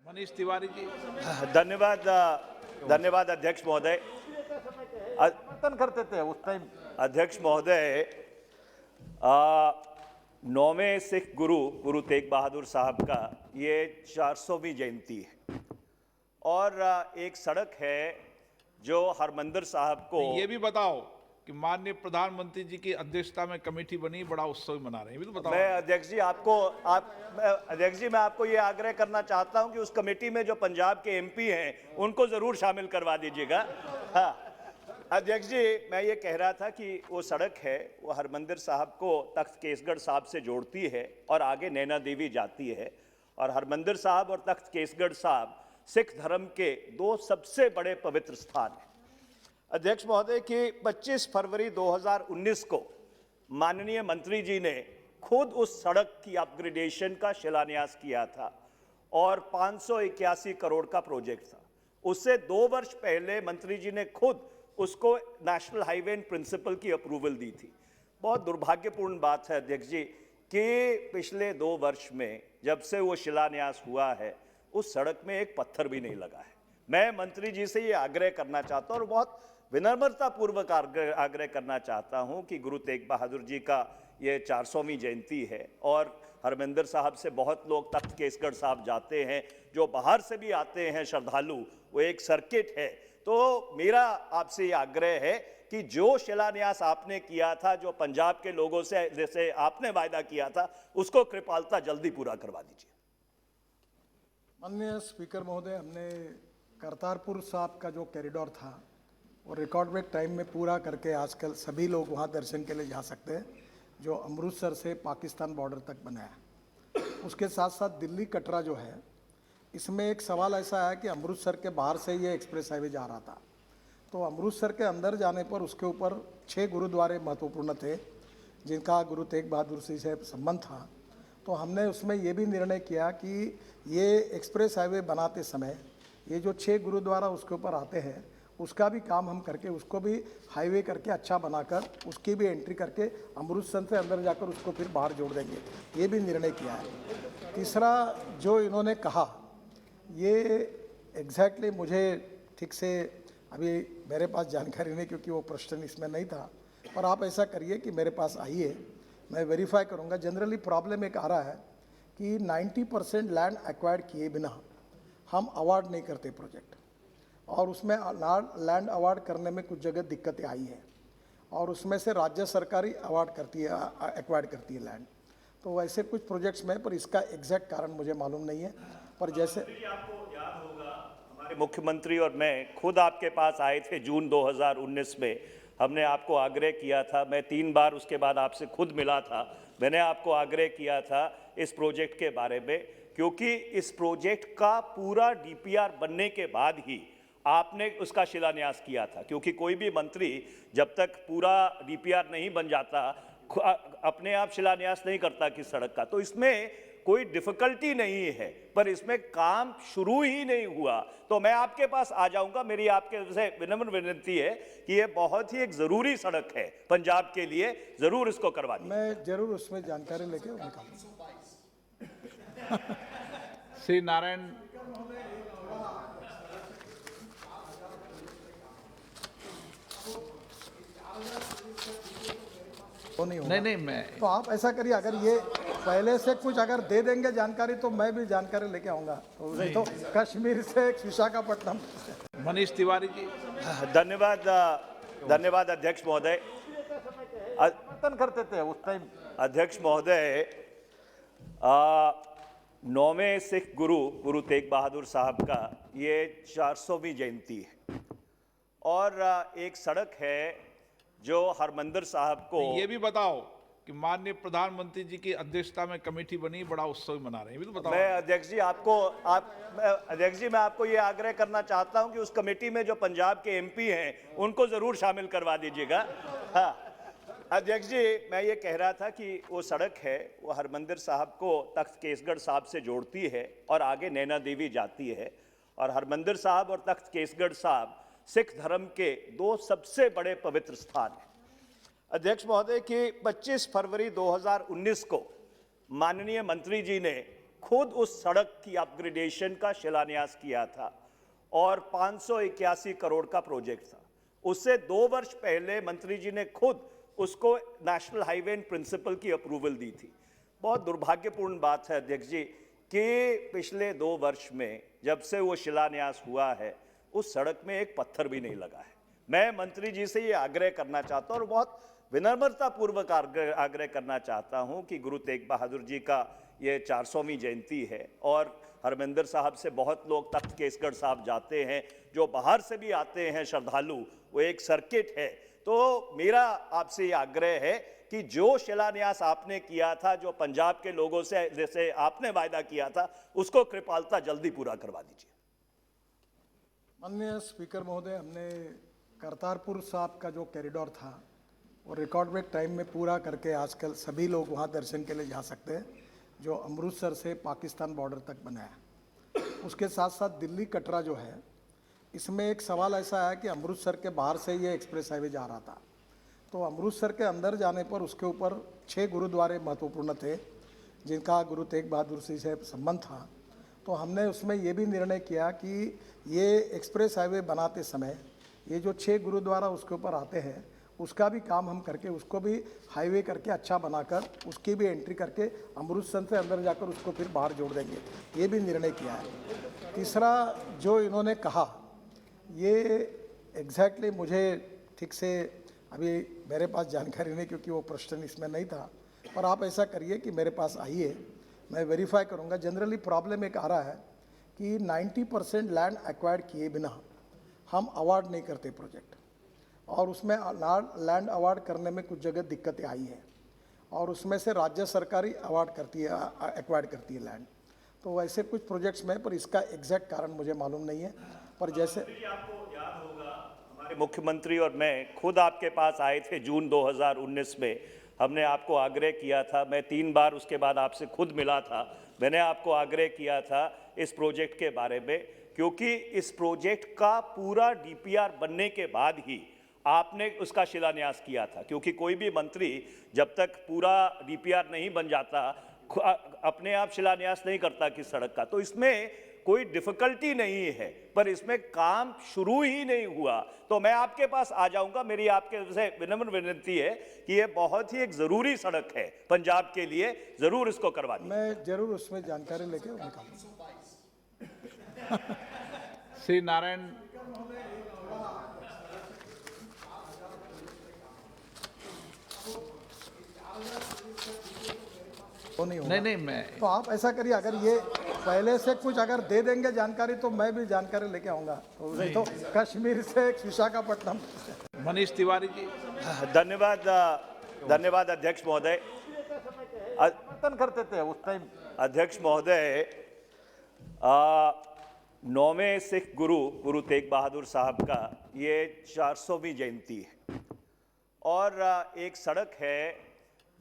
मनीष तिवारी जी। धन्यवाद धन्यवाद अध्यक्ष महोदय। समर्थन करते थे उस टाइम। अध्यक्ष महोदय, 9वें सिख गुरु गुरु तेग बहादुर साहब का ये 400वीं जयंती है और एक सड़क है जो हरमंदिर साहब को ये भी बताओ कि माननीय प्रधानमंत्री जी की अध्यक्षता में कमेटी बनी, बड़ा उत्सव मना रहे हैं, ये भी तो बताओ। मैं अध्यक्ष जी मैं आपको ये आग्रह करना चाहता हूं कि उस कमेटी में जो पंजाब के एमपी हैं उनको जरूर शामिल करवा दीजिएगा। हाँ अध्यक्ष जी, मैं ये कह रहा था कि वो सड़क है वो हरमंदिर साहब को तख्त केसगढ़ साहब से जोड़ती है और आगे नैना देवी जाती है। और हरमंदिर साहब और तख्त केसगढ़ साहब सिख धर्म के दो सबसे बड़े पवित्र स्थान हैं। अध्यक्ष महोदय की 25 फरवरी 2019 को माननीय मंत्री जी ने खुद उस सड़क की अपग्रेडेशन का शिलान्यास किया था और 581 करोड़ का प्रोजेक्ट था। उससे 2 वर्ष पहले मंत्री जी ने खुद उसको नेशनल हाईवे इन प्रिंसिपल की अप्रूवल दी थी। बहुत दुर्भाग्यपूर्ण बात है अध्यक्ष जी कि पिछले 2 वर्ष में जब से वो शिलान्यास हुआ है उस सड़क में एक पत्थर भी नहीं लगा है। मैं मंत्री जी से ये आग्रह करना चाहता हूँ और बहुत विनम्रता पूर्वक आग्रह करना चाहता हूं कि गुरु तेग बहादुर जी का ये 400वीं जयंती है और हरमंदिर साहब से बहुत लोग तख्त केसगढ़ साहब जाते हैं, जो बाहर से भी आते हैं श्रद्धालु, वो एक सर्किट है। तो मेरा आपसे ये आग्रह है कि जो शिलान्यास आपने किया था, जो पंजाब के लोगों से जैसे आपने वायदा किया था, उसको कृपालता जल्दी पूरा करवा दीजिए। माननीय स्पीकर महोदय, हमने करतारपुर साहब का जो कॉरिडोर था और रिकॉर्ड ब्रेक टाइम में पूरा करके आजकल सभी लोग वहाँ दर्शन के लिए जा सकते हैं, जो अमृतसर से पाकिस्तान बॉर्डर तक बनाया। उसके साथ साथ दिल्ली कटरा जो है, इसमें एक सवाल ऐसा है कि अमृतसर के बाहर से ये एक्सप्रेस हाईवे जा रहा था, तो अमृतसर के अंदर जाने पर उसके ऊपर 6 गुरुद्वारे महत्वपूर्ण थे जिनका गुरु तेग बहादुर जी से संबंध था। तो हमने उसमें ये भी निर्णय किया कि ये एक्सप्रेस हाईवे बनाते समय ये जो 6 गुरुद्वारा उसके ऊपर आते हैं उसका भी काम हम करके उसको भी हाईवे करके अच्छा बनाकर उसकी भी एंट्री करके अमृतसर से अंदर जाकर उसको फिर बाहर जोड़ देंगे, ये भी निर्णय किया है। तीसरा जो इन्होंने कहा ये एग्जैक्टली मुझे ठीक से अभी मेरे पास जानकारी नहीं, क्योंकि वो प्रश्न इसमें नहीं था, पर आप ऐसा करिए कि मेरे पास आइए, मैं वेरीफाई करूँगा। जनरली प्रॉब्लम एक आ रहा है कि 90% लैंड एक्वायर्ड किए बिना हम अवार्ड नहीं करते प्रोजेक्ट, और उसमें लैंड अवार्ड करने में कुछ जगह दिक्कतें आई हैं और उसमें से राज्य सरकारी अवार्ड करती है, एक्वायर्ड करती है लैंड। तो वैसे कुछ प्रोजेक्ट्स में, पर इसका एग्जैक्ट कारण मुझे मालूम नहीं है। पर जैसे आपको याद होगा, हमारे मुख्यमंत्री और मैं खुद आपके पास आए थे जून 2019 में। हमने आपको आग्रह किया था, मैं 3 बार उसके बाद आपसे खुद मिला था, मैंने आपको आग्रह किया था इस प्रोजेक्ट के बारे में, क्योंकि इस प्रोजेक्ट का पूरा डीपीआर बनने के बाद ही आपने उसका शिलान्यास किया था। क्योंकि कोई भी मंत्री जब तक पूरा डीपीआर नहीं बन जाता अपने आप शिलान्यास नहीं करता किस सड़क का। तो इसमें कोई डिफिकल्टी नहीं है, पर इसमें काम शुरू ही नहीं हुआ। तो मैं आपके पास आ जाऊंगा, मेरी आपके से विनम्र विनती है कि ये बहुत ही एक ज़रूरी सड़क है पंजाब के लिए, ज़रूर इसको करवा दीजिए। मैं जरूर उसमें जानकारी लेके निकालूंगा। श्री नारायण नहीं, मैं तो आप ऐसा करिए, अगर ये पहले से कुछ अगर दे देंगे जानकारी तो मैं भी जानकारी लेके आऊँगा। तो कश्मीर से विशाखापट्टनम। मनीष तिवारी जी। धन्यवाद धन्यवाद अध्यक्ष महोदय। समर्थन करते थे उस टाइम। अध्यक्ष महोदय, 9वें सिख गुरु गुरु तेग बहादुर साहब का ये 400वीं जयंती है और एक सड़क है जो हरमंदिर साहब को ये भी बताओ कि माननीय प्रधानमंत्री जी की अध्यक्षता में कमेटी बनी, बड़ा उत्सव मना रहे हैं, ये भी तो बताओ। मैं अध्यक्ष जी मैं आपको ये आग्रह करना चाहता हूं कि उस कमेटी में जो पंजाब के एमपी हैं उनको जरूर शामिल करवा दीजिएगा। हाँ अध्यक्ष जी, मैं ये कह रहा था कि वो सड़क है वो हरमंदिर साहब को तख्त केसगढ़ साहब से जोड़ती है और आगे नैना देवी जाती है। और हरमंदिर साहब और तख्त केसगढ़ साहब सिख धर्म के दो सबसे बड़े पवित्र स्थान हैं। अध्यक्ष महोदय की 25 फरवरी 2019 को माननीय मंत्री जी ने खुद उस सड़क की अपग्रेडेशन का शिलान्यास किया था और 581 करोड़ का प्रोजेक्ट था। उससे 2 वर्ष पहले मंत्री जी ने खुद उसको नेशनल हाईवे इन प्रिंसिपल की अप्रूवल दी थी। बहुत दुर्भाग्यपूर्ण बात है अध्यक्ष जी कि पिछले 2 वर्ष में जब से वो शिलान्यास हुआ है उस सड़क में एक पत्थर भी नहीं लगा है। मैं मंत्री जी से ये आग्रह करना चाहता हूँ और बहुत विनम्रता पूर्वक आग्रह करना चाहता हूँ कि गुरु तेग बहादुर जी का ये 400वीं जयंती है और हरमिंदर साहब से बहुत लोग तख्त केसगढ़ साहब जाते हैं, जो बाहर से भी आते हैं श्रद्धालु, वो एक सर्किट है। तो मेरा आपसे ये आग्रह है कि जो शिलान्यास आपने किया था, जो पंजाब के लोगों से जैसे आपने वायदा किया था, उसको कृपालता जल्दी पूरा करवा दीजिए। माननीय स्पीकर महोदय, हमने करतारपुर साहब का जो कॉरिडोर था वो रिकॉर्ड ब्रेक टाइम में पूरा करके आजकल सभी लोग वहाँ दर्शन के लिए जा सकते हैं, जो अमृतसर से पाकिस्तान बॉर्डर तक बनाया। उसके साथ साथ दिल्ली कटरा जो है, इसमें एक सवाल ऐसा है कि अमृतसर के बाहर से ये एक्सप्रेस हाईवे जा रहा था, तो अमृतसर के अंदर जाने पर उसके ऊपर 6 गुरुद्वारे महत्वपूर्ण थे जिनका गुरु तेग बहादुर जी से संबंध था। तो हमने उसमें ये भी निर्णय किया कि ये एक्सप्रेस हाईवे बनाते समय ये जो 6 गुरुद्वारा उसके ऊपर आते हैं उसका भी काम हम करके उसको भी हाईवे करके अच्छा बनाकर उसकी भी एंट्री करके अमृतसर से अंदर जाकर उसको फिर बाहर जोड़ देंगे, ये भी निर्णय किया है। तीसरा जो इन्होंने कहा ये एग्जैक्टली मुझे ठीक से अभी मेरे पास जानकारी नहीं, क्योंकि वो प्रश्न इसमें नहीं था, पर आप ऐसा करिए कि मेरे पास आइए, मैं वेरीफाई करूंगा। जनरली प्रॉब्लम एक आ रहा है कि 90% लैंड एक्वायर्ड किए बिना हम अवार्ड नहीं करते प्रोजेक्ट, और उसमें लैंड अवार्ड करने में कुछ जगह दिक्कतें आई हैं और उसमें से राज्य सरकार ही अवार्ड करती है, एक्वायर्ड करती है लैंड। तो वैसे कुछ प्रोजेक्ट्स में, पर इसका एग्जैक्ट कारण मुझे मालूम नहीं है। पर जैसे आपको याद होगा, हमारे मुख्यमंत्री और मैं खुद आपके पास आए थे जून 2019 में। हमने आपको आग्रह किया था, मैं 3 बार उसके बाद आपसे खुद मिला था, मैंने आपको आग्रह किया था इस प्रोजेक्ट के बारे में, क्योंकि इस प्रोजेक्ट का पूरा डीपीआर बनने के बाद ही आपने उसका शिलान्यास किया था। क्योंकि कोई भी मंत्री जब तक पूरा डीपीआर नहीं बन जाता अपने आप शिलान्यास नहीं करता किस सड़क का। तो इसमें कोई डिफिकल्टी नहीं है, पर इसमें काम शुरू ही नहीं हुआ। तो मैं आपके पास आ जाऊंगा। मेरी आपके से विनम्र विनती है कि ये बहुत ही एक ज़रूरी सड़क है पंजाब के लिए, ज़रूर इसको करवा दीजिए। मैं जरूर उसमें जानकारी लेके निकालूंगा। श्री नारायण, वो नहीं होगा। नहीं मैं तो आप ऐसा करिए, अगर ये पहले से कुछ अगर दे देंगे जानकारी तो मैं भी जानकारी लेके आऊंगा। तो कश्मीर से विशाखापट्टनम। मनीष तिवारी जी। धन्यवाद, धन्यवाद अध्यक्ष महोदय। करते थे उस टाइम। अध्यक्ष महोदय, 9वें सिख गुरु तेग बहादुर साहब का ये 400वीं जयंती है और एक सड़क है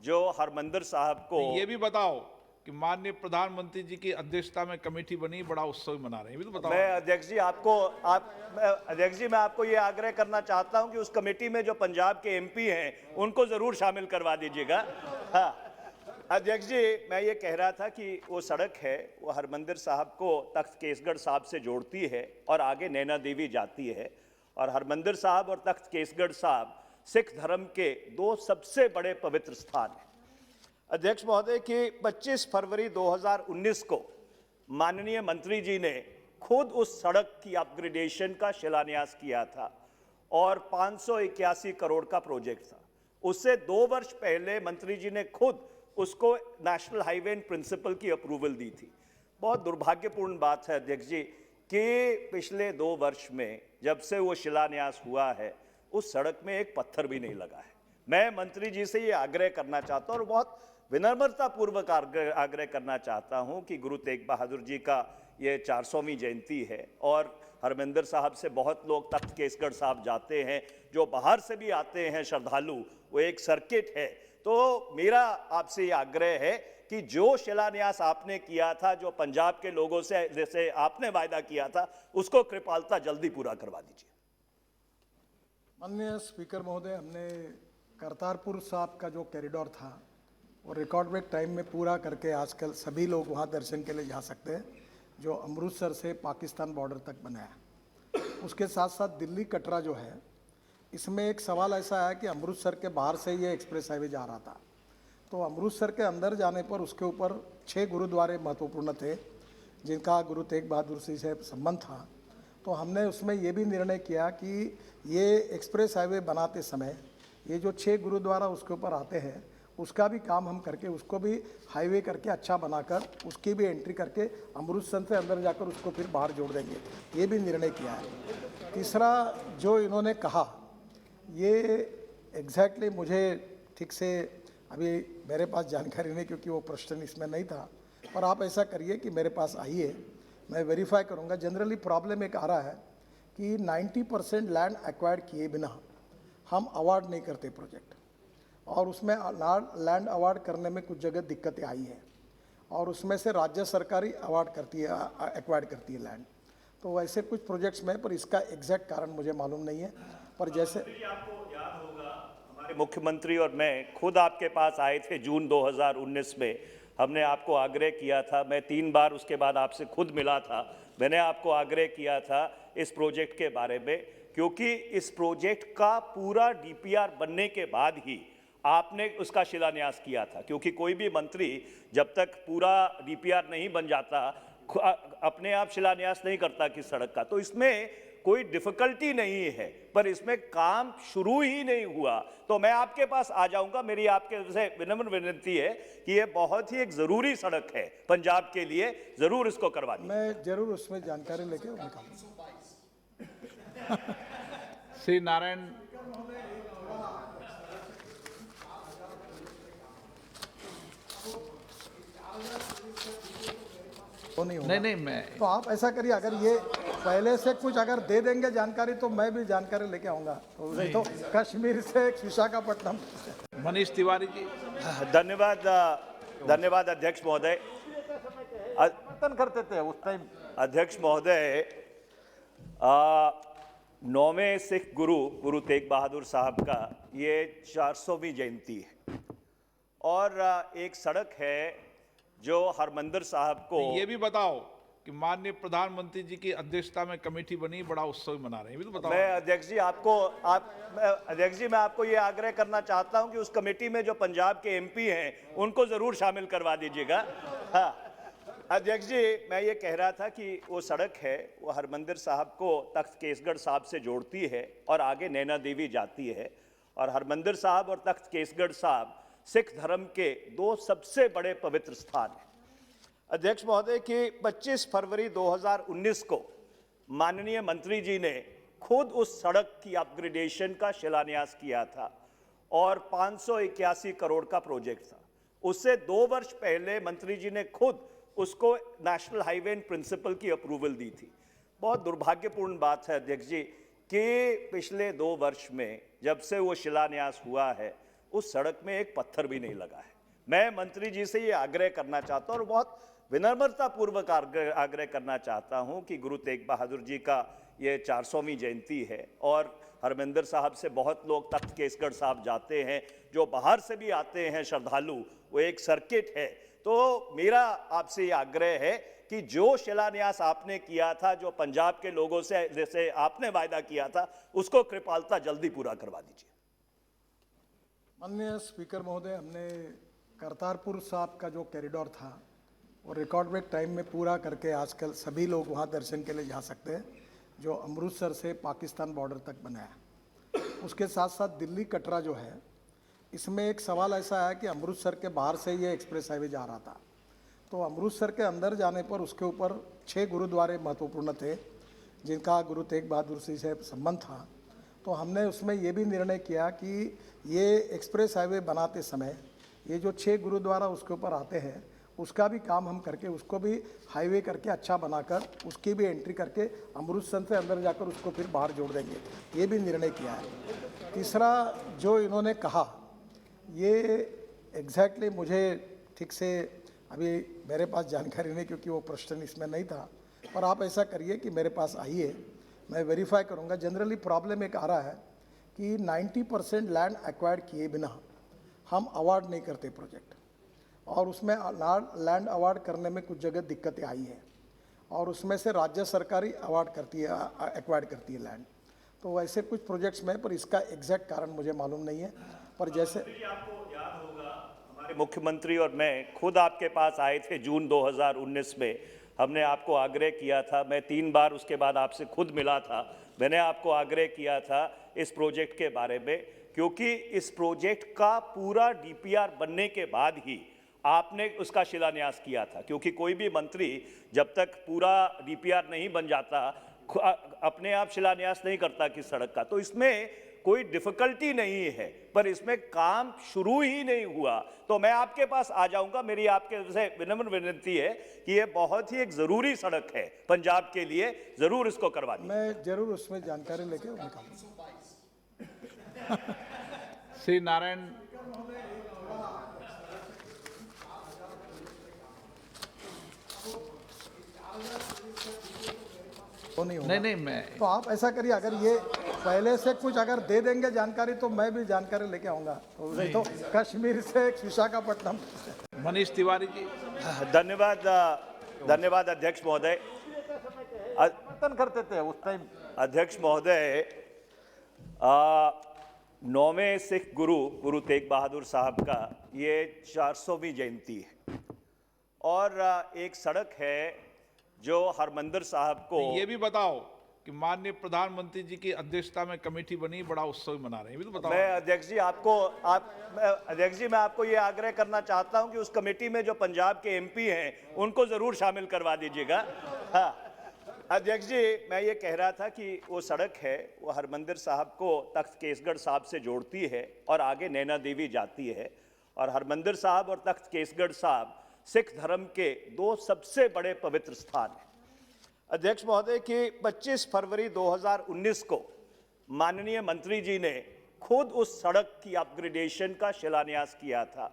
जो हरमिंदर साहब को। ये भी बताओ कि माननीय प्रधानमंत्री जी की अध्यक्षता में कमेटी बनी, बड़ा उत्सव मना रहे हैं, ये भी तो बताओ। मैं अध्यक्ष जी अध्यक्ष जी मैं आपको ये आग्रह करना चाहता हूं कि उस कमेटी में जो पंजाब के एमपी हैं उनको जरूर शामिल करवा दीजिएगा। हाँ अध्यक्ष जी, मैं ये कह रहा था कि वो सड़क है वो हरमिंदर साहब को तख्त केसगढ़ साहब से जोड़ती है और आगे नैना देवी जाती है। और हरमिंदर साहब और तख्त केसगढ़ साहब सिख धर्म के 2 सबसे बड़े पवित्र स्थान हैं। अध्यक्ष महोदय कि 25 फरवरी 2019 को माननीय मंत्री जी ने खुद उस सड़क की अपग्रेडेशन का शिलान्यास किया था और 581 करोड़ का प्रोजेक्ट था। उससे 2 वर्ष पहले मंत्री जी ने खुद उसको नेशनल हाईवे इन प्रिंसिपल की अप्रूवल दी थी। बहुत दुर्भाग्यपूर्ण बात है अध्यक्ष जी कि पिछले 2 वर्ष में जब से वो शिलान्यास हुआ है उस सड़क में एक पत्थर भी नहीं लगा है। मैं मंत्री जी से ये आग्रह करना चाहता हूँ और बहुत विनम्रता पूर्वक आग्रह करना चाहता हूँ कि गुरु तेग बहादुर जी का ये 400वीं जयंती है और हरमिंदर साहब से बहुत लोग तख्त केसगढ़ साहब जाते हैं, जो बाहर से भी आते हैं श्रद्धालु, वो एक सर्किट है। तो मेरा आपसे ये आग्रह है कि जो शिलान्यास आपने किया था, जो पंजाब के लोगों से जैसे आपने वायदा किया था, उसको कृपालता जल्दी पूरा करवा दीजिए। माननीय स्पीकर महोदय, हमने करतारपुर साहब का जो कॉरिडोर था और रिकॉर्ड ब्रेक टाइम में पूरा करके आजकल सभी लोग वहाँ दर्शन के लिए जा सकते हैं, जो अमृतसर से पाकिस्तान बॉर्डर तक बना है। उसके साथ साथ दिल्ली कटरा जो है, इसमें एक सवाल ऐसा है कि अमृतसर के बाहर से ये एक्सप्रेस हाईवे जा रहा था, तो अमृतसर के अंदर जाने पर उसके ऊपर 6 गुरुद्वारे महत्वपूर्ण थे जिनका गुरु तेग बहादुर जी से संबंध था। तो हमने उसमें ये भी निर्णय किया कि ये एक्सप्रेस हाईवे बनाते समय ये जो 6 गुरुद्वारा उसके ऊपर आते हैं उसका भी काम हम करके उसको भी हाईवे करके अच्छा बनाकर उसकी भी एंट्री करके अमृतसर से अंदर जाकर उसको फिर बाहर जोड़ देंगे, ये भी निर्णय किया है। तीसरा जो इन्होंने कहा, ये एग्जैक्टली मुझे ठीक से अभी मेरे पास जानकारी नहीं, क्योंकि वो प्रश्न इसमें नहीं था, पर आप ऐसा करिए कि मेरे पास आइए, मैं वेरीफाई करूंगा। जनरली प्रॉब्लम एक आ रहा है कि 90% लैंड एक्वायर्ड किए बिना हम अवार्ड नहीं करते प्रोजेक्ट, और उसमें लैंड अवार्ड करने में कुछ जगह दिक्कतें आई हैं, और उसमें से राज्य सरकार ही अवार्ड करती है, एक्वायर्ड करती है लैंड। तो वैसे कुछ प्रोजेक्ट्स में, पर इसका एग्जैक्ट कारण मुझे मालूम नहीं है। पर जैसे आपको याद होगा, हमारे मुख्यमंत्री और मैं खुद आपके पास आए थे जून 2019 में। हमने आपको आग्रह किया था, मैं 3 बार उसके बाद आपसे खुद मिला था, मैंने आपको आग्रह किया था इस प्रोजेक्ट के बारे में, क्योंकि इस प्रोजेक्ट का पूरा डीपीआर बनने के बाद ही आपने उसका शिलान्यास किया था। क्योंकि कोई भी मंत्री जब तक पूरा डीपीआर नहीं बन जाता अपने आप शिलान्यास नहीं करता किस सड़क का। तो इसमें कोई डिफिकल्टी नहीं है, पर इसमें काम शुरू ही नहीं हुआ। तो मैं आपके पास आ जाऊंगा, मेरी आपके से विनम्र विनती है कि ये बहुत ही एक ज़रूरी सड़क है पंजाब के लिए, ज़रूर इसको करवा दीजिए। मैं जरूर उसमें जानकारी लेके निकालूंगा। श्री नारायण, वो नहीं होगा। नहीं मैं तो आप ऐसा करिए, अगर ये पहले से कुछ अगर दे देंगे जानकारी तो मैं भी जानकारी लेके आऊंगा। तो नहीं तो कश्मीर से विशाखापट्टनम। मनीष तिवारी जी। धन्यवाद, धन्यवाद अध्यक्ष महोदय। समर्थन करते थे उस टाइम। अध्यक्ष महोदय, 9वें सिख गुरु तेग बहादुर साहब का ये 400वीं जयंती है, और एक सड़क है जो हरमंदिर साहब को, ये भी बताओ कि माननीय प्रधानमंत्री जी की अध्यक्षता में कमेटी बनी, बड़ा उत्सव मना रहे हैं, ये भी तो बताओ। मैं अध्यक्ष जी अध्यक्ष जी मैं आपको ये आग्रह करना चाहता हूं कि उस कमेटी में जो पंजाब के एमपी हैं उनको जरूर शामिल करवा दीजिएगा। हाँ अध्यक्ष जी, मैं ये कह रहा था कि वो सड़क है, वो हरमंदिर साहब को तख्त केसगढ़ साहब से जोड़ती है और आगे नैना देवी जाती है। और हरमंदिर साहब और तख्त केसगढ़ साहब सिख धर्म के 2 सबसे बड़े पवित्र स्थान हैं। अध्यक्ष महोदय कि 25 फरवरी 2019 को माननीय मंत्री जी ने खुद उस सड़क की अपग्रेडेशन का शिलान्यास किया था, और 581 करोड़ का प्रोजेक्ट था। उससे 2 वर्ष पहले मंत्री जी ने खुद उसको नेशनल हाईवे इन प्रिंसिपल की अप्रूवल दी थी। बहुत दुर्भाग्यपूर्ण बात है अध्यक्ष जी कि पिछले 2 वर्ष में जब से वो शिलान्यास हुआ है उस सड़क में एक पत्थर भी नहीं लगा है। मैं मंत्री जी से ये आग्रह करना चाहता हूं, और बहुत विनम्रता पूर्वक आग्रह करना चाहता हूं कि गुरु तेग बहादुर जी का ये 400वीं जयंती है, और हरमंदिर साहब से बहुत लोग तख्त केसगढ़ साहब जाते हैं, जो बाहर से भी आते हैं श्रद्धालु, वो एक सर्किट है। तो मेरा आपसे ये आग्रह है कि जो शिलान्यास आपने किया था, जो पंजाब के लोगों से जैसे आपने वायदा किया था, उसको कृपालता जल्दी पूरा करवा दीजिए। माननीय स्पीकर महोदय, हमने करतारपुर साहब का जो कॉरिडोर था वो रिकॉर्ड ब्रेक टाइम में पूरा करके आजकल सभी लोग वहाँ दर्शन के लिए जा सकते हैं, जो अमृतसर से पाकिस्तान बॉर्डर तक बना है। उसके साथ साथ दिल्ली कटरा जो है, इसमें एक सवाल ऐसा है कि अमृतसर के बाहर से ये एक्सप्रेस हाईवे जा रहा था, तो अमृतसर के अंदर जाने पर उसके ऊपर 6 गुरुद्वारे महत्वपूर्ण थे जिनका गुरु तेग बहादुर जी से संबंध था। तो हमने उसमें ये भी निर्णय किया कि ये एक्सप्रेस हाईवे बनाते समय ये जो 6 गुरुद्वारा उसके ऊपर आते हैं उसका भी काम हम करके उसको भी हाईवे करके अच्छा बनाकर उसकी भी एंट्री करके अमृतसर से अंदर जाकर उसको फिर बाहर जोड़ देंगे, ये भी निर्णय किया है। तीसरा जो इन्होंने कहा, ये एग्जैक्टली मुझे ठीक से अभी मेरे पास जानकारी नहीं, क्योंकि वो प्रश्न इसमें नहीं था, पर आप ऐसा करिए कि मेरे पास आइए, मैं वेरीफाई करूंगा। जनरली प्रॉब्लम एक आ रहा है कि 90% लैंड एक्वायर्ड किए बिना हम अवार्ड नहीं करते प्रोजेक्ट, और उसमें लैंड अवार्ड करने में कुछ जगह दिक्कतें आई हैं और उसमें से राज्य सरकारी अवार्ड करती है, एक्वायर्ड करती है लैंड। तो वैसे कुछ प्रोजेक्ट्स में, पर इसका एग्जैक्ट कारण मुझे मालूम नहीं है। पर जैसे आपको याद होगा, हमारे मुख्यमंत्री और मैं खुद आपके पास आए थे जून 2019 में। हमने आपको आग्रह किया था, मैं 3 बार उसके बाद आपसे खुद मिला था, मैंने आपको आग्रह किया था इस प्रोजेक्ट के बारे में, क्योंकि इस प्रोजेक्ट का पूरा डीपीआर बनने के बाद ही आपने उसका शिलान्यास किया था। क्योंकि कोई भी मंत्री जब तक पूरा डीपीआर नहीं बन जाता अपने आप शिलान्यास नहीं करता किस सड़क का। तो इसमें कोई डिफिकल्टी नहीं है, पर इसमें काम शुरू ही नहीं हुआ। तो मैं आपके पास आ जाऊंगा। मेरी आपके से विनम्र विनती है कि ये बहुत ही एक जरूरी सड़क है पंजाब के लिए, जरूर इसको करवा दीजिए। मैं जरूर उसमें जानकारी लेके निकालूंगा। श्री नारायण, वो नहीं होगा। नहीं मैं तो आप ऐसा करिए, अगर ये पहले से कुछ अगर दे देंगे जानकारी तो मैं भी जानकारी लेके आऊंगा। तो नहीं तो कश्मीर से विशाखापट्टनम। मनीष तिवारी जी। धन्यवाद, धन्यवाद अध्यक्ष महोदय। समर्थन करते थे उस टाइम। अध्यक्ष महोदय, 9वें सिख गुरु तेग बहादुर साहब का ये 400वीं जयंती है और एक सड़क है जो हरमंदिर साहब को। ये भी बताओ कि माननीय प्रधानमंत्री जी की अध्यक्षता में कमेटी बनी, बड़ा उत्सव मना रहे हैं, ये भी तो बताओ। मैं अध्यक्ष जी अध्यक्ष जी मैं आपको ये आग्रह करना चाहता हूं कि उस कमेटी में जो पंजाब के एमपी हैं उनको जरूर शामिल करवा दीजिएगा। हाँ अध्यक्ष जी, मैं ये कह रहा था कि वो सड़क है, वो हरमंदिर साहब को तख्त केसगढ़ साहब से जोड़ती है और आगे नैना देवी जाती है। और हरमंदिर साहब और तख्त केसगढ़ साहब सिख धर्म के 2 सबसे बड़े पवित्र स्थान हैं। अध्यक्ष महोदय कि 25 फरवरी 2019 को माननीय मंत्री जी ने खुद उस सड़क की अपग्रेडेशन का शिलान्यास किया था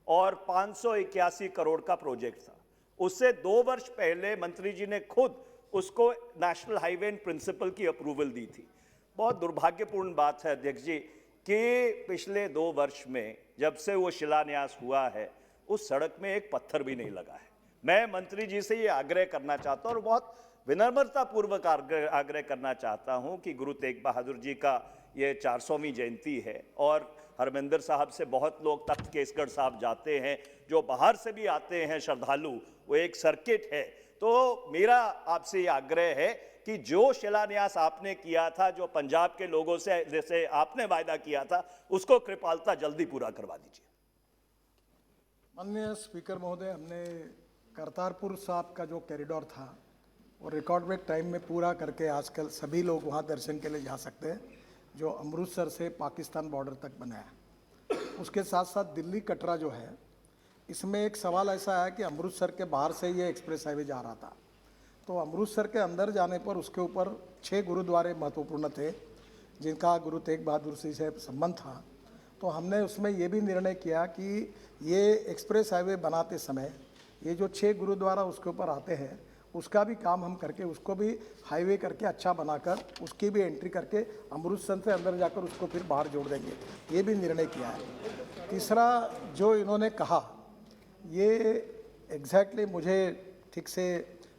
और 581 करोड़ का प्रोजेक्ट था। उससे 2 वर्ष पहले मंत्री जी ने खुद उसको नेशनल हाईवे इन प्रिंसिपल की अप्रूवल दी थी। बहुत दुर्भाग्यपूर्ण बात है अध्यक्ष जी कि पिछले 2 वर्ष में जब से वो शिलान्यास हुआ है उस सड़क में एक पत्थर भी नहीं लगा है। मैं मंत्री जी से ये आग्रह करना चाहता हूं और बहुत विनम्रता पूर्वक आग्रह करना चाहता हूं कि गुरु तेग बहादुर जी का ये 400वीं जयंती है और हरमंदिर साहब से बहुत लोग तख्त केसगढ़ साहब जाते हैं, जो बाहर से भी आते हैं श्रद्धालु, वो एक सर्किट है। तो मेरा आपसे ये आग्रह है कि जो शिलान्यास आपने किया था, जो पंजाब के लोगों से जैसे आपने वायदा किया था, उसको कृपालता जल्दी पूरा करवा दीजिए। माननीय स्पीकर महोदय, हमने करतारपुर साहब का जो कॉरिडोर था वो रिकॉर्ड ब्रेक टाइम में पूरा करके आजकल सभी लोग वहाँ दर्शन के लिए जा सकते हैं, जो अमृतसर से पाकिस्तान बॉर्डर तक बनाया। उसके साथ साथ दिल्ली कटरा जो है, इसमें एक सवाल ऐसा है कि अमृतसर के बाहर से ये एक्सप्रेस हाईवे जा रहा था, तो अमृतसर के अंदर जाने पर उसके ऊपर 6 गुरुद्वारे महत्वपूर्ण थे जिनका गुरु तेग बहादुर जी से संबंध था। तो हमने उसमें ये भी निर्णय किया कि ये एक्सप्रेस हाईवे बनाते समय ये जो 6 गुरुद्वारा उसके ऊपर आते हैं उसका भी काम हम करके उसको भी हाईवे करके अच्छा बनाकर उसकी भी एंट्री करके अमृतसर से अंदर जाकर उसको फिर बाहर जोड़ देंगे, ये भी निर्णय किया है। तीसरा जो इन्होंने कहा ये एग्जैक्टली मुझे ठीक से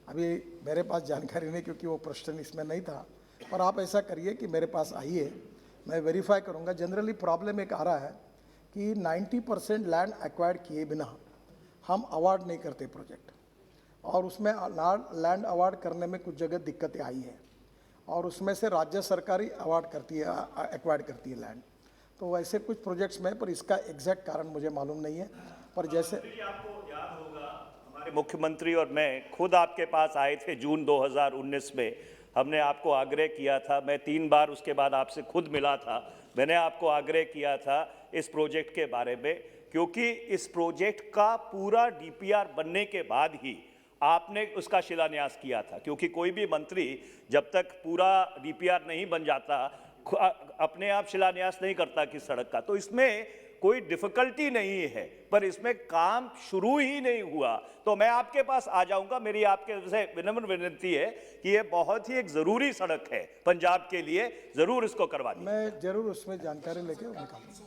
अभी मेरे पास जानकारी नहीं, क्योंकि वो प्रश्न इसमें नहीं था। पर आप ऐसा करिए कि मेरे पास आइए, मैं वेरीफाई करूंगा। जनरली प्रॉब्लम एक आ रहा है कि 90% लैंड एक्वायर्ड किए बिना हम अवार्ड नहीं करते प्रोजेक्ट, और उसमें लैंड अवार्ड करने में कुछ जगह दिक्कतें आई हैं और उसमें से राज्य सरकारी अवार्ड करती है, एक्वायर्ड करती है लैंड। तो वैसे कुछ प्रोजेक्ट्स में, पर इसका एग्जैक्ट कारण मुझे मालूम नहीं है। पर जैसे आपको याद होगा, हमारे मुख्यमंत्री और मैं खुद आपके पास आए थे जून 2019 में। हमने आपको आग्रह किया था, मैं 3 बार उसके बाद आपसे खुद मिला था, मैंने आपको आग्रह किया था इस प्रोजेक्ट के बारे में, क्योंकि इस प्रोजेक्ट का पूरा डीपीआर बनने के बाद ही आपने उसका शिलान्यास किया था। क्योंकि कोई भी मंत्री जब तक पूरा डीपीआर नहीं बन जाता अपने आप शिलान्यास नहीं करता किस सड़क का। तो इसमें कोई डिफिकल्टी नहीं है, पर इसमें काम शुरू ही नहीं हुआ। तो मैं आपके पास आ जाऊंगा। मेरी आपके से विनम्र विनती है कि ये बहुत ही एक जरूरी सड़क है पंजाब के लिए, जरूर इसको करवा दीजिए। मैं जरूर उसमें जानकारी लेके निकालूंगा।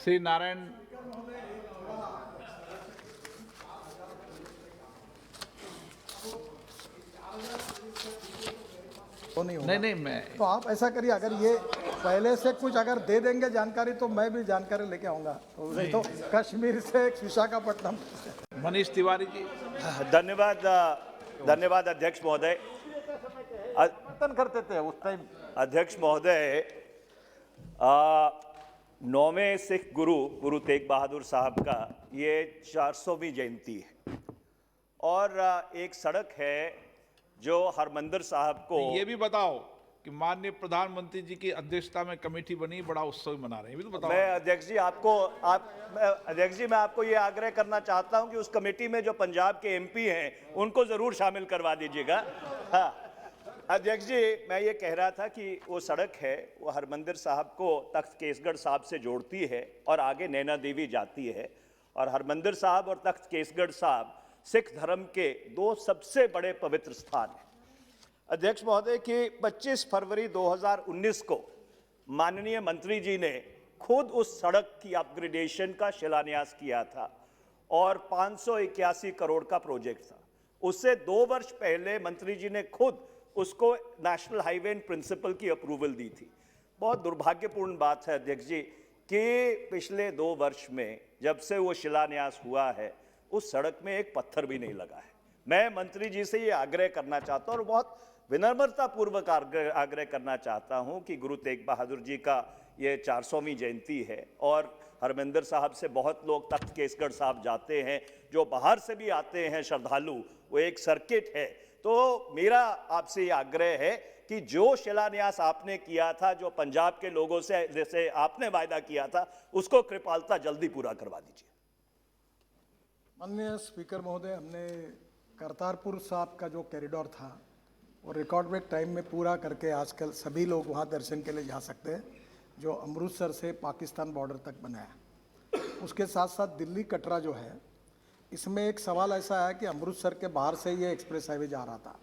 श्री नारायण वो नहीं होगा। नहीं नहीं मैं तो आप ऐसा करिए, अगर ये पहले से कुछ अगर दे देंगे जानकारी तो मैं भी जानकारी लेके आऊंगा। तो नहीं तो कश्मीर से विशाखापट्टनम से। मनीष तिवारी जी। धन्यवाद धन्यवाद अध्यक्ष महोदय। समर्थन करते थे उस टाइम। अध्यक्ष महोदय, 9वें सिख गुरु गुरु तेग बहादुर साहब का ये 400वीं जयंती है और एक सड़क है जो हरमंदिर साहब को ये भी बताओ कि माननीय प्रधानमंत्री जी की अध्यक्षता में कमेटी बनी, बड़ा उत्सव मना रहे हैं, ये भी तो बताओ। मैं अध्यक्ष जी अध्यक्ष जी मैं आपको ये आग्रह करना चाहता हूं कि उस कमेटी में जो पंजाब के एमपी हैं उनको जरूर शामिल करवा दीजिएगा। हाँ अध्यक्ष जी, मैं ये कह रहा था कि वो सड़क है वो हरमंदिर साहब को तख्त केसगढ़ साहब से जोड़ती है और आगे नैना देवी जाती है। और हरमंदिर साहब और तख्त केसगढ़ साहब सिख धर्म के दो सबसे बड़े पवित्र स्थान हैं। अध्यक्ष महोदय की 25 फरवरी 2019 को माननीय मंत्री जी ने खुद उस सड़क की अपग्रेडेशन का शिलान्यास किया था और 581 करोड़ का प्रोजेक्ट था। उससे 2 वर्ष पहले मंत्री जी ने खुद उसको नेशनल हाईवे इन प्रिंसिपल की अप्रूवल दी थी। बहुत दुर्भाग्यपूर्ण बात है अध्यक्ष जी कि पिछले 2 वर्ष में जब से वो शिलान्यास हुआ है उस सड़क में एक पत्थर भी नहीं लगा है। मैं मंत्री जी से ये आग्रह करना चाहता हूं और बहुत विनम्रता पूर्वक आग्रह करना चाहता हूं कि गुरु तेग बहादुर जी का ये 400वीं जयंती है और हरमंदिर साहब से बहुत लोग तख्त केसगढ़ साहब जाते हैं, जो बाहर से भी आते हैं श्रद्धालु, वो एक सर्किट है। तो मेरा आपसे ये आग्रह है कि जो शिलान्यास आपने किया था, जो पंजाब के लोगों से जैसे आपने वायदा किया था, उसको कृपालता जल्दी पूरा करवा दीजिए। माननीय स्पीकर महोदय, हमने करतारपुर साहब का जो कॉरिडोर था वो रिकॉर्ड ब्रेक टाइम में पूरा करके आजकल सभी लोग वहाँ दर्शन के लिए जा सकते हैं, जो अमृतसर से पाकिस्तान बॉर्डर तक बनाया। उसके साथ साथ दिल्ली कटरा जो है, इसमें एक सवाल ऐसा है कि अमृतसर के बाहर से ये एक्सप्रेस हाईवे जा रहा था,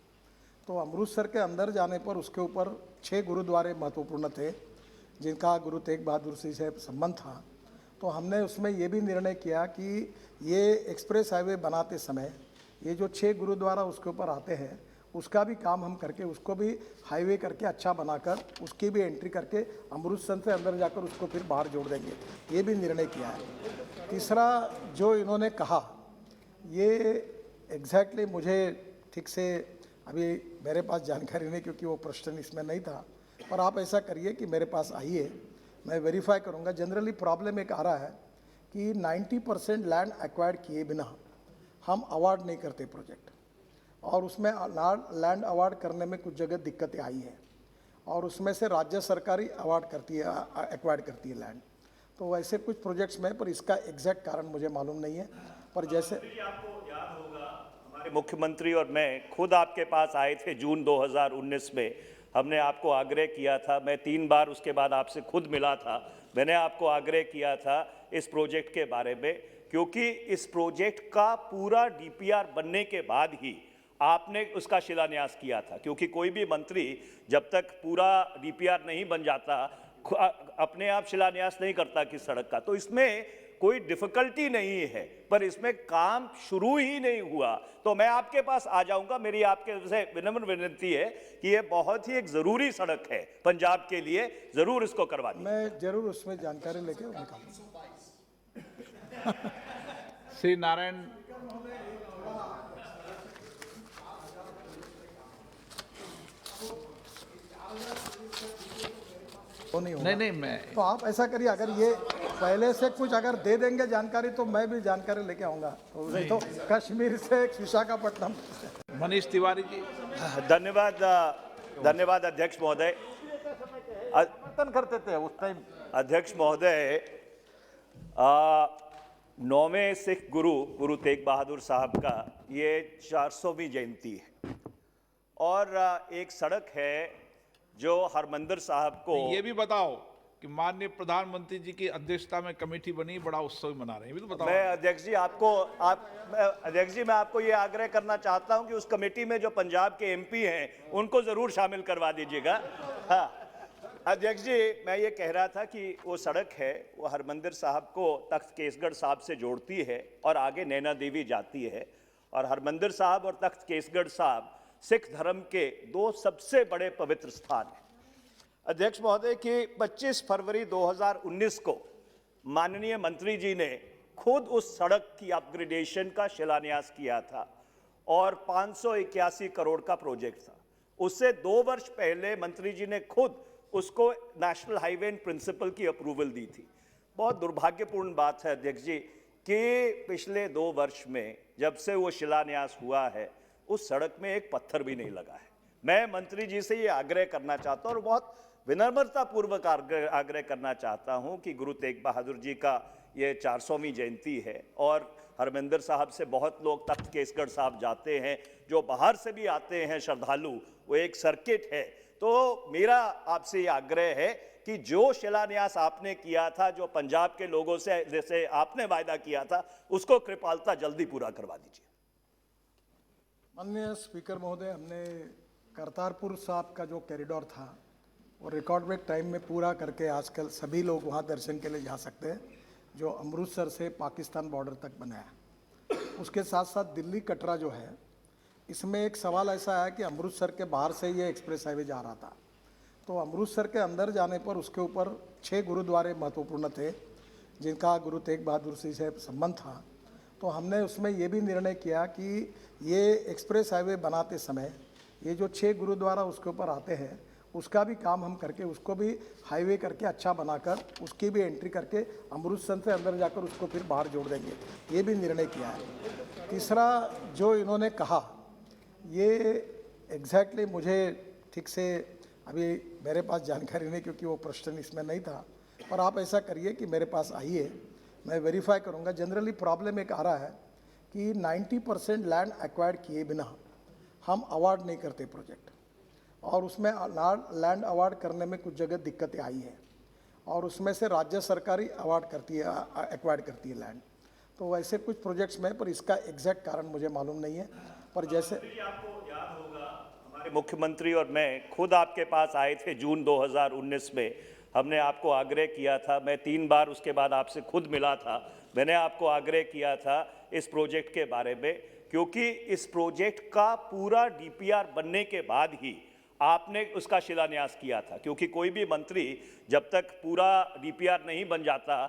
तो अमृतसर के अंदर जाने पर उसके ऊपर 6 गुरुद्वारे महत्वपूर्ण थे जिनका गुरु तेग बहादुर जी से संबंध था। तो हमने उसमें ये भी निर्णय किया कि ये एक्सप्रेस हाईवे बनाते समय ये जो 6 गुरुद्वारा उसके ऊपर आते हैं उसका भी काम हम करके उसको भी हाईवे करके अच्छा बनाकर उसकी भी एंट्री करके अमृतसर से अंदर जाकर उसको फिर बाहर जोड़ देंगे, ये भी निर्णय किया है। तीसरा जो इन्होंने कहा ये एग्जैक्टली मुझे ठीक से अभी मेरे पास जानकारी नहीं, क्योंकि वो प्रश्न इसमें नहीं था, पर आप ऐसा करिए कि मेरे पास आइए, मैं वेरीफाई करूंगा। जनरली प्रॉब्लम एक आ रहा है कि 90% लैंड एक्वायर्ड किए बिना हम अवार्ड नहीं करते प्रोजेक्ट, और उसमें लैंड अवार्ड करने में कुछ जगह दिक्कतें आई हैं और उसमें से राज्य सरकारी अवार्ड करती है, एक्वायर्ड करती है लैंड। तो ऐसे कुछ प्रोजेक्ट्स में, पर इसका एग्जैक्ट कारण मुझे मालूम नहीं है। पर जैसे आपको याद होगा हमारे मुख्यमंत्री और मैं खुद आपके पास आए थे जून 2019 में, हमने आपको आग्रह किया था, मैं 3 बार उसके बाद आपसे खुद मिला था, मैंने आपको आग्रह किया था इस प्रोजेक्ट के बारे में, क्योंकि इस प्रोजेक्ट का पूरा डीपीआर बनने के बाद ही आपने उसका शिलान्यास किया था। क्योंकि कोई भी मंत्री जब तक पूरा डीपीआर नहीं बन जाता अपने आप शिलान्यास नहीं करता किस सड़क का। तो इसमें कोई डिफिकल्टी नहीं है, पर इसमें काम शुरू ही नहीं हुआ। तो मैं आपके पास आ जाऊंगा, मेरी आपके से विनम्र विनती है कि ये बहुत ही एक ज़रूरी सड़क है पंजाब के लिए, ज़रूर इसको करवा दीजिए। मैं जरूर उसमें जानकारी लेके निकालूंगा। श्री नारायण। वो नहीं होगा। नहीं नहीं मैं तो आप ऐसा करिए, अगर ये पहले से कुछ अगर दे देंगे जानकारी तो मैं भी जानकारी लेके आऊंगा। तो नहीं तो कश्मीर से विशाखापट्टनम से। मनीष तिवारी जी। धन्यवाद धन्यवाद अध्यक्ष महोदय। समर्थन करते थे उस टाइम। अध्यक्ष महोदय, 9वें सिख गुरु गुरु तेग बहादुर साहब का ये 400वीं जयंती है और एक सड़क है जो हरमंदिर साहब को ये भी बताओ कि माननीय प्रधानमंत्री जी की अध्यक्षता में कमेटी बनी, बड़ा उत्सव मना रहे हैं, ये भी तो बताओ। मैं अध्यक्ष जी अध्यक्ष जी मैं आपको ये आग्रह करना चाहता हूं कि उस कमेटी में जो पंजाब के एमपी हैं उनको जरूर शामिल करवा दीजिएगा। हाँ अध्यक्ष जी, मैं ये कह रहा था कि वो सड़क है वो हरमंदिर साहब को तख्त केसगढ़ साहब से जोड़ती है और आगे नैना देवी जाती है। और हरमंदिर साहब और तख्त केसगढ़ साहब सिख धर्म के दो सबसे बड़े पवित्र स्थान हैं। अध्यक्ष महोदय की 25 फरवरी 2019 को माननीय मंत्री जी ने खुद उस सड़क की अपग्रेडेशन का शिलान्यास किया था और 581 करोड़ का प्रोजेक्ट था। उससे 2 वर्ष पहले मंत्री जी ने खुद उसको नेशनल हाईवे इन प्रिंसिपल की अप्रूवल दी थी। बहुत दुर्भाग्यपूर्ण बात है अध्यक्ष जी कि पिछले 2 वर्ष में जब से वो शिलान्यास हुआ है उस सड़क में एक पत्थर भी नहीं लगा है। मैं मंत्री जी से ये आग्रह करना चाहता हूँ और बहुत विनम्रता पूर्वक आग्रह करना चाहता हूँ कि गुरु तेग बहादुर जी का ये 400वीं जयंती है और हरमंदिर साहब से बहुत लोग तख्त केसगढ़ साहब जाते हैं, जो बाहर से भी आते हैं श्रद्धालु, वो एक सर्किट है। तो मेरा आपसे ये आग्रह है कि जो शिलान्यास आपने किया था, जो पंजाब के लोगों से जैसे आपने वायदा किया था, उसको कृपालता जल्दी पूरा करवा दीजिए। माननीय स्पीकर महोदय, हमने करतारपुर साहब का जो कॉरिडोर था वो रिकॉर्ड ब्रेक टाइम में पूरा करके आजकल सभी लोग वहाँ दर्शन के लिए जा सकते हैं, जो अमृतसर से पाकिस्तान बॉर्डर तक बनाया। उसके साथ साथ दिल्ली कटरा जो है, इसमें एक सवाल ऐसा है कि अमृतसर के बाहर से ये एक्सप्रेस हाईवे जा रहा था, तो अमृतसर के अंदर जाने पर उसके ऊपर 6 गुरुद्वारे महत्वपूर्ण थे जिनका गुरु तेग बहादुर जी से संबंध था। तो हमने उसमें ये भी निर्णय किया कि ये एक्सप्रेस हाईवे बनाते समय ये जो 6 गुरुद्वारा उसके ऊपर आते हैं उसका भी काम हम करके उसको भी हाईवे करके अच्छा बनाकर उसकी भी एंट्री करके अमृतसर से अंदर जाकर उसको फिर बाहर जोड़ देंगे, ये भी निर्णय किया है। तीसरा जो इन्होंने कहा ये एग्जैक्टली मुझे ठीक से अभी मेरे पास जानकारी नहीं, क्योंकि वो प्रश्न इसमें नहीं था, पर आप ऐसा करिए कि मेरे पास आइए, मैं वेरीफाई करूंगा। जनरली प्रॉब्लम एक आ रहा है कि 90% लैंड एक्वायर्ड किए बिना हम अवार्ड नहीं करते प्रोजेक्ट, और उसमें लैंड अवार्ड करने में कुछ जगह दिक्कतें आई हैं और उसमें से राज्य सरकारी अवार्ड करती है, एक्वायर्ड करती है लैंड। तो वैसे कुछ प्रोजेक्ट्स में, पर इसका एग्जैक्ट कारण मुझे मालूम नहीं है। पर जैसे आपको याद होगा हमारे मुख्यमंत्री और मैं खुद आपके पास आए थे जून 2019 में, हमने आपको आग्रह किया था, मैं 3 बार उसके बाद आपसे खुद मिला था, मैंने आपको आग्रह किया था इस प्रोजेक्ट के बारे में, क्योंकि इस प्रोजेक्ट का पूरा डीपीआर बनने के बाद ही आपने उसका शिलान्यास किया था। क्योंकि कोई भी मंत्री जब तक पूरा डीपीआर नहीं बन जाता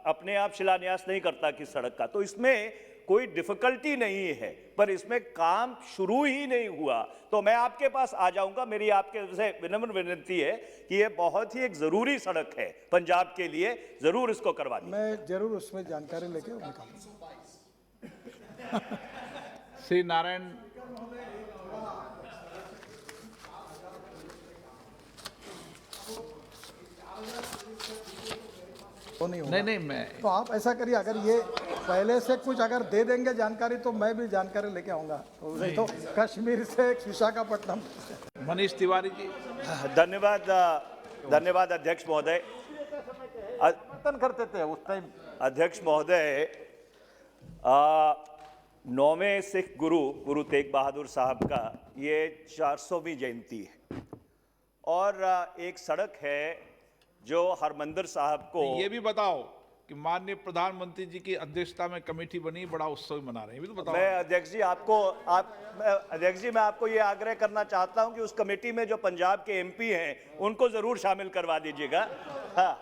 अपने आप शिलान्यास नहीं करता किस सड़क का। तो इसमें कोई डिफिकल्टी नहीं है, पर इसमें काम शुरू ही नहीं हुआ। तो मैं आपके पास आ जाऊंगा, मेरी आपके से विनम्र विनती है कि ये बहुत ही एक ज़रूरी सड़क है पंजाब के लिए, ज़रूर इसको करवा दीजिए। मैं जरूर उसमें जानकारी लेके निकालूंगा। श्री नारायण, वो नहीं होगा। नहीं मैं तो आप ऐसा करिए, अगर ये पहले से कुछ अगर दे देंगे जानकारी तो मैं भी जानकारी लेके आऊंगा। तो नहीं तो कश्मीर से विशाखापट्टनम। मनीष तिवारी जी। धन्यवाद, धन्यवाद अध्यक्ष महोदय। समर्थन करते थे उस टाइम। अध्यक्ष महोदय, 9वें सिख गुरु तेग बहादुर साहब का ये 400वीं जयंती है और एक सड़क है जो हरमंदिर साहब को, ये भी बताओ कि माननीय प्रधानमंत्री जी की अध्यक्षता में कमेटी बनी, बड़ा उत्सव मना रहे हैं, ये भी तो बताओ। मैं अध्यक्ष जी अध्यक्ष जी मैं आपको ये आग्रह करना चाहता हूं कि उस कमेटी में जो पंजाब के एमपी हैं उनको जरूर शामिल करवा दीजिएगा। हाँ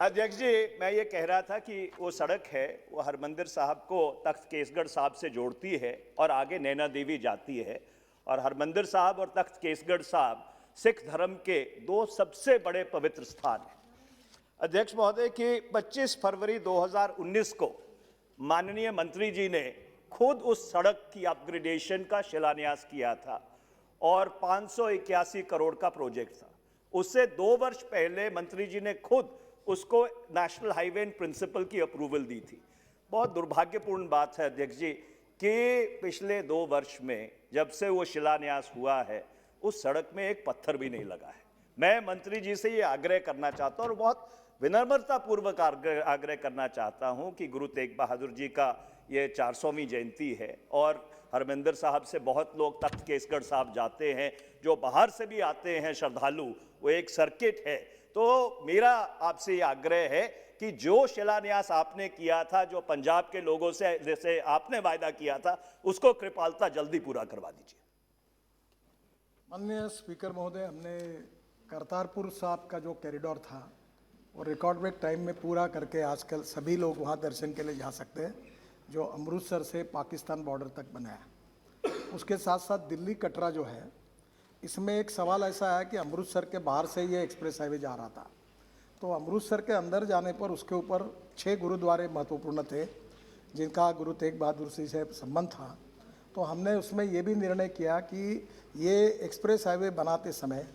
अध्यक्ष जी, मैं ये कह रहा था कि वो सड़क है वो हरमंदिर साहब को तख्त केसगढ़ साहब से जोड़ती है और आगे नैना देवी जाती है। और हरमंदिर साहब और तख्त केसगढ़ साहब सिख धर्म के दो सबसे बड़े पवित्र स्थान हैं। अध्यक्ष महोदय की 25 फरवरी 2019 को माननीय मंत्री जी ने खुद उस सड़क की अपग्रेडेशन का शिलान्यास किया था और 581 करोड़ का प्रोजेक्ट था। उससे 2 वर्ष पहले मंत्री जी ने खुद उसको नेशनल हाईवे इन प्रिंसिपल की अप्रूवल दी थी। बहुत दुर्भाग्यपूर्ण बात है अध्यक्ष जी कि पिछले 2 वर्ष में जब से वो शिलान्यास हुआ है उस सड़क में एक पत्थर भी नहीं लगा है। मैं मंत्री जी से ये आग्रह करना चाहता हूँ और बहुत विनम्रता पूर्वक आग्रह करना चाहता हूँ कि गुरु तेग बहादुर जी का ये 400वीं जयंती है और हरमिंदर साहब से बहुत लोग तख्त केसगढ़ साहब जाते हैं, जो बाहर से भी आते हैं श्रद्धालु, वो एक सर्किट है। तो मेरा आपसे ये आग्रह है कि जो शिलान्यास आपने किया था, जो पंजाब के लोगों से जैसे आपने वायदा किया था, उसको कृपालता जल्दी पूरा करवा दीजिए। माननीय स्पीकर महोदय, हमने करतारपुर साहब का जो कॉरिडोर था वो रिकॉर्ड ब्रेक टाइम में पूरा करके आजकल सभी लोग वहाँ दर्शन के लिए जा सकते हैं, जो अमृतसर से पाकिस्तान बॉर्डर तक बनाया। उसके साथ साथ दिल्ली कटरा जो है, इसमें एक सवाल ऐसा है कि अमृतसर के बाहर से ये एक्सप्रेस हाईवे जा रहा था, तो अमृतसर के अंदर जाने पर उसके ऊपर 6 गुरुद्वारे महत्वपूर्ण थे जिनका गुरु तेग बहादुर जी से संबंध था। तो हमने उसमें ये भी निर्णय किया कि ये एक्सप्रेस हाईवे बनाते समय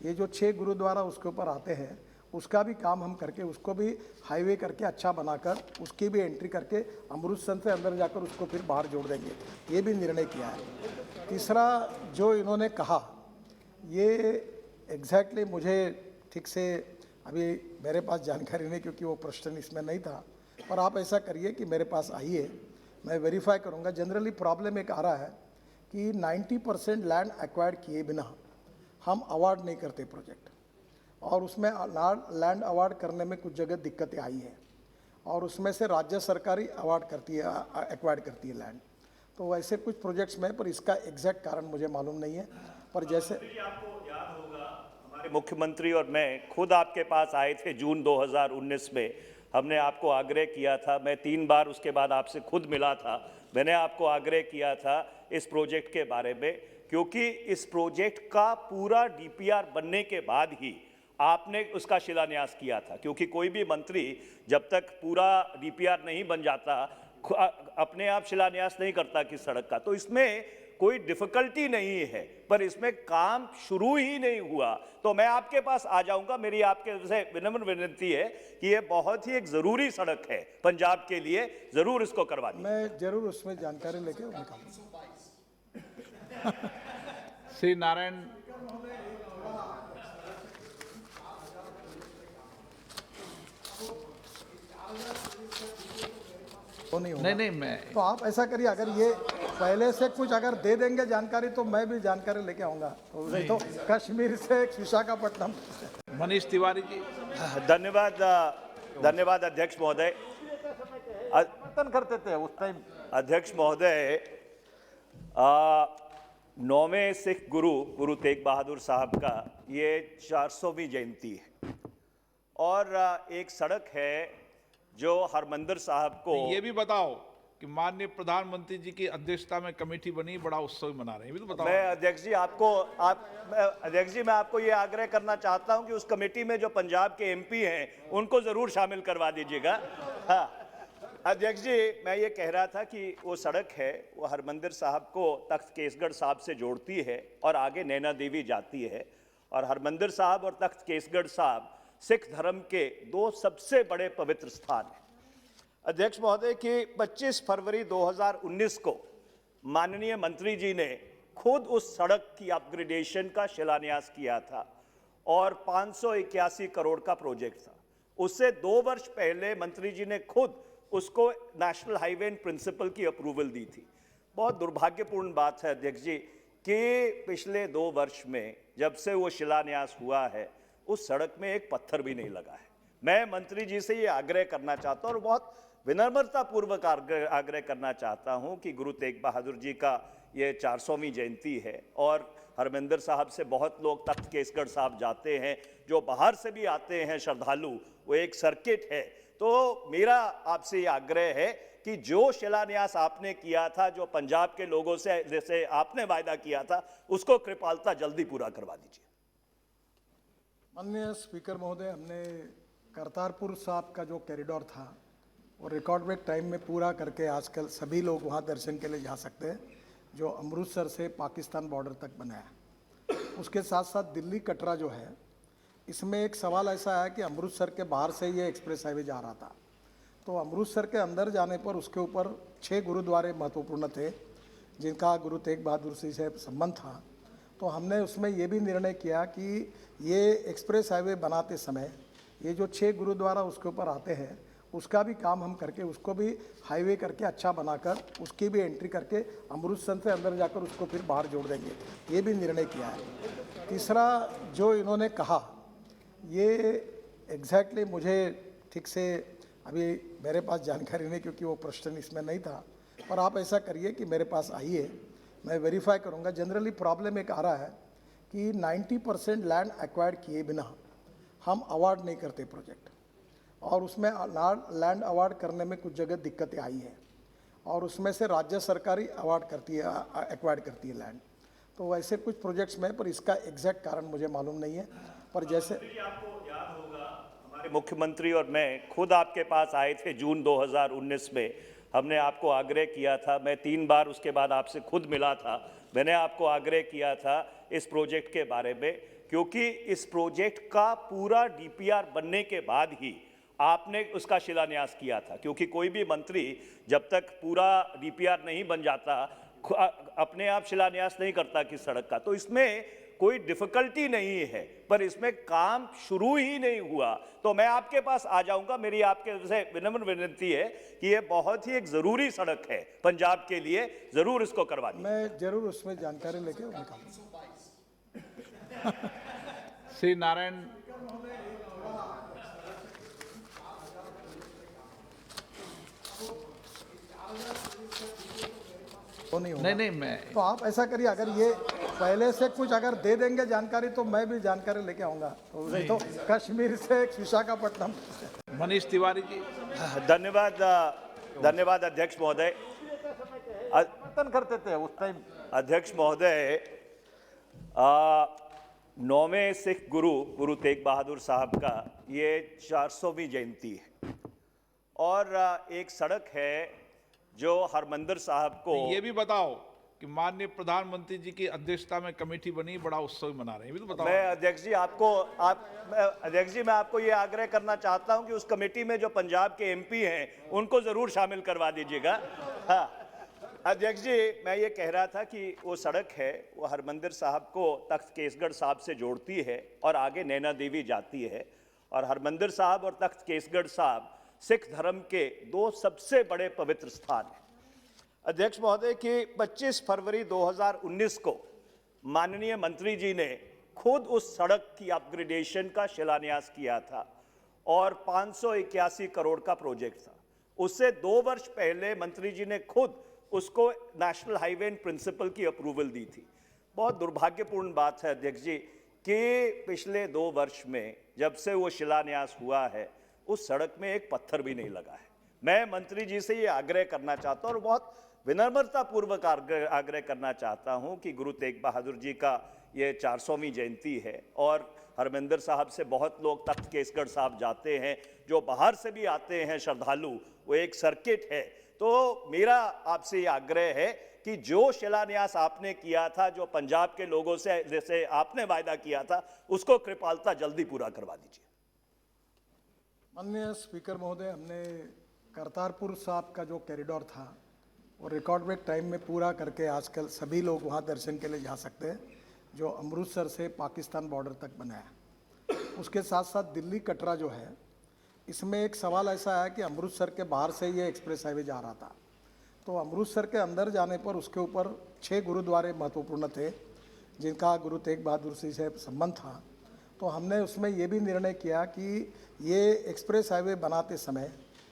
ये जो 6 गुरुद्वारा उसके ऊपर आते हैं, उसका भी काम हम करके उसको भी हाईवे करके अच्छा बनाकर उसकी भी एंट्री करके अमृतसर से अंदर जाकर उसको फिर बाहर जोड़ देंगे, ये भी निर्णय किया है। तीसरा जो इन्होंने कहा, ये एग्जैक्टली मुझे ठीक से अभी मेरे पास जानकारी नहीं, क्योंकि वो प्रश्न इसमें नहीं था, पर आप ऐसा करिए कि मेरे पास आइए, मैं वेरीफाई करूंगा। जनरली प्रॉब्लम एक आ रहा है कि 90% लैंड एक्वायर्ड किए बिना हम अवार्ड नहीं करते प्रोजेक्ट, और उसमें लैंड अवार्ड करने में कुछ जगह दिक्कतें आई हैं, और उसमें से राज्य सरकार ही अवार्ड करती है, एक्वायर्ड करती है लैंड। तो वैसे कुछ प्रोजेक्ट्स में, पर इसका एग्जैक्ट कारण मुझे मालूम नहीं है। पर जैसे आपको याद होगा, हमारे मुख्यमंत्री और मैं खुद आपके पास आए थे जून 2019 में। हमने आपको आग्रह किया था, मैं 3 बार उसके बाद आपसे खुद मिला था, मैंने आपको आग्रह किया था इस प्रोजेक्ट के बारे में, क्योंकि इस प्रोजेक्ट का पूरा डीपीआर बनने के बाद ही आपने उसका शिलान्यास किया था। क्योंकि कोई भी मंत्री जब तक पूरा डीपीआर नहीं बन जाता, अपने आप शिलान्यास नहीं करता किस सड़क का। तो इसमें कोई डिफिकल्टी नहीं है, पर इसमें काम शुरू ही नहीं हुआ। तो मैं आपके पास आ जाऊंगा। मेरी आपके से विनम्र विनती है कि ये बहुत ही एक ज़रूरी सड़क है पंजाब के लिए, ज़रूर इसको करवा दीजिए। मैं जरूर उसमें जानकारी लेके निकालूंगा। श्री नारायण, वो नहीं होगा। नहीं मैं तो आप ऐसा करिए, अगर ये पहले से कुछ अगर दे देंगे जानकारी तो मैं भी जानकारी लेके आऊंगा। तो नहीं तो कश्मीर से विशाखापट्टनम। मनीष तिवारी जी। धन्यवाद, धन्यवाद अध्यक्ष महोदय। समर्थन करते थे उस टाइम। अध्यक्ष महोदय, 9वें सिख गुरु तेग बहादुर साहब का ये 400वीं जयंती है, और एक सड़क है जो हरमिंदर साहब को। ये भी बताओ कि माननीय प्रधानमंत्री जी की अध्यक्षता में कमेटी बनी, बड़ा उत्सव मना रहे हैं, ये भी तो बताओ। मैं अध्यक्ष जी अध्यक्ष जी मैं आपको ये आग्रह करना चाहता हूं कि उस कमेटी में जो पंजाब के एमपी हैं उनको जरूर शामिल करवा दीजिएगा। हाँ अध्यक्ष जी, मैं ये कह रहा था कि वो सड़क है, वो हरमिंदर साहब को तख्त केसगढ़ साहब से जोड़ती है और आगे नैना देवी जाती है। और हरमिंदर साहब और तख्त केसगढ़ साहब सिख धर्म के 2 सबसे बड़े पवित्र स्थान हैं। अध्यक्ष महोदय कि 25 फरवरी 2019 को माननीय मंत्री जी ने खुद उस सड़क की अपग्रेडेशन का शिलान्यास किया था, और 581 करोड़ का प्रोजेक्ट था। उससे 2 वर्ष पहले मंत्री जी ने खुद उसको नेशनल हाईवे इन प्रिंसिपल की अप्रूवल दी थी। बहुत दुर्भाग्यपूर्ण बात है अध्यक्ष जी कि पिछले 2 वर्ष में जब से वो शिलान्यास हुआ है, उस सड़क में एक पत्थर भी नहीं लगा है। मैं मंत्री जी से ये आग्रह करना चाहता हूं, और बहुत विनम्रता पूर्वक आग्रह करना चाहता हूं कि गुरु तेग बहादुर जी का ये 400वीं जयंती है, और हरमिंदर साहब से बहुत लोग तख्त केसगढ़ साहब जाते हैं, जो बाहर से भी आते हैं श्रद्धालु, वो एक सर्किट है। तो मेरा आपसे ये आग्रह है कि जो शिलान्यास आपने किया था, जो पंजाब के लोगों से जैसे आपने वायदा किया था, उसको कृपालता जल्दी पूरा करवा दीजिए। माननीय स्पीकर महोदय, हमने करतारपुर साहब का जो कॉरिडोर था वो रिकॉर्ड ब्रेक टाइम में पूरा करके आजकल सभी लोग वहाँ दर्शन के लिए जा सकते हैं, जो अमृतसर से पाकिस्तान बॉर्डर तक बनाया। उसके साथ साथ दिल्ली कटरा जो है, इसमें एक सवाल ऐसा है कि अमृतसर के बाहर से ये एक्सप्रेस हाईवे जा रहा था, तो अमृतसर के अंदर जाने पर उसके ऊपर 6 गुरुद्वारे महत्वपूर्ण थे जिनका गुरु तेग बहादुर जी से संबंध था। तो हमने उसमें ये भी निर्णय किया कि ये एक्सप्रेस हाईवे बनाते समय ये जो 6 गुरुद्वारा उसके ऊपर आते हैं, उसका भी काम हम करके उसको भी हाईवे करके अच्छा बनाकर उसकी भी एंट्री करके अमृतसर से अंदर जाकर उसको फिर बाहर जोड़ देंगे, ये भी निर्णय किया है। तीसरा जो इन्होंने कहा ये एग्जैक्टली मुझे ठीक से अभी मेरे पास जानकारी नहीं, क्योंकि वो प्रश्न इसमें नहीं था, पर आप ऐसा करिए कि मेरे पास आइए, मैं वेरीफाई करूंगा। जनरली प्रॉब्लम एक आ रहा है कि 90% लैंड एक्वायर्ड किए बिना हम अवार्ड नहीं करते प्रोजेक्ट, और उसमें लैंड अवार्ड करने में कुछ जगह दिक्कतें आई हैं, और उसमें से राज्य सरकार ही अवार्ड करती है, एक्वायर्ड करती है लैंड। तो वैसे कुछ प्रोजेक्ट्स में, पर इसका एग्जैक्ट कारण मुझे मालूम नहीं है। पर जैसे आपको याद होगा, हमारे मुख्यमंत्री और मैं खुद आपके पास आए थे जून 2019 में। हमने आपको आग्रह किया था, मैं 3 बार उसके बाद आपसे खुद मिला था, मैंने आपको आग्रह किया था इस प्रोजेक्ट के बारे में, क्योंकि इस प्रोजेक्ट का पूरा डीपीआर बनने के बाद ही आपने उसका शिलान्यास किया था। क्योंकि कोई भी मंत्री जब तक पूरा डीपीआर नहीं बन जाता अपने आप शिलान्यास नहीं करता किस सड़क का। तो इसमें कोई डिफिकल्टी नहीं है, पर इसमें काम शुरू ही नहीं हुआ। तो मैं आपके पास आ जाऊंगा, मेरी आपके से विनम्र विनती है कि ये बहुत ही एक ज़रूरी सड़क है पंजाब के लिए, ज़रूर इसको करवा दीजिए। मैं जरूर उसमें जानकारी लेके निकालूंगा। श्री नारायण, वो नहीं होगा। नहीं नहीं, मैं तो आप ऐसा करिए, अगर ये पहले से कुछ अगर दे देंगे जानकारी तो मैं भी जानकारी लेके आऊंगा। तो नहीं तो कश्मीर से विशाखापट्टनम। मनीष तिवारी जी। धन्यवाद, धन्यवाद अध्यक्ष महोदय। समर्थन करते थे उस टाइम। अध्यक्ष महोदय, 9वें सिख गुरु तेग बहादुर साहब का ये 400वीं जयंती है, और एक सड़क है जो हरमंदिर साहब को। ये भी बताओ कि माननीय प्रधानमंत्री जी की अध्यक्षता में कमेटी बनी, बड़ा उत्सव मना रहे हैं, ये भी तो बताओ। मैं अध्यक्ष जी अध्यक्ष जी मैं आपको ये आग्रह करना चाहता हूं कि उस कमेटी में जो पंजाब के एमपी हैं उनको जरूर शामिल करवा दीजिएगा। हाँ अध्यक्ष जी, मैं ये कह रहा था कि वो सड़क है, वो हरमंदिर साहब को तख्त केसगढ़ साहब से जोड़ती है और आगे नैना देवी जाती है। और हरमंदिर साहब और तख्त केसगढ़ साहब सिख धर्म के 2 सबसे बड़े पवित्र स्थान हैं। अध्यक्ष महोदय कि 25 फरवरी 2019 को माननीय मंत्री जी ने खुद उस सड़क की अपग्रेडेशन का शिलान्यास किया था, और 581 करोड़ का प्रोजेक्ट था। उससे 2 वर्ष पहले मंत्री जी ने खुद उसको नेशनल हाईवे इन प्रिंसिपल की अप्रूवल दी थी। बहुत दुर्भाग्यपूर्ण बात है अध्यक्ष जी कि पिछले 2 वर्ष में जब से वो शिलान्यास हुआ है उस सड़क में एक पत्थर भी नहीं लगा है। मैं मंत्री जी से ये आग्रह करना चाहता हूं, और बहुत विनम्रता पूर्वक आग्रह करना चाहता हूं कि गुरु तेग बहादुर जी का ये 400वीं जयंती है, और हरमंदिर साहब से बहुत लोग तख्त केसगढ़ साहब जाते हैं, जो बाहर से भी आते हैं श्रद्धालु, वो एक सर्किट है। तो मेरा आपसे ये आग्रह है कि जो शिलान्यास आपने किया था, जो पंजाब के लोगों से जैसे आपने वायदा किया था, उसको कृपालता जल्दी पूरा करवा दीजिए। माननीय स्पीकर महोदय, हमने करतारपुर साहब का जो कॉरिडोर था वो रिकॉर्ड ब्रेक टाइम में पूरा करके आजकल सभी लोग वहाँ दर्शन के लिए जा सकते हैं, जो अमृतसर से पाकिस्तान बॉर्डर तक बनाया। उसके साथ साथ दिल्ली कटरा जो है, इसमें एक सवाल ऐसा है कि अमृतसर के बाहर से ये एक्सप्रेस हाईवे जा रहा था, तो अमृतसर के अंदर जाने पर उसके ऊपर 6 गुरुद्वारे महत्वपूर्ण थे जिनका गुरु तेग बहादुर जी से संबंध था। तो हमने उसमें ये भी निर्णय किया कि ये एक्सप्रेस हाईवे बनाते समय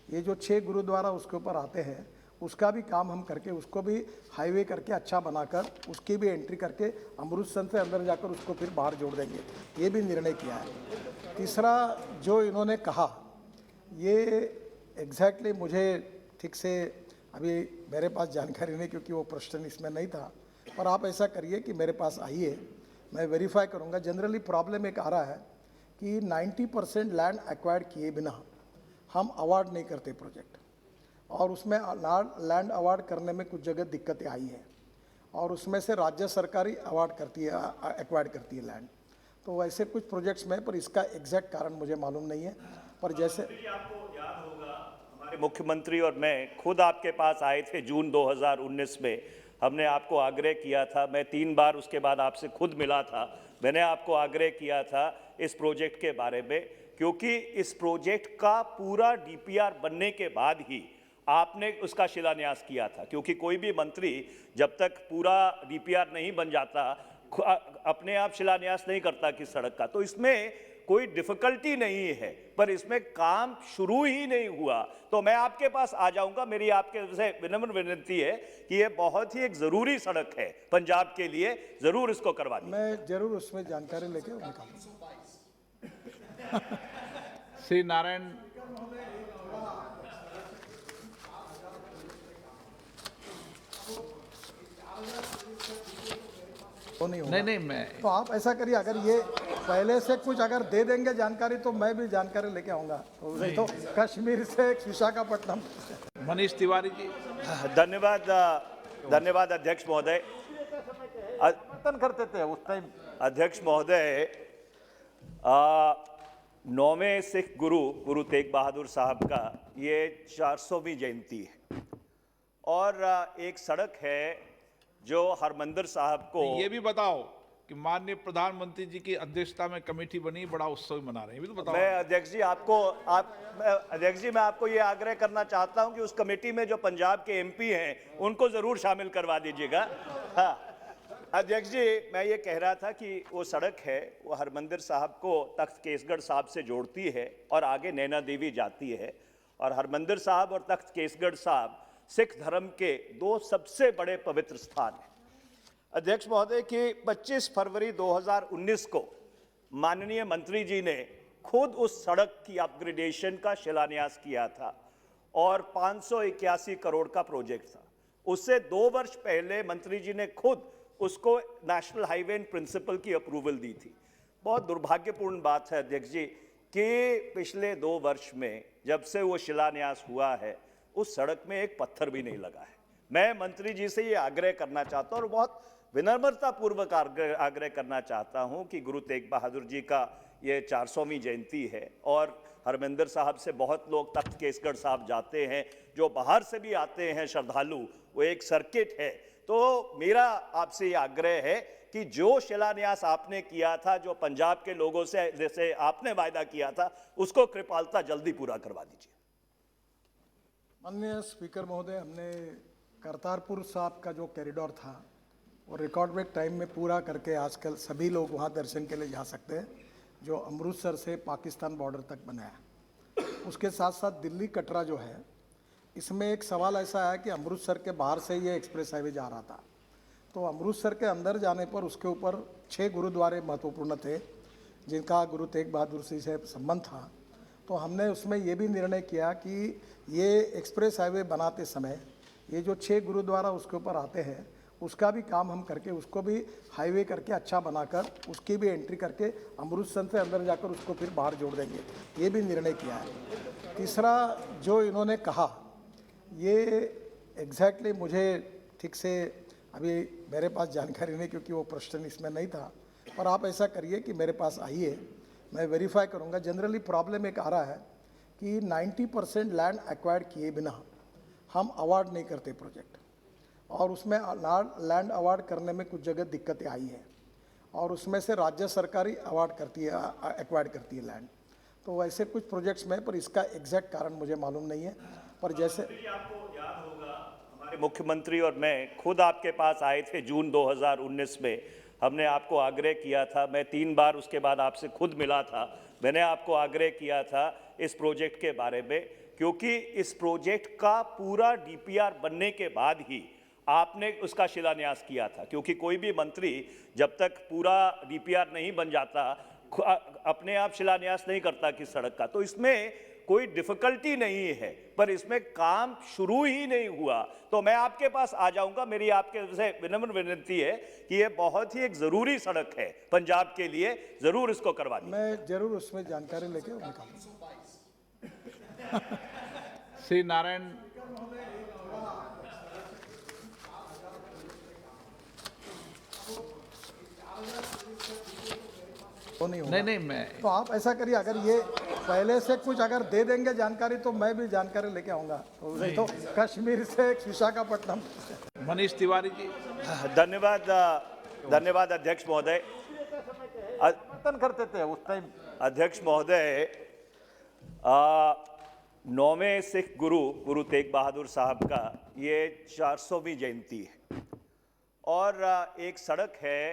ये जो 6 गुरुद्वारा उसके ऊपर आते हैं उसका भी काम हम करके उसको भी हाईवे करके अच्छा बनाकर उसकी भी एंट्री करके अमृतसर से अंदर जाकर उसको फिर बाहर जोड़ देंगे, ये भी निर्णय किया है। तीसरा जो इन्होंने कहा ये एग्जैक्टली मुझे ठीक से अभी मेरे पास जानकारी नहीं, क्योंकि वो प्रश्न इसमें नहीं था, पर आप ऐसा करिए कि मेरे पास आइए, मैं वेरीफाई करूंगा। जनरली प्रॉब्लम एक आ रहा है कि 90% लैंड एक्वायर्ड किए बिना हम अवार्ड नहीं करते प्रोजेक्ट, और उसमें लैंड अवार्ड करने में कुछ जगह दिक्कतें आई हैं, और उसमें से राज्य सरकार ही अवार्ड करती है, एक्वायर्ड करती है लैंड। तो वैसे कुछ प्रोजेक्ट्स में, पर इसका एग्जैक्ट कारण मुझे मालूम नहीं है। पर जैसे आपको याद होगा, हमारे मुख्यमंत्री और मैं खुद आपके पास आए थे जून 2019 में। हमने आपको आग्रह किया था, मैं 3 बार उसके बाद आपसे खुद मिला था, मैंने आपको आग्रह किया था इस प्रोजेक्ट के बारे में, क्योंकि इस प्रोजेक्ट का पूरा डीपीआर बनने के बाद ही आपने उसका शिलान्यास किया था, क्योंकि कोई भी मंत्री जब तक पूरा डीपीआर नहीं बन जाता अपने आप शिलान्यास नहीं करता किस सड़क का। तो इसमें कोई डिफिकल्टी नहीं है, पर इसमें काम शुरू ही नहीं हुआ। तो मैं आपके पास आ जाऊंगा, मेरी आपके से विनम्र विनती है कि ये बहुत ही एक जरूरी सड़क है पंजाब के लिए, जरूर इसको करवा दीजिए। मैं जरूर उसमें जानकारी लेके निकालूंगा। श्री नारायण वो नहीं होगा। नहीं मैं तो आप ऐसा करिए, अगर ये पहले से कुछ अगर दे देंगे जानकारी तो मैं भी जानकारी लेके आऊंगा। तो नहीं तो कश्मीर से विशाखापट्टनम। मनीष तिवारी जी। धन्यवाद, धन्यवाद अध्यक्ष महोदय। समर्थन करते थे उस टाइम। अध्यक्ष महोदय, 9वें सिख गुरु तेग बहादुर साहब का ये 400वीं जयंती है और एक सड़क है जो हरमंदिर साहब को ये भी बताओ कि माननीय प्रधानमंत्री जी की अध्यक्षता में कमेटी बनी, बड़ा उत्सव मना रहे हैं, ये भी तो बताओ। मैं अध्यक्ष जी मैं आपको ये आग्रह करना चाहता हूं कि उस कमेटी में जो पंजाब के एमपी हैं उनको जरूर शामिल करवा दीजिएगा। हाँ अध्यक्ष जी, मैं ये कह रहा था कि वो सड़क है वो हरमंदिर साहब को तख्त केसगढ़ साहब से जोड़ती है और आगे नैना देवी जाती है। और हरमंदिर साहब और तख्त केसगढ़ साहब सिख धर्म के दो सबसे बड़े पवित्र स्थान हैं। अध्यक्ष महोदय कि 25 फरवरी 2019 को माननीय मंत्री जी ने खुद उस सड़क की अपग्रेडेशन का शिलान्यास किया था और 581 करोड़ का प्रोजेक्ट था। उससे 2 वर्ष पहले मंत्री जी ने खुद उसको नेशनल हाईवे इन प्रिंसिपल की अप्रूवल दी थी। बहुत दुर्भाग्यपूर्ण बात है अध्यक्ष जी कि पिछले 2 वर्ष में जब से वो शिलान्यास हुआ है उस सड़क में एक पत्थर भी नहीं लगा है। मैं मंत्री जी से ये आग्रह करना चाहता हूं और बहुत विनम्रता पूर्वक आग्रह करना चाहता हूं कि गुरु तेग बहादुर जी का ये 400वीं जयंती है और हरमंदिर साहब से बहुत लोग तख्त केसगढ़ साहब जाते हैं, जो बाहर से भी आते हैं श्रद्धालु, वो एक सर्किट है। तो मेरा आपसे ये आग्रह है कि जो शिलान्यास आपने किया था, जो पंजाब के लोगों से जैसे आपने वायदा किया था, उसको कृपालता जल्दी पूरा करवा दीजिए। माननीय स्पीकर महोदय, हमने करतारपुर साहब का जो कॉरिडोर था वो रिकॉर्ड ब्रेक टाइम में पूरा करके आजकल सभी लोग वहाँ दर्शन के लिए जा सकते हैं, जो अमृतसर से पाकिस्तान बॉर्डर तक बनाया। उसके साथ साथ दिल्ली कटरा जो है, इसमें एक सवाल ऐसा है कि अमृतसर के बाहर से ये एक्सप्रेस हाईवे जा रहा था, तो अमृतसर के अंदर जाने पर उसके ऊपर 6 गुरुद्वारे महत्वपूर्ण थे जिनका गुरु तेग बहादुर जी से संबंध था। तो हमने उसमें ये भी निर्णय किया कि ये एक्सप्रेस हाईवे बनाते समय ये जो 6 गुरुद्वारा उसके ऊपर आते हैं उसका भी काम हम करके उसको भी हाईवे करके अच्छा बनाकर उसकी भी एंट्री करके अमृतसर से अंदर जाकर उसको फिर बाहर जोड़ देंगे, ये भी निर्णय किया है। तीसरा जो इन्होंने कहा ये एग्जैक्टली मुझे ठीक से अभी मेरे पास जानकारी नहीं, क्योंकि वो प्रश्न इसमें नहीं था, पर आप ऐसा करिए कि मेरे पास आइए, मैं वेरीफाई करूंगा। जनरली प्रॉब्लम एक आ रहा है कि 90% लैंड एक्वायर्ड किए बिना हम अवार्ड नहीं करते प्रोजेक्ट, और उसमें लैंड अवार्ड करने में कुछ जगह दिक्कतें आई हैं और उसमें से राज्य सरकार ही अवार्ड करती है, एक्वायर्ड करती है लैंड। तो वैसे कुछ प्रोजेक्ट्स में, पर इसका एग्जैक्ट कारण मुझे मालूम नहीं है। पर जैसे आपको याद होगा हमारे मुख्यमंत्री और मैं खुद आपके पास आए थे जून 2019 में, हमने आपको आग्रह किया था, मैं 3 बार उसके बाद आपसे खुद मिला था, मैंने आपको आग्रह किया था इस प्रोजेक्ट के बारे में, क्योंकि इस प्रोजेक्ट का पूरा डीपीआर बनने के बाद ही आपने उसका शिलान्यास किया था। क्योंकि कोई भी मंत्री जब तक पूरा डीपीआर नहीं बन जाता अपने आप शिलान्यास नहीं करता किस सड़क का। तो इसमें कोई डिफिकल्टी नहीं है, पर इसमें काम शुरू ही नहीं हुआ। तो मैं आपके पास आ जाऊंगा, मेरी आपके से विनम्र विनती है कि ये बहुत ही एक जरूरी सड़क है पंजाब के लिए, जरूर इसको करवा दीजिए। मैं जरूर उसमें जानकारी लेके निकालूंगा। श्री नारायण वो नहीं होगा। नहीं मैं तो आप ऐसा करिए, अगर ये पहले से कुछ अगर दे देंगे जानकारी तो मैं भी जानकारी लेके आऊंगा। तो नहीं तो कश्मीर से विशाखापट्टनम। मनीष तिवारी जी। धन्यवाद, धन्यवाद अध्यक्ष महोदय। समर्थन करते थे उस टाइम। अध्यक्ष महोदय 9वें सिख गुरु गुरु तेग बहादुर साहब का ये 400वीं जयंती है और एक सड़क है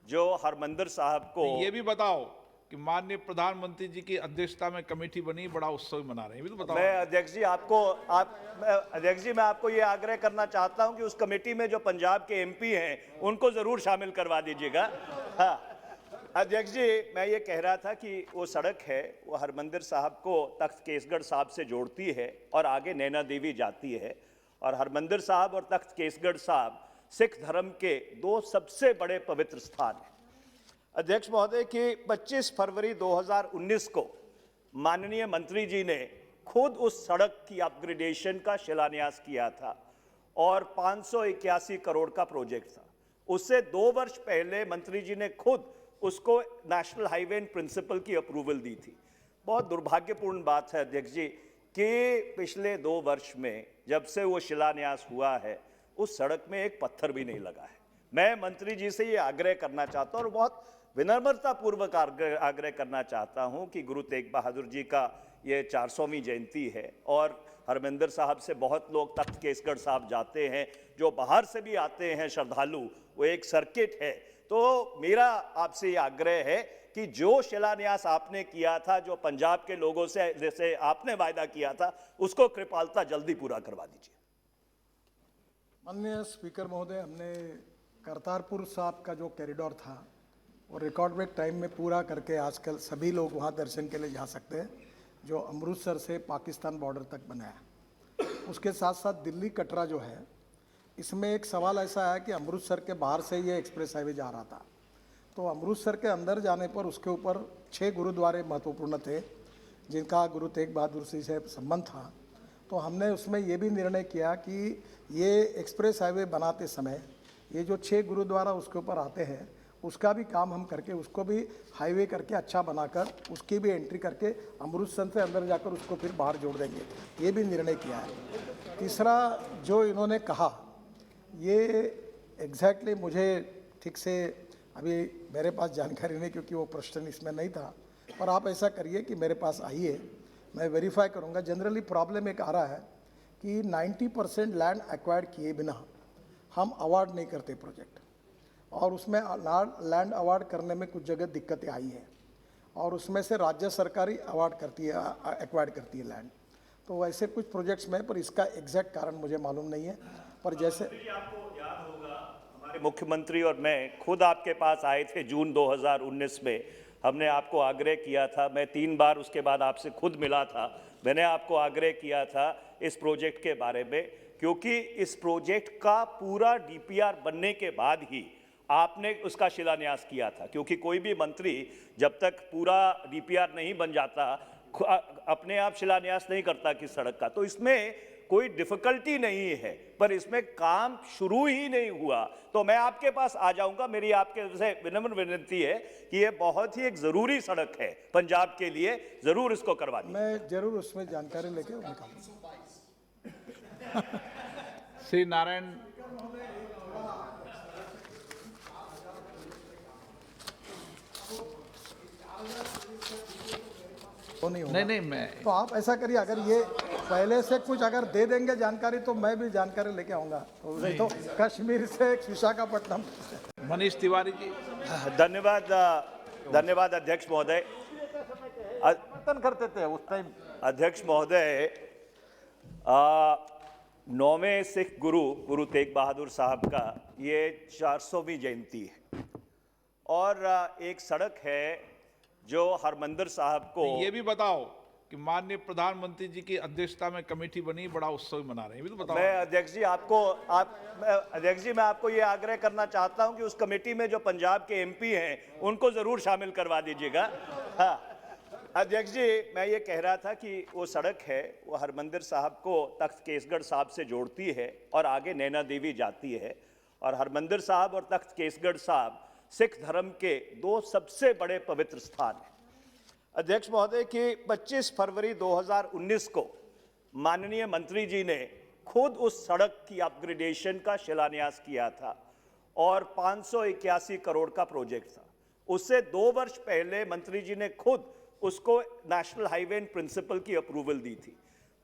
जो हरमंदिर साहब को ये भी बताओ कि माननीय प्रधानमंत्री जी की अध्यक्षता में कमेटी बनी, बड़ा उत्सव मना रहे हैं, ये भी तो बताओ। मैं अध्यक्ष जी मैं आपको ये आग्रह करना चाहता हूं कि उस कमेटी में जो पंजाब के एमपी हैं उनको जरूर शामिल करवा दीजिएगा। हाँ अध्यक्ष जी, मैं ये कह रहा था कि वो सड़क है वो हरमंदिर साहब को तख्त केसगढ़ साहब से जोड़ती है और आगे नैना देवी जाती है। और हरमंदिर साहब और तख्त केसगढ़ साहब सिख धर्म के दो सबसे बड़े पवित्र स्थान हैं। अध्यक्ष महोदय की 25 फरवरी 2019 को माननीय मंत्री जी ने खुद उस सड़क की अपग्रेडेशन का शिलान्यास किया था और 581 करोड़ का प्रोजेक्ट था। उससे 2 वर्ष पहले मंत्री जी ने खुद उसको नेशनल हाईवे इन प्रिंसिपल की अप्रूवल दी थी। बहुत दुर्भाग्यपूर्ण बात है अध्यक्ष जी कि पिछले 2 वर्ष में जब से वो शिलान्यास हुआ है उस सड़क में एक पत्थर भी नहीं लगा है। मैं मंत्री जी से ये आग्रह करना चाहता हूं और बहुत विनम्रता पूर्वक आग्रह करना चाहता हूं कि गुरु तेग बहादुर जी का ये 400वीं जयंती है और हरमंदिर साहब से बहुत लोग तख्त केसगढ़ साहब जाते हैं, जो बाहर से भी आते हैं श्रद्धालु, वो एक सर्किट है। तो मेरा आपसे ये आग्रह है कि जो शिलान्यास आपने किया था, जो पंजाब के लोगों से जैसे आपने वायदा किया था, उसको कृपालता जल्दी पूरा करवा दीजिए। माननीय स्पीकर महोदय, हमने करतारपुर साहब का जो कॉरिडोर था वो रिकॉर्ड ब्रेक टाइम में पूरा करके आजकल सभी लोग वहाँ दर्शन के लिए जा सकते हैं, जो अमृतसर से पाकिस्तान बॉर्डर तक बनाया। उसके साथ साथ दिल्ली कटरा जो है, इसमें एक सवाल ऐसा है कि अमृतसर के बाहर से ये एक्सप्रेस हाईवे जा रहा था, तो अमृतसर के अंदर जाने पर उसके ऊपर 6 गुरुद्वारे महत्वपूर्ण थे जिनका गुरु तेग बहादुर जी से संबंध था। तो हमने उसमें ये भी निर्णय किया कि ये एक्सप्रेस हाईवे बनाते समय ये जो 6 गुरुद्वारा उसके ऊपर आते हैं उसका भी काम हम करके उसको भी हाईवे करके अच्छा बनाकर उसकी भी एंट्री करके अमृतसर से अंदर जाकर उसको फिर बाहर जोड़ देंगे, ये भी निर्णय किया है। तीसरा जो इन्होंने कहा ये एग्जैक्टली मुझे ठीक से अभी मेरे पास जानकारी नहीं, क्योंकि वो प्रश्न इसमें नहीं था, पर आप ऐसा करिए कि मेरे पास आइए, मैं वेरीफाई करूंगा। जनरली प्रॉब्लम एक आ रहा है कि 90% लैंड एक्वायर्ड किए बिना हम अवार्ड नहीं करते प्रोजेक्ट, और उसमें लैंड अवार्ड करने में कुछ जगह दिक्कतें आई हैं और उसमें से राज्य सरकारी अवार्ड करती है, एक्वायर्ड करती है लैंड। तो ऐसे कुछ प्रोजेक्ट्स में, पर इसका एग्जैक्ट कारण मुझे मालूम नहीं है। पर जैसे आपको याद होगा हमारे मुख्यमंत्री और मैं खुद आपके पास आए थे जून 2019 में, हमने आपको आग्रह किया था, मैं 3 बार उसके बाद आपसे खुद मिला था, मैंने आपको आग्रह किया था इस प्रोजेक्ट के बारे में, क्योंकि इस प्रोजेक्ट का पूरा डीपीआर बनने के बाद ही आपने उसका शिलान्यास किया था। क्योंकि कोई भी मंत्री जब तक पूरा डीपीआर नहीं बन जाता अपने आप शिलान्यास नहीं करता किस सड़क का। तो इसमें कोई डिफिकल्टी नहीं है, पर इसमें काम शुरू ही नहीं हुआ। तो मैं आपके पास आ जाऊंगा, मेरी आपके से विनम्र विनती है कि ये बहुत ही एक ज़रूरी सड़क है पंजाब के लिए, ज़रूर इसको करवा दीजिए। मैं जरूर उसमें जानकारी लेके निकालूंगा। श्री नारायण, वो नहीं होगा। नहीं मैं तो आप ऐसा करिए, अगर ये पहले से कुछ अगर दे देंगे जानकारी तो मैं भी जानकारी लेके आऊंगा। तो नहीं तो कश्मीर से विशाखापट्टनम। मनीष तिवारी जी। धन्यवाद अध्यक्ष महोदय। समर्थन करते थे उस टाइम। अध्यक्ष महोदय, 9वें सिख गुरु गुरु तेग बहादुर साहब का ये 400वीं जयंती है और एक सड़क है जो हरमंदिर साहब को ये भी बताओ कि माननीय प्रधानमंत्री जी की अध्यक्षता में कमेटी बनी, बड़ा उत्सव मना रहे हैं, ये भी तो बताओ। मैं अध्यक्ष जी मैं आपको ये आग्रह करना चाहता हूं कि उस कमेटी में जो पंजाब के एमपी हैं उनको जरूर शामिल करवा दीजिएगा। हाँ अध्यक्ष जी, मैं ये कह रहा था कि वो सड़क है वो हरमंदिर साहब को तख्त केसगढ़ साहब से जोड़ती है और आगे नैना देवी जाती है। और हरमंदिर साहब और तख्त केसगढ़ साहब सिख धर्म के दो सबसे बड़े पवित्र स्थान हैं। अध्यक्ष महोदय की 25 फरवरी 2019 को माननीय मंत्री जी ने खुद उस सड़क की अपग्रेडेशन का शिलान्यास किया था और 581 करोड़ का प्रोजेक्ट था। उससे 2 वर्ष पहले मंत्री जी ने खुद उसको नेशनल हाईवे इन प्रिंसिपल की अप्रूवल दी थी।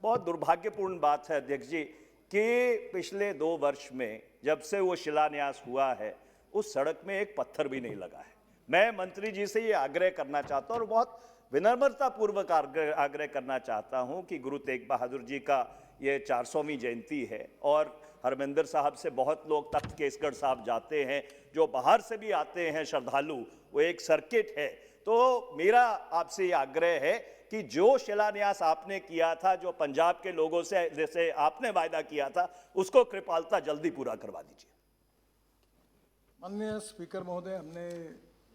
बहुत दुर्भाग्यपूर्ण बात है अध्यक्ष जी कि पिछले 2 वर्ष में जब से वो शिलान्यास हुआ है उस सड़क में एक पत्थर भी नहीं लगा है। मैं मंत्री जी से ये आग्रह करना चाहता हूँ और बहुत विनम्रता पूर्वक आग्रह करना चाहता हूँ कि गुरु तेग बहादुर जी का ये 400वीं जयंती है और हरमिंदर साहब से बहुत लोग तख्त केसगढ़ साहब जाते हैं, जो बाहर से भी आते हैं श्रद्धालु, वो एक सर्किट है। तो मेरा आपसे ये आग्रह है कि जो शिलान्यास आपने किया था, जो पंजाब के लोगों से जैसे आपने वायदा किया था, उसको कृपालता जल्दी पूरा करवा दीजिए। माननीय स्पीकर महोदय, हमने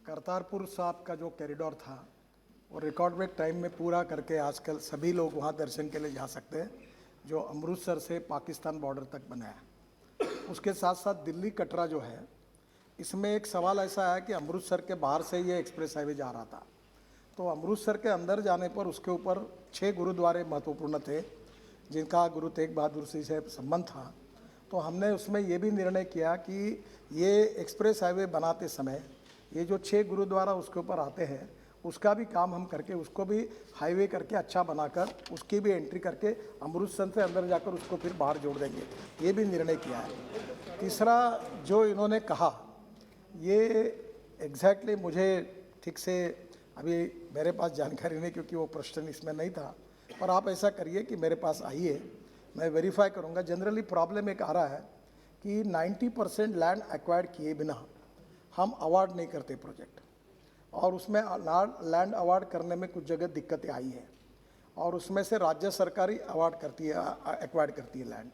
करतारपुर साहब का जो कॉरिडोर था वो रिकॉर्ड ब्रेक टाइम में पूरा करके आजकल सभी लोग वहाँ दर्शन के लिए जा सकते हैं, जो अमृतसर से पाकिस्तान बॉर्डर तक बनाया। उसके साथ साथ दिल्ली कटरा जो है, इसमें एक सवाल ऐसा है कि अमृतसर के बाहर से ये एक्सप्रेस हाईवे जा रहा था, तो अमृतसर के अंदर जाने पर उसके ऊपर 6 गुरुद्वारे महत्वपूर्ण थे जिनका गुरु तेग बहादुर जी से संबंध था। तो हमने उसमें ये भी निर्णय किया कि ये एक्सप्रेस हाईवे बनाते समय ये जो 6 गुरुद्वारा उसके ऊपर आते हैं उसका भी काम हम करके उसको भी हाईवे करके अच्छा बनाकर उसकी भी एंट्री करके अमृतसर से अंदर जाकर उसको फिर बाहर जोड़ देंगे, ये भी निर्णय किया है। तीसरा जो इन्होंने कहा, ये एग्जैक्टली मुझे ठीक से अभी मेरे पास जानकारी नहीं, क्योंकि वो प्रश्न इसमें नहीं था, पर आप ऐसा करिए कि मेरे पास आइए, मैं वेरीफाई करूंगा। जनरली प्रॉब्लम एक आ रहा है कि 90% लैंड एक्वायर्ड किए बिना हम अवार्ड नहीं करते प्रोजेक्ट, और उसमें लैंड अवार्ड करने में कुछ जगह दिक्कतें आई हैं, और उसमें से राज्य सरकार ही अवार्ड करती है, एक्वायर्ड करती है लैंड।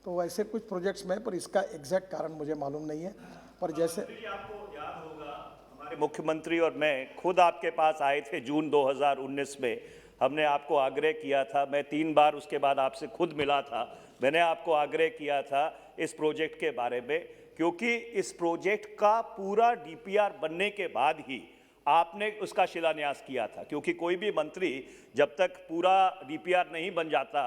तो वैसे कुछ प्रोजेक्ट्स में, पर इसका एग्जैक्ट कारण मुझे मालूम नहीं है। पर जैसे आपको याद होगा, हमारे मुख्यमंत्री और मैं खुद आपके पास आए थे जून 2019 में। हमने आपको आग्रह किया था, मैं 3 बार उसके बाद आपसे खुद मिला था, मैंने आपको आग्रह किया था इस प्रोजेक्ट के बारे में, क्योंकि इस प्रोजेक्ट का पूरा डीपीआर बनने के बाद ही आपने उसका शिलान्यास किया था। क्योंकि कोई भी मंत्री जब तक पूरा डीपीआर नहीं बन जाता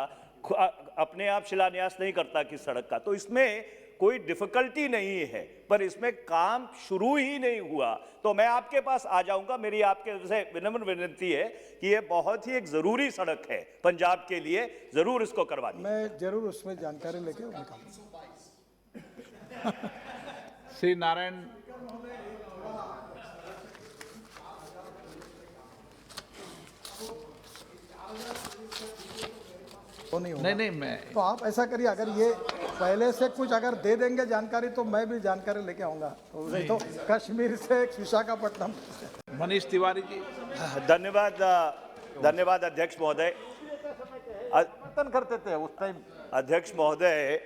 अपने आप शिलान्यास नहीं करता किस सड़क का। तो इसमें कोई डिफिकल्टी नहीं है, पर इसमें काम शुरू ही नहीं हुआ। तो मैं आपके पास आ जाऊंगा। मेरी आपके से विनम्र विनती है कि ये बहुत ही एक ज़रूरी सड़क है पंजाब के लिए, ज़रूर इसको करवा दीजिए। मैं जरूर उसमें जानकारी लेके निकालूंगा। श्री नारायण, वो नहीं होगा। नहीं मैं तो आप ऐसा करिए, अगर ये पहले से कुछ अगर दे देंगे जानकारी तो मैं भी जानकारी लेके आऊंगा। तो कश्मीर से विशाखापट्टनम। मनीष तिवारी जी। धन्यवाद, धन्यवाद अध्यक्ष महोदय। समर्थन करते थे उस टाइम। अध्यक्ष महोदय,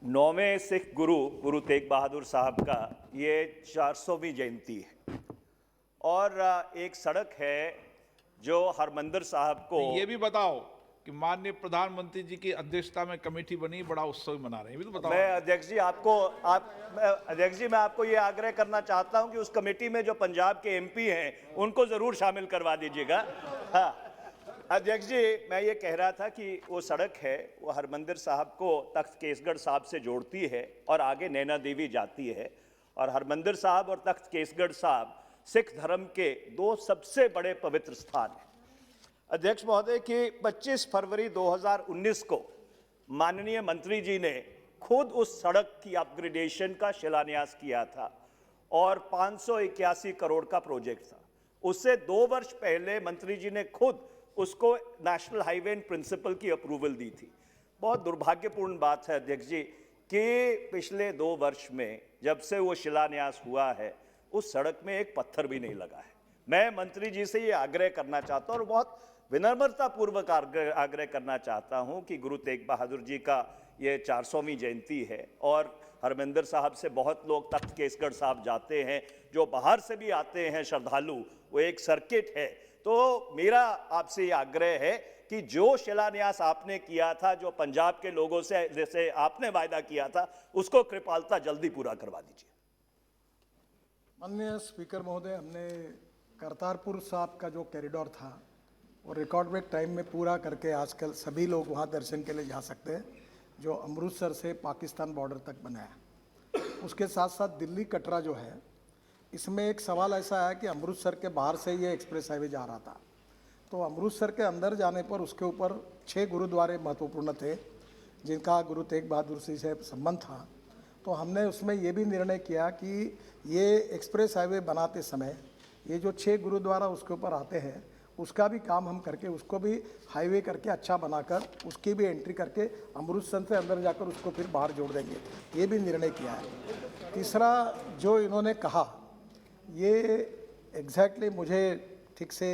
9वें सिख गुरु तेग बहादुर साहब का ये 400वीं जयंती है, और एक सड़क है जो हरमिंदर साहब को। ये भी बताओ कि माननीय प्रधानमंत्री जी की अध्यक्षता में कमेटी बनी, बड़ा उत्सव मना रहे हैं, ये भी तो बताओ। मैं अध्यक्ष जी मैं आपको ये आग्रह करना चाहता हूं कि उस कमेटी में जो पंजाब के एमपी हैं उनको जरूर शामिल करवा दीजिएगा। हाँ अध्यक्ष जी, मैं ये कह रहा था कि वो सड़क है, वो हरमिंदर साहब को तख्त केसगढ़ साहब से जोड़ती है और आगे नैना देवी जाती है। और हरमिंदर साहब और तख्त केसगढ़ साहब सिख धर्म के 2 सबसे बड़े पवित्र स्थान हैं। अध्यक्ष महोदय कि 25 फरवरी 2019 को माननीय मंत्री जी ने खुद उस सड़क की अपग्रेडेशन का शिलान्यास किया था, और 581 करोड़ का प्रोजेक्ट था। उससे 2 वर्ष पहले मंत्री जी ने खुद उसको नेशनल हाईवे इन प्रिंसिपल की अप्रूवल दी थी। बहुत दुर्भाग्यपूर्ण बात है अध्यक्ष जी कि पिछले 2 वर्ष में जब से वो शिलान्यास हुआ है उस सड़क में एक पत्थर भी नहीं लगा है। मैं मंत्री जी से ये आग्रह करना चाहता हूँ और बहुत विनम्रता पूर्वक आग्रह करना चाहता हूँ कि गुरु तेग बहादुर जी का ये 400वीं जयंती है, और हरमिंदर साहब से बहुत लोग तख्त केसगढ़ साहब जाते हैं, जो बाहर से भी आते हैं श्रद्धालु, वो एक सर्किट है। तो मेरा आपसे ये आग्रह है कि जो शिलान्यास आपने किया था, जो पंजाब के लोगों से जैसे आपने वायदा किया था, उसको कृपालता जल्दी पूरा करवा दीजिए। माननीय स्पीकर महोदय, हमने करतारपुर साहब का जो कॉरिडोर था वो रिकॉर्ड ब्रेक टाइम में पूरा करके आजकल सभी लोग वहाँ दर्शन के लिए जा सकते हैं, जो अमृतसर से पाकिस्तान बॉर्डर तक बनाया। उसके साथ साथ दिल्ली कटरा जो है, इसमें एक सवाल ऐसा है कि अमृतसर के बाहर से ये एक्सप्रेस हाईवे जा रहा था, तो अमृतसर के अंदर जाने पर उसके ऊपर 6 गुरुद्वारे महत्वपूर्ण थे जिनका गुरु तेग बहादुर जी से संबंध था। तो हमने उसमें ये भी निर्णय किया कि ये एक्सप्रेस हाईवे बनाते समय ये जो 6 गुरुद्वारा उसके ऊपर आते हैं उसका भी काम हम करके उसको भी हाईवे करके अच्छा बनाकर उसकी भी एंट्री करके अमृतसर से अंदर जाकर उसको फिर बाहर जोड़ देंगे, ये भी निर्णय किया है। तीसरा जो इन्होंने कहा ये एग्जैक्टली मुझे ठीक से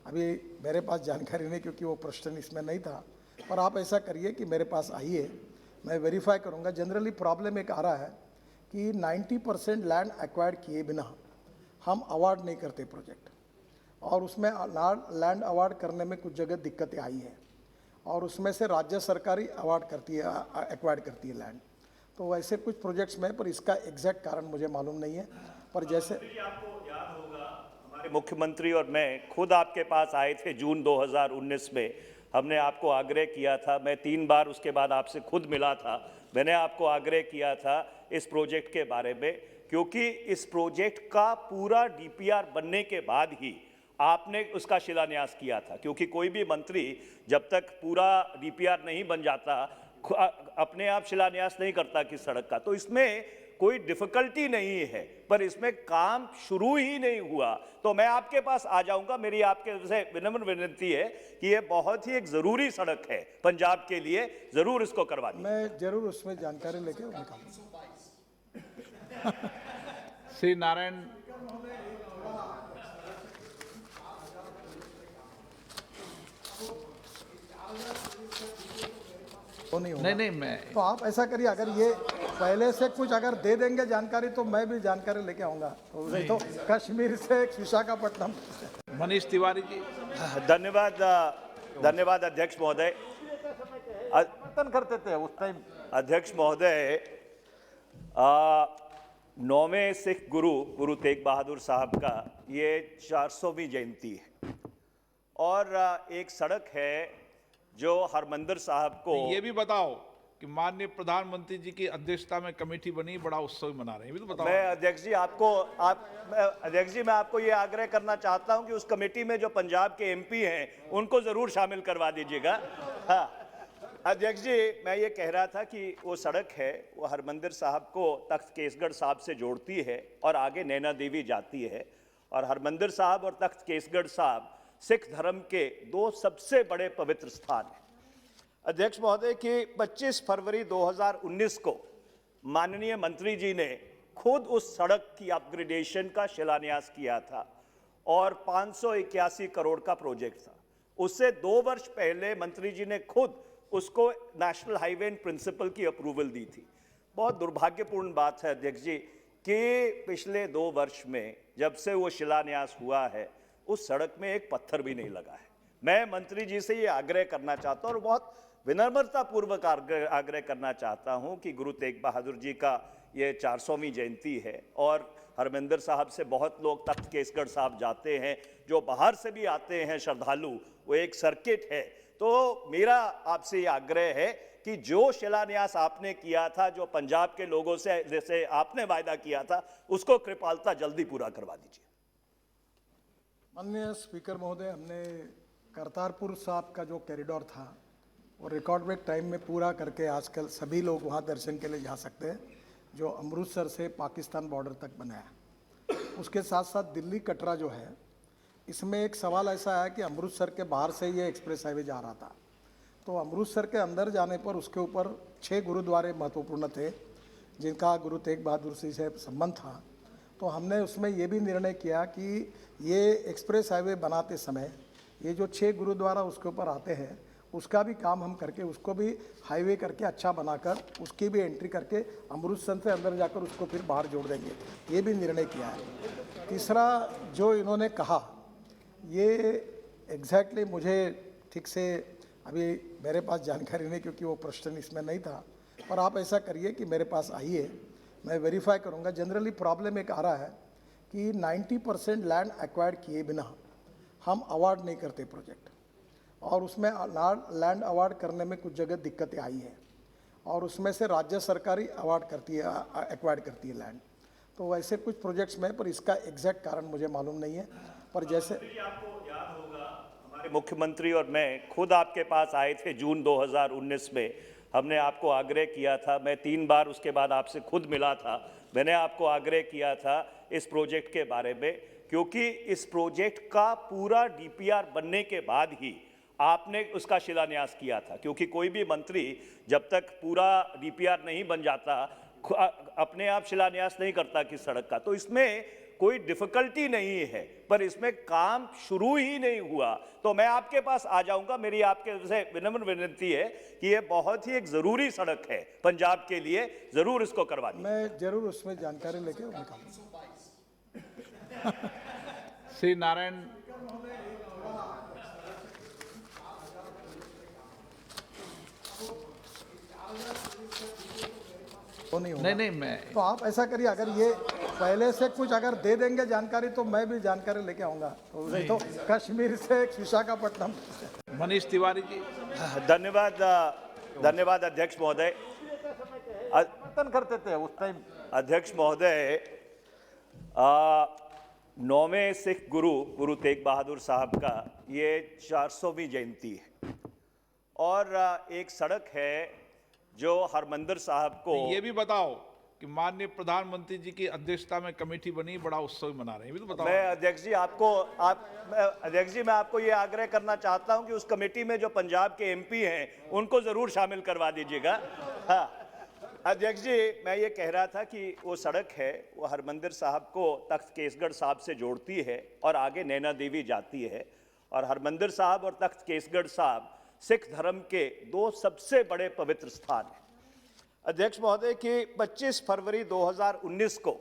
अभी मेरे पास जानकारी नहीं, क्योंकि वो प्रश्न इसमें नहीं था, पर आप ऐसा करिए कि मेरे पास आइए, मैं वेरीफाई करूंगा। जनरली प्रॉब्लम एक आ रहा है कि 90% लैंड एक्वायर्ड किए बिना हम अवार्ड नहीं करते प्रोजेक्ट, और उसमें लैंड अवार्ड करने में कुछ जगह दिक्कतें आई हैं, और उसमें से राज्य सरकार ही अवार्ड करती है, एक्वायर्ड करती है लैंड। तो वैसे कुछ प्रोजेक्ट्स में, पर इसका एग्जैक्ट कारण मुझे मालूम नहीं है। पर जैसे आपको याद होगा हमारे मुख्यमंत्री और मैं खुद आपके पास आए थे जून 2019 में, हमने आपको आग्रह किया था, मैं 3 बार उसके बाद आपसे खुद मिला था, मैंने आपको आग्रह किया था इस प्रोजेक्ट के बारे में, क्योंकि इस प्रोजेक्ट का पूरा डीपीआर बनने के बाद ही आपने उसका शिलान्यास किया था, क्योंकि कोई भी मंत्री जब तक पूरा डीपीआर नहीं बन जाता अपने आप शिलान्यास नहीं करता किस सड़क का। तो इसमें कोई डिफिकल्टी नहीं है, पर इसमें काम शुरू ही नहीं हुआ। तो मैं आपके पास आ जाऊंगा, मेरी आपके से विनम्र विनती है कि ये बहुत ही एक ज़रूरी सड़क है पंजाब के लिए, ज़रूर इसको करवा दीजिए। मैं जरूर उसमें जानकारी लेके निकालूंगा। श्री नारायण, वो नहीं होगा। नहीं मैं तो आप ऐसा करिए, अगर ये पहले से कुछ अगर दे देंगे जानकारी तो मैं भी जानकारी लेके आऊंगा। तो नहीं तो कश्मीर से विशाखापट्टनम। मनीष तिवारी जी। धन्यवाद, धन्यवाद अध्यक्ष महोदय। समर्थन करते थे उस टाइम। अध्यक्ष महोदय, 9वें सिख गुरु तेग बहादुर साहब का ये 400वीं जयंती है, और एक सड़क है जो हरमंदिर साहब को, ये भी बताओ कि माननीय प्रधानमंत्री जी की अध्यक्षता में कमेटी बनी, बड़ा उत्सव मना रहे हैं, ये भी तो बताओ। मैं अध्यक्ष जी अध्यक्ष जी मैं आपको ये आग्रह करना चाहता हूं कि उस कमेटी में जो पंजाब के एमपी हैं उनको जरूर शामिल करवा दीजिएगा। हाँ अध्यक्ष जी, मैं ये कह रहा था कि वो सड़क है वो हरमंदिर साहब को तख्त केसगढ़ साहब से जोड़ती है और आगे नैना देवी जाती है, और हरमंदिर साहब और तख्त केसगढ़ साहब सिख धर्म के 2 सबसे बड़े पवित्र स्थान हैं। अध्यक्ष महोदय कि 25 फरवरी 2019 को माननीय मंत्री जी ने खुद उस सड़क की अपग्रेडेशन का शिलान्यास किया था, और 581 करोड़ का प्रोजेक्ट था। उससे 2 वर्ष पहले मंत्री जी ने खुद उसको नेशनल हाईवे इन प्रिंसिपल की अप्रूवल दी थी। बहुत दुर्भाग्यपूर्ण बात है अध्यक्ष जी कि पिछले 2 वर्ष में जब से वो शिलान्यास हुआ है उस सड़क में एक पत्थर भी नहीं लगा है। मैं मंत्री जी से ये आग्रह करना चाहता हूं और बहुत विनम्रता पूर्वक आग्रह करना चाहता हूं कि गुरु तेग बहादुर जी का ये 400वीं जयंती है, और हरमंदिर साहब से बहुत लोग तख्त केसगढ़ साहब जाते हैं, जो बाहर से भी आते हैं श्रद्धालु, वो एक सर्किट है। तो मेरा आपसे ये आग्रह है कि जो शिलान्यास आपने किया था, जो पंजाब के लोगों से जैसे आपने वायदा किया था, उसको कृपालता जल्दी पूरा करवा दीजिए। माननीय स्पीकर महोदय, हमने करतारपुर साहब का जो कॉरिडोर था वो रिकॉर्ड ब्रेक टाइम में पूरा करके आजकल सभी लोग वहाँ दर्शन के लिए जा सकते हैं, जो अमृतसर से पाकिस्तान बॉर्डर तक बनाया। उसके साथ साथ दिल्ली कटरा जो है, इसमें एक सवाल ऐसा है कि अमृतसर के बाहर से ये एक्सप्रेस हाईवे जा रहा था, तो अमृतसर के अंदर जाने पर उसके ऊपर 6 गुरुद्वारे महत्वपूर्ण थे जिनका गुरु तेग बहादुर जी से संबंध था। तो हमने उसमें ये भी निर्णय किया कि ये एक्सप्रेस हाईवे बनाते समय ये जो 6 गुरुद्वारा उसके ऊपर आते हैं उसका भी काम हम करके उसको भी हाईवे करके अच्छा बनाकर उसकी भी एंट्री करके अमृतसर से अंदर जाकर उसको फिर बाहर जोड़ देंगे, ये भी निर्णय किया है। तीसरा जो इन्होंने कहा ये एग्जैक्टली मुझे ठीक से अभी मेरे पास जानकारी नहीं, क्योंकि वो प्रश्न इसमें नहीं था, पर आप ऐसा करिए कि मेरे पास आइए, मैं वेरीफाई करूंगा। जनरली प्रॉब्लम एक आ रहा है कि 90% लैंड एक्वायर्ड किए बिना हम अवार्ड नहीं करते प्रोजेक्ट, और उसमें लैंड अवार्ड करने में कुछ जगह दिक्कतें आई हैं, और उसमें से राज्य सरकार ही अवार्ड करती है, एक्वायर्ड करती है लैंड। तो ऐसे कुछ प्रोजेक्ट्स में, पर इसका एग्जैक्ट कारण मुझे मालूम नहीं है। पर जैसे आपको याद होगा, हमारे मुख्यमंत्री और मैं खुद आपके पास आए थे जून 2019 में। हमने आपको आग्रह किया था, मैं 3 बार उसके बाद आपसे खुद मिला था, मैंने आपको आग्रह किया था इस प्रोजेक्ट के बारे में, क्योंकि इस प्रोजेक्ट का पूरा डीपीआर बनने के बाद ही आपने उसका शिलान्यास किया था। क्योंकि कोई भी मंत्री जब तक पूरा डीपीआर नहीं बन जाता अपने आप शिलान्यास नहीं करता किस सड़क का। तो इसमें कोई डिफिकल्टी नहीं है, पर इसमें काम शुरू ही नहीं हुआ। तो मैं आपके पास आ जाऊंगा, मेरी आपके से विनम्र विनती है कि ये बहुत ही एक जरूरी सड़क है पंजाब के लिए, जरूर इसको करवा दीजिए। मैं जरूर उसमें जानकारी लेके निकालूंगा। श्री नारायण, वो नहीं होगा। नहीं मैं तो आप ऐसा करिए, अगर ये पहले से कुछ अगर दे देंगे जानकारी तो मैं भी जानकारी लेके आऊंगा। तो नहीं तो कश्मीर से विशाखापट्टनम। मनीष तिवारी जी। धन्यवाद, धन्यवाद अध्यक्ष महोदय। समर्थन करते थे उस टाइम। अध्यक्ष महोदय, 9वें सिख गुरु गुरु तेग बहादुर साहब का ये 400वीं जयंती है, और एक सड़क है जो हरमंदिर साहब को। ये भी बताओ कि माननीय प्रधानमंत्री जी की अध्यक्षता में कमेटी बनी, बड़ा उत्सव मना रहे हैं, ये भी तो बताओ। मैं अध्यक्ष जी अध्यक्ष जी मैं आपको ये आग्रह करना चाहता हूं कि उस कमेटी में जो पंजाब के एमपी हैं उनको जरूर शामिल करवा दीजिएगा। हाँ अध्यक्ष जी, मैं ये कह रहा था कि वो सड़क है, वो हरमंदिर साहब को तख्त केसगढ़ साहब से जोड़ती है और आगे नैना देवी जाती है। और हरमंदिर साहब और तख्त केसगढ़ साहब सिख धर्म के 2 सबसे बड़े पवित्र स्थान हैं। अध्यक्ष महोदय कि 25 फरवरी 2019 को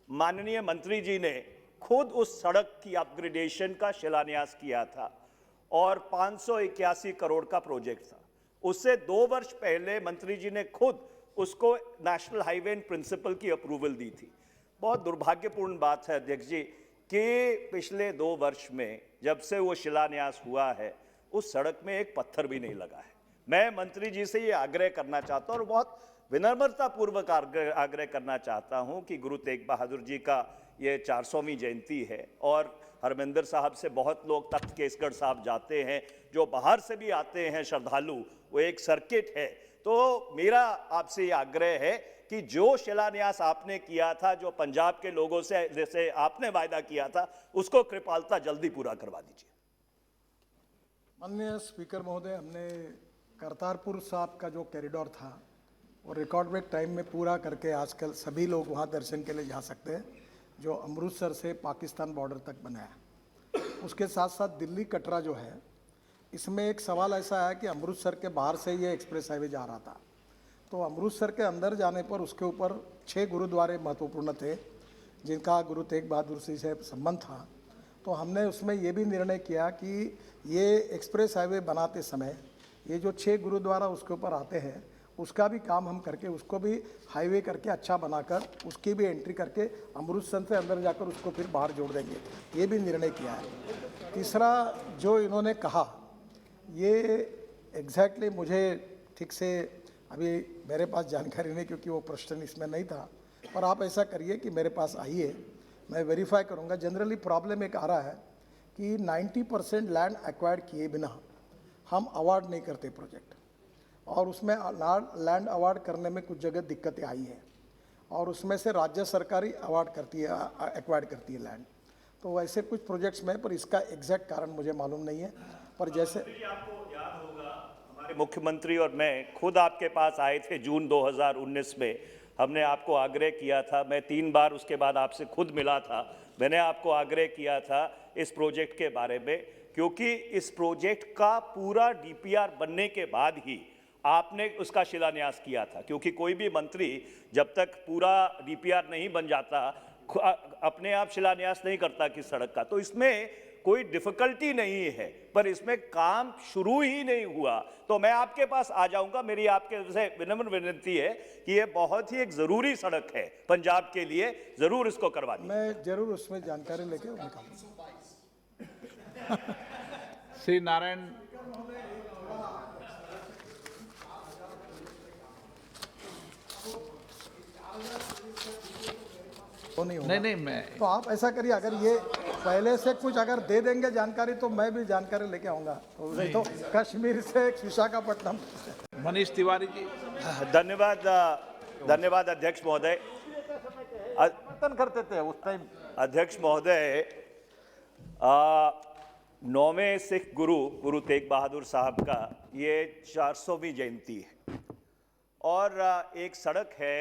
माननीय मंत्री जी ने खुद उस सड़क की अपग्रेडेशन का शिलान्यास किया था, और 581 करोड़ का प्रोजेक्ट था। उससे 2 वर्ष पहले मंत्री जी ने खुद उसको नेशनल हाईवे इन प्रिंसिपल की अप्रूवल दी थी। बहुत दुर्भाग्यपूर्ण बात है अध्यक्ष जी कि पिछले 2 वर्ष में जब से वो शिलान्यास हुआ है उस सड़क में एक पत्थर भी नहीं लगा है। मैं मंत्री जी से ये आग्रह करना चाहता हूं और बहुत विनम्रता पूर्वक आग्रह करना चाहता हूं कि गुरु तेग बहादुर जी का ये 400वीं जयंती है, और हरमंदिर साहब से बहुत लोग तख्त केसगढ़ साहब जाते हैं, जो बाहर से भी आते हैं श्रद्धालु, वो एक सर्किट है। तो मेरा आपसे ये आग्रह है कि जो शिलान्यास आपने किया था, जो पंजाब के लोगों से जैसे आपने वायदा किया था, उसको कृपालता जल्दी पूरा करवा दीजिए। माननीय स्पीकर महोदय, हमने करतारपुर साहब का जो कॉरिडोर था वो रिकॉर्ड ब्रेक टाइम में पूरा करके आजकल सभी लोग वहाँ दर्शन के लिए जा सकते हैं, जो अमृतसर से पाकिस्तान बॉर्डर तक बनाया। उसके साथ साथ दिल्ली कटरा जो है, इसमें एक सवाल ऐसा है कि अमृतसर के बाहर से ये एक्सप्रेस हाईवे जा रहा था, तो अमृतसर के अंदर जाने पर उसके ऊपर 6 गुरुद्वारे महत्वपूर्ण थे जिनका गुरु तेग बहादुर जी से संबंध था। तो हमने उसमें ये भी निर्णय किया कि ये एक्सप्रेस हाईवे बनाते समय ये जो 6 गुरुद्वारा उसके ऊपर आते हैं उसका भी काम हम करके उसको भी हाईवे करके अच्छा बनाकर उसकी भी एंट्री करके अमृतसर से अंदर जाकर उसको फिर बाहर जोड़ देंगे, ये भी निर्णय किया है। तीसरा जो इन्होंने कहा, ये एग्जैक्टली मुझे ठीक से अभी मेरे पास जानकारी नहीं, क्योंकि वो प्रश्न इसमें नहीं था। पर आप ऐसा करिए कि मेरे पास आइए, मैं वेरीफाई करूंगा। जनरली प्रॉब्लम एक आ रहा है कि 90% लैंड एक्वायर्ड किए बिना हम अवार्ड नहीं करते प्रोजेक्ट, और उसमें लैंड अवार्ड करने में कुछ जगह दिक्कतें आई हैं, और उसमें से राज्य सरकार ही अवार्ड करती है, एक्वायर्ड करती है लैंड। तो ऐसे कुछ प्रोजेक्ट्स में, पर इसका एग्जैक्ट कारण मुझे मालूम नहीं है। पर जैसे आपको याद होगा, हमारे मुख्यमंत्री और मैं खुद आपके पास आए थे जून 2019 में। हमने आपको आग्रह किया था, मैं 3 बार उसके बाद आपसे खुद मिला था, मैंने आपको आग्रह किया था इस प्रोजेक्ट के बारे में, क्योंकि इस प्रोजेक्ट का पूरा डीपीआर बनने के बाद ही आपने उसका शिलान्यास किया था। क्योंकि कोई भी मंत्री जब तक पूरा डीपीआर नहीं बन जाता अपने आप शिलान्यास नहीं करता किस सड़क का। तो इसमें कोई डिफिकल्टी नहीं है, पर इसमें काम शुरू ही नहीं हुआ। तो मैं आपके पास आ जाऊंगा, मेरी आपके से विनम्र विनती है कि ये बहुत ही एक जरूरी सड़क है पंजाब के लिए, जरूर इसको करवा दीजिए। मैं जरूर उसमें जानकारी लेके निकालूंगा। श्री नारायण, तो नहीं होगा। नहीं नहीं मैं तो आप ऐसा करिए, अगर ये पहले से कुछ अगर दे देंगे जानकारी तो मैं भी जानकारी लेके आऊँगा। तो नहीं तो कश्मीर से विशाखापट्टनम। मनीष तिवारी जी। धन्यवाद धन्यवाद अध्यक्ष महोदय। समर्थन करते थे उस टाइम। अध्यक्ष महोदय, 9वें सिख गुरु गुरु तेग बहादुर साहब का ये 400वीं जयंती है और एक सड़क है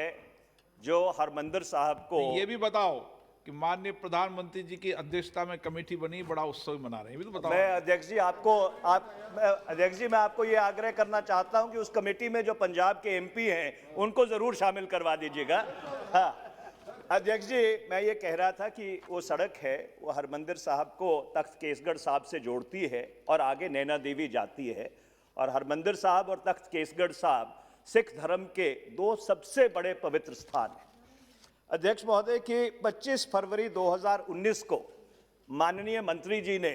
जो हरमंदिर साहब को ये भी बताओ कि माननीय प्रधानमंत्री जी की अध्यक्षता में कमेटी बनी, बड़ा उत्सव मना रहे हैं, ये भी तो बताओ। मैं अध्यक्ष जी अध्यक्ष जी मैं आपको ये आग्रह करना चाहता हूं कि उस कमेटी में जो पंजाब के एमपी हैं उनको जरूर शामिल करवा दीजिएगा। हाँ अध्यक्ष जी, मैं ये कह रहा था कि वो सड़क है वो हरमंदिर साहब को तख्त केसगढ़ साहब से जोड़ती है और आगे नैना देवी जाती है। और हरमंदिर साहब और तख्त केसगढ़ साहब सिख धर्म के दो सबसे बड़े पवित्र स्थान हैं। अध्यक्ष महोदय की 25 फरवरी 2019 को माननीय मंत्री जी ने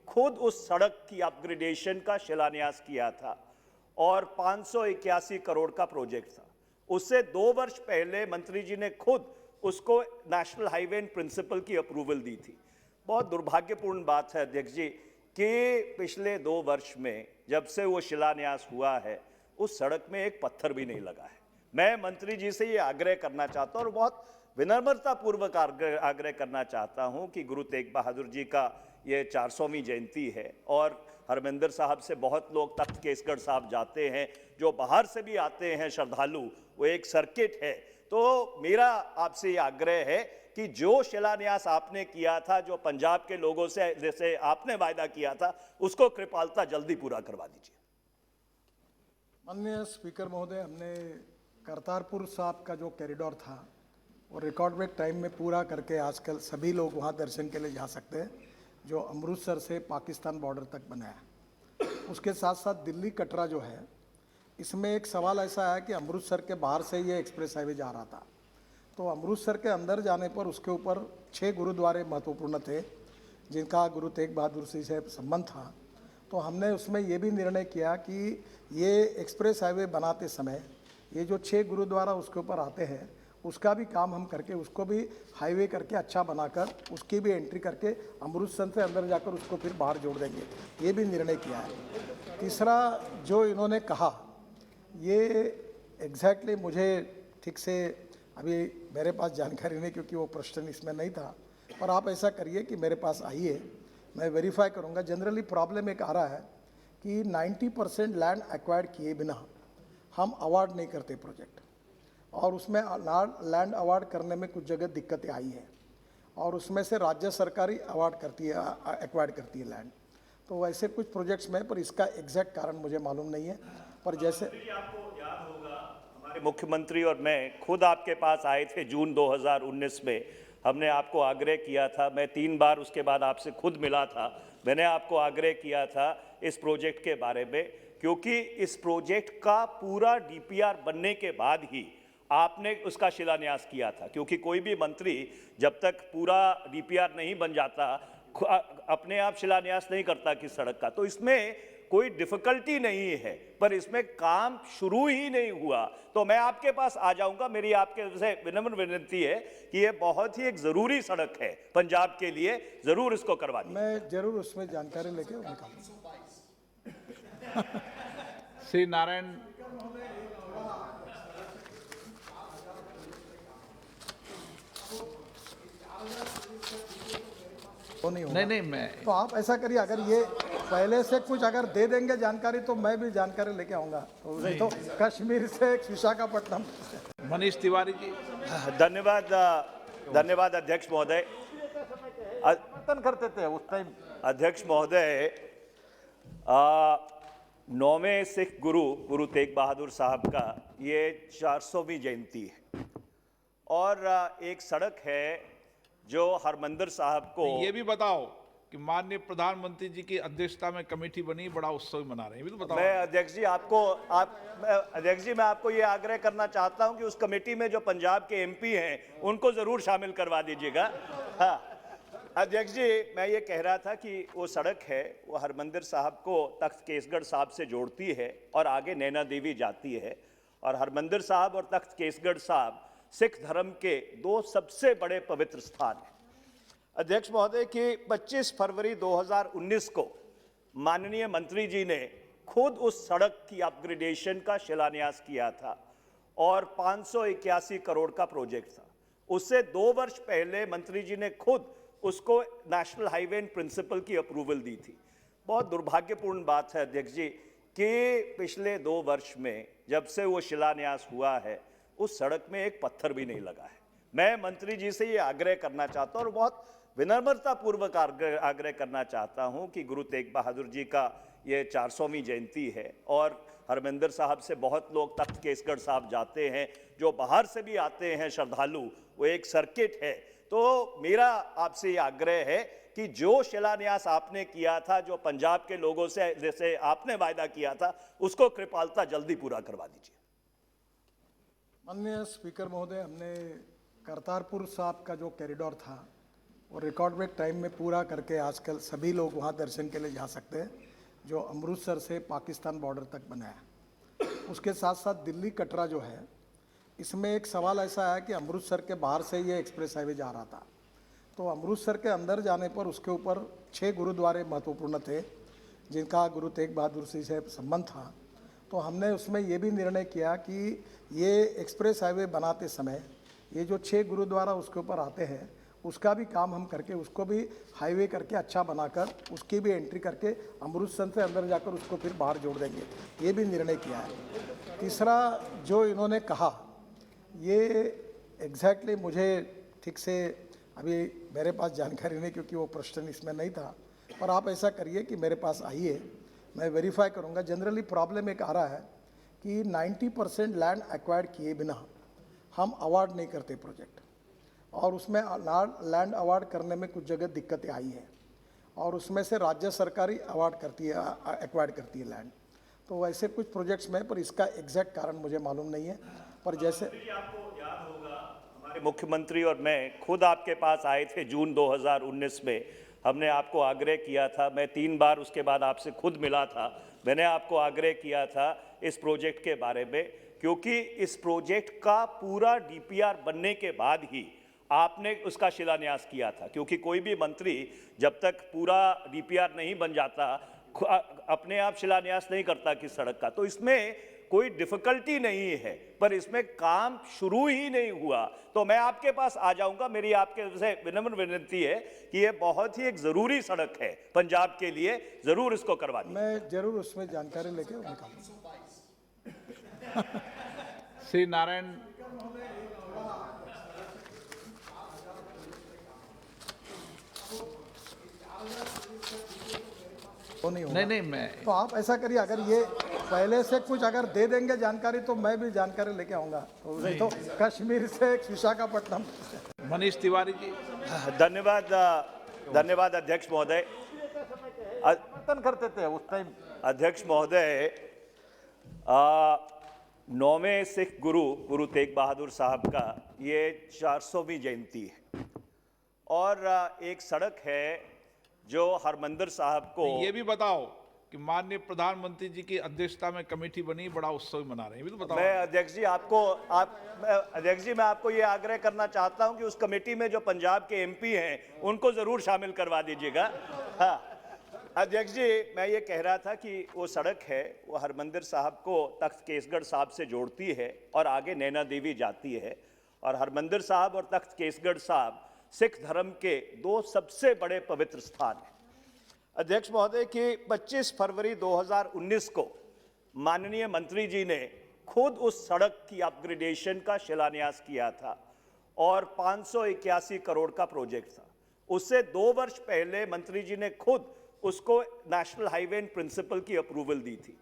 खुद उस सड़क की अपग्रेडेशन का शिलान्यास किया था और 581 करोड़ का प्रोजेक्ट था। उससे 2 वर्ष पहले मंत्री जी ने खुद उसको नेशनल हाईवे इन प्रिंसिपल की अप्रूवल दी थी। बहुत दुर्भाग्यपूर्ण बात है अध्यक्ष जी कि पिछले 2 वर्ष में जब से वो शिलान्यास हुआ है उस सड़क में एक पत्थर भी नहीं लगा है। मैं मंत्री जी से ये आग्रह करना चाहता हूं और बहुत विनम्रता पूर्वक आग्रह करना चाहता हूं कि गुरु तेग बहादुर जी का ये 400वीं जयंती है और हरमंदिर साहब से बहुत लोग तख्त केसगढ़ साहब जाते हैं, जो बाहर से भी आते हैं श्रद्धालु, वो एक सर्किट है। तो मेरा आपसे ये आग्रह है कि जो शिलान्यास आपने किया था, जो पंजाब के लोगों से जैसे आपने वायदा किया था, उसको कृपालता जल्दी पूरा करवा दीजिए। माननीय स्पीकर महोदय, हमने करतारपुर साहब का जो कॉरिडोर था वो रिकॉर्ड ब्रेक टाइम में पूरा करके आजकल सभी लोग वहाँ दर्शन के लिए जा सकते हैं, जो अमृतसर से पाकिस्तान बॉर्डर तक बनाया। उसके साथ साथ दिल्ली कटरा जो है, इसमें एक सवाल ऐसा है कि अमृतसर के बाहर से ये एक्सप्रेस हाईवे जा रहा था, तो अमृतसर के अंदर जाने पर उसके ऊपर 6 गुरुद्वारे महत्वपूर्ण थे जिनका गुरु तेग बहादुर जी से संबंध था। तो हमने उसमें ये भी निर्णय किया कि ये एक्सप्रेस हाईवे बनाते समय ये जो 6 गुरुद्वारा उसके ऊपर आते हैं उसका भी काम हम करके उसको भी हाईवे करके अच्छा बनाकर उसकी भी एंट्री करके अमृतसर से अंदर जाकर उसको फिर बाहर जोड़ देंगे, ये भी निर्णय किया है। तीसरा जो इन्होंने कहा ये एग्जैक्टली मुझे ठीक से अभी मेरे पास जानकारी नहीं, क्योंकि वो प्रश्न इसमें नहीं था, पर आप ऐसा करिए कि मेरे पास आइए, मैं वेरीफाई करूंगा। जनरली प्रॉब्लम एक आ रहा है कि 90% लैंड एक्वायर्ड किए बिना हम अवार्ड नहीं करते प्रोजेक्ट, और उसमें लैंड अवार्ड करने में कुछ जगह दिक्कतें आई हैं और उसमें से राज्य सरकारी अवार्ड करती है, एक्वायर्ड करती है लैंड। तो वैसे कुछ प्रोजेक्ट्स में, पर इसका एग्जैक्ट कारण मुझे मालूम नहीं है। पर जैसे आपको याद होगा हमारे मुख्यमंत्री और मैं खुद आपके पास आए थे जून 2019 में, हमने आपको आग्रह किया था, मैं 3 बार उसके बाद आपसे खुद मिला था, मैंने आपको आग्रह किया था इस प्रोजेक्ट के बारे में, क्योंकि इस प्रोजेक्ट का पूरा डीपीआर बनने के बाद ही आपने उसका शिलान्यास किया था। क्योंकि कोई भी मंत्री जब तक पूरा डीपीआर नहीं बन जाता अपने आप शिलान्यास नहीं करता किस सड़क का। तो इसमें कोई डिफिकल्टी नहीं है, पर इसमें काम शुरू ही नहीं हुआ। तो मैं आपके पास आ जाऊंगा, मेरी आपके से विनम्र विनती है कि ये बहुत ही एक ज़रूरी सड़क है पंजाब के लिए, ज़रूर इसको करवा दीजिए। मैं जरूर उसमें जानकारी लेके निकालूंगा। श्री नारायण। तो नहीं होगा। नहीं नहीं मैं तो आप ऐसा करिए, अगर ये पहले से कुछ अगर दे देंगे जानकारी तो मैं भी जानकारी लेके आऊँगा। तो नहीं तो कश्मीर से विशाखापट्टनम। मनीष तिवारी जी। धन्यवाद धन्यवाद अध्यक्ष महोदय। समर्थन करते थे उस टाइम। अध्यक्ष महोदय, 9वें सिख गुरु गुरु तेग बहादुर साहब का ये 400वीं जयंती है और एक सड़क है जो हरमंदिर साहब को ये भी बताओ कि माननीय प्रधानमंत्री जी की अध्यक्षता में कमेटी बनी, बड़ा उत्सव मना रहे हैं, ये भी तो बताओ। मैं अध्यक्ष जी अध्यक्ष जी मैं आपको ये आग्रह करना चाहता हूं कि उस कमेटी में जो पंजाब के एमपी हैं उनको जरूर शामिल करवा दीजिएगा। हाँ अध्यक्ष जी, मैं ये कह रहा था कि वो सड़क है वो हरमंदिर साहब को तख्त केसगढ़ साहब से जोड़ती है और आगे नैना देवी जाती है। और हरमंदिर साहब और तख्त केसगढ़ साहब सिख धर्म के दो सबसे बड़े पवित्र स्थान हैं। अध्यक्ष महोदय की 25 फरवरी 2019 को माननीय मंत्री जी ने खुद उस सड़क की अपग्रेडेशन का शिलान्यास किया था और 581 करोड़ का प्रोजेक्ट था। उससे 2 वर्ष पहले मंत्री जी ने खुद उसको नेशनल हाईवे इन प्रिंसिपल की अप्रूवल दी थी। बहुत दुर्भाग्यपूर्ण बात है अध्यक्ष जी कि पिछले 2 वर्ष में जब से वो शिलान्यास हुआ है उस सड़क में एक पत्थर भी नहीं लगा है। मैं मंत्री जी से ये आग्रह करना चाहता हूँ और बहुत विनम्रता पूर्वक आग्रह करना चाहता हूँ कि गुरु तेग बहादुर जी का ये 400वीं जयंती है और हरमिंदर साहब से बहुत लोग तख्त केसगढ़ साहब जाते हैं, जो बाहर से भी आते हैं श्रद्धालु, वो एक सर्किट है। तो मेरा आपसे ये आग्रह है कि जो शिलान्यास आपने किया था, जो पंजाब के लोगों से जैसे आपने वायदा किया था, उसको कृपालता जल्दी पूरा करवा दीजिए। माननीय स्पीकर महोदय, हमने करतारपुर साहब का जो कॉरिडोर था वो रिकॉर्ड ब्रेक टाइम में पूरा करके आजकल सभी लोग वहाँ दर्शन के लिए जा सकते हैं, जो अमृतसर से पाकिस्तान बॉर्डर तक बनाया। उसके साथ साथ दिल्ली कटरा जो है, इसमें एक सवाल ऐसा है कि अमृतसर के बाहर से ये एक्सप्रेस हाईवे जा रहा था, तो अमृतसर के अंदर जाने पर उसके ऊपर 6 गुरुद्वारे महत्वपूर्ण थे जिनका गुरु तेग बहादुर जी से संबंध था। तो हमने उसमें ये भी निर्णय किया कि ये एक्सप्रेस हाईवे बनाते समय ये जो 6 गुरुद्वारा उसके ऊपर आते हैं उसका भी काम हम करके उसको भी हाईवे करके अच्छा बनाकर उसकी भी एंट्री करके अमृतसर से अंदर जाकर उसको फिर बाहर जोड़ देंगे, ये भी निर्णय किया है। तीसरा जो इन्होंने कहा ये एग्जैक्टली मुझे ठीक से अभी मेरे पास जानकारी नहीं, क्योंकि वो प्रश्न इसमें नहीं था, पर आप ऐसा करिए कि मेरे पास आइए, मैं वेरीफाई करूंगा। जनरली प्रॉब्लम एक आ रहा है कि 90% लैंड एक्वायर्ड किए बिना हम अवार्ड नहीं करते प्रोजेक्ट, और उसमें लैंड अवार्ड करने में कुछ जगह दिक्कतें आई हैं और उसमें से राज्य सरकारी अवार्ड करती है, एक्वायर्ड करती है लैंड। तो ऐसे कुछ प्रोजेक्ट्स में, पर इसका एग्जैक्ट कारण मुझे मालूम नहीं है। पर जैसे आपको याद होगा, हमारे मुख्यमंत्री और मैं खुद आपके पास आए थे जून 2019 में। हमने आपको आग्रह किया था, मैं 3 बार उसके बाद आपसे खुद मिला था, मैंने आपको आग्रह किया था इस प्रोजेक्ट के बारे में, क्योंकि इस प्रोजेक्ट का पूरा डीपीआर बनने के बाद ही आपने उसका शिलान्यास किया था। क्योंकि कोई भी मंत्री जब तक पूरा डीपीआर नहीं बन जाता अपने आप शिलान्यास नहीं करता किस सड़क का। तो इसमें कोई डिफिकल्टी नहीं है, पर इसमें काम शुरू ही नहीं हुआ। तो मैं आपके पास आ जाऊंगा। मेरी आपके से विनम्र विनती है कि ये बहुत ही एक ज़रूरी सड़क है पंजाब के लिए, ज़रूर इसको करवा दीजिए। मैं जरूर उसमें जानकारी लेके निकालूंगा। श्री नारायण, वो नहीं होगा। नहीं मैं तो आप ऐसा करिए, अगर ये पहले से कुछ अगर दे देंगे जानकारी तो मैं भी जानकारी लेके आऊंगा। तो कश्मीर से विशाखापट्टनम। मनीष तिवारी जी। धन्यवाद अध्यक्ष महोदय। समर्थन करते थे उस टाइम। अध्यक्ष महोदय, 9वें सिख गुरु तेग बहादुर साहब का ये 400वीं जयंती है और एक सड़क है जो हरमिंदर साहब को। ये भी बताओ कि माननीय प्रधानमंत्री जी की अध्यक्षता में कमेटी बनी, बड़ा उत्सव मना रहे हैं, ये भी तो बताओ। मैं अध्यक्ष जी मैं आपको ये आग्रह करना चाहता हूं कि उस कमेटी में जो पंजाब के एमपी हैं उनको जरूर शामिल करवा दीजिएगा। हाँ अध्यक्ष जी, मैं ये कह रहा था कि वो सड़क है वो हरमिंदर साहब को तख्त केसगढ़ साहब से जोड़ती है और आगे नैना देवी जाती है। और हरमिंदर साहब और तख्त केसगढ़ साहब सिख धर्म के 2 सबसे बड़े पवित्र स्थान हैं। अध्यक्ष महोदय की 25 फरवरी 2019 को माननीय मंत्री जी ने खुद उस सड़क की अपग्रेडेशन का शिलान्यास किया था और 581 करोड़ का प्रोजेक्ट था। उससे 2 वर्ष पहले मंत्री जी ने खुद उसको नेशनल हाईवे इन प्रिंसिपल की अप्रूवल दी थी।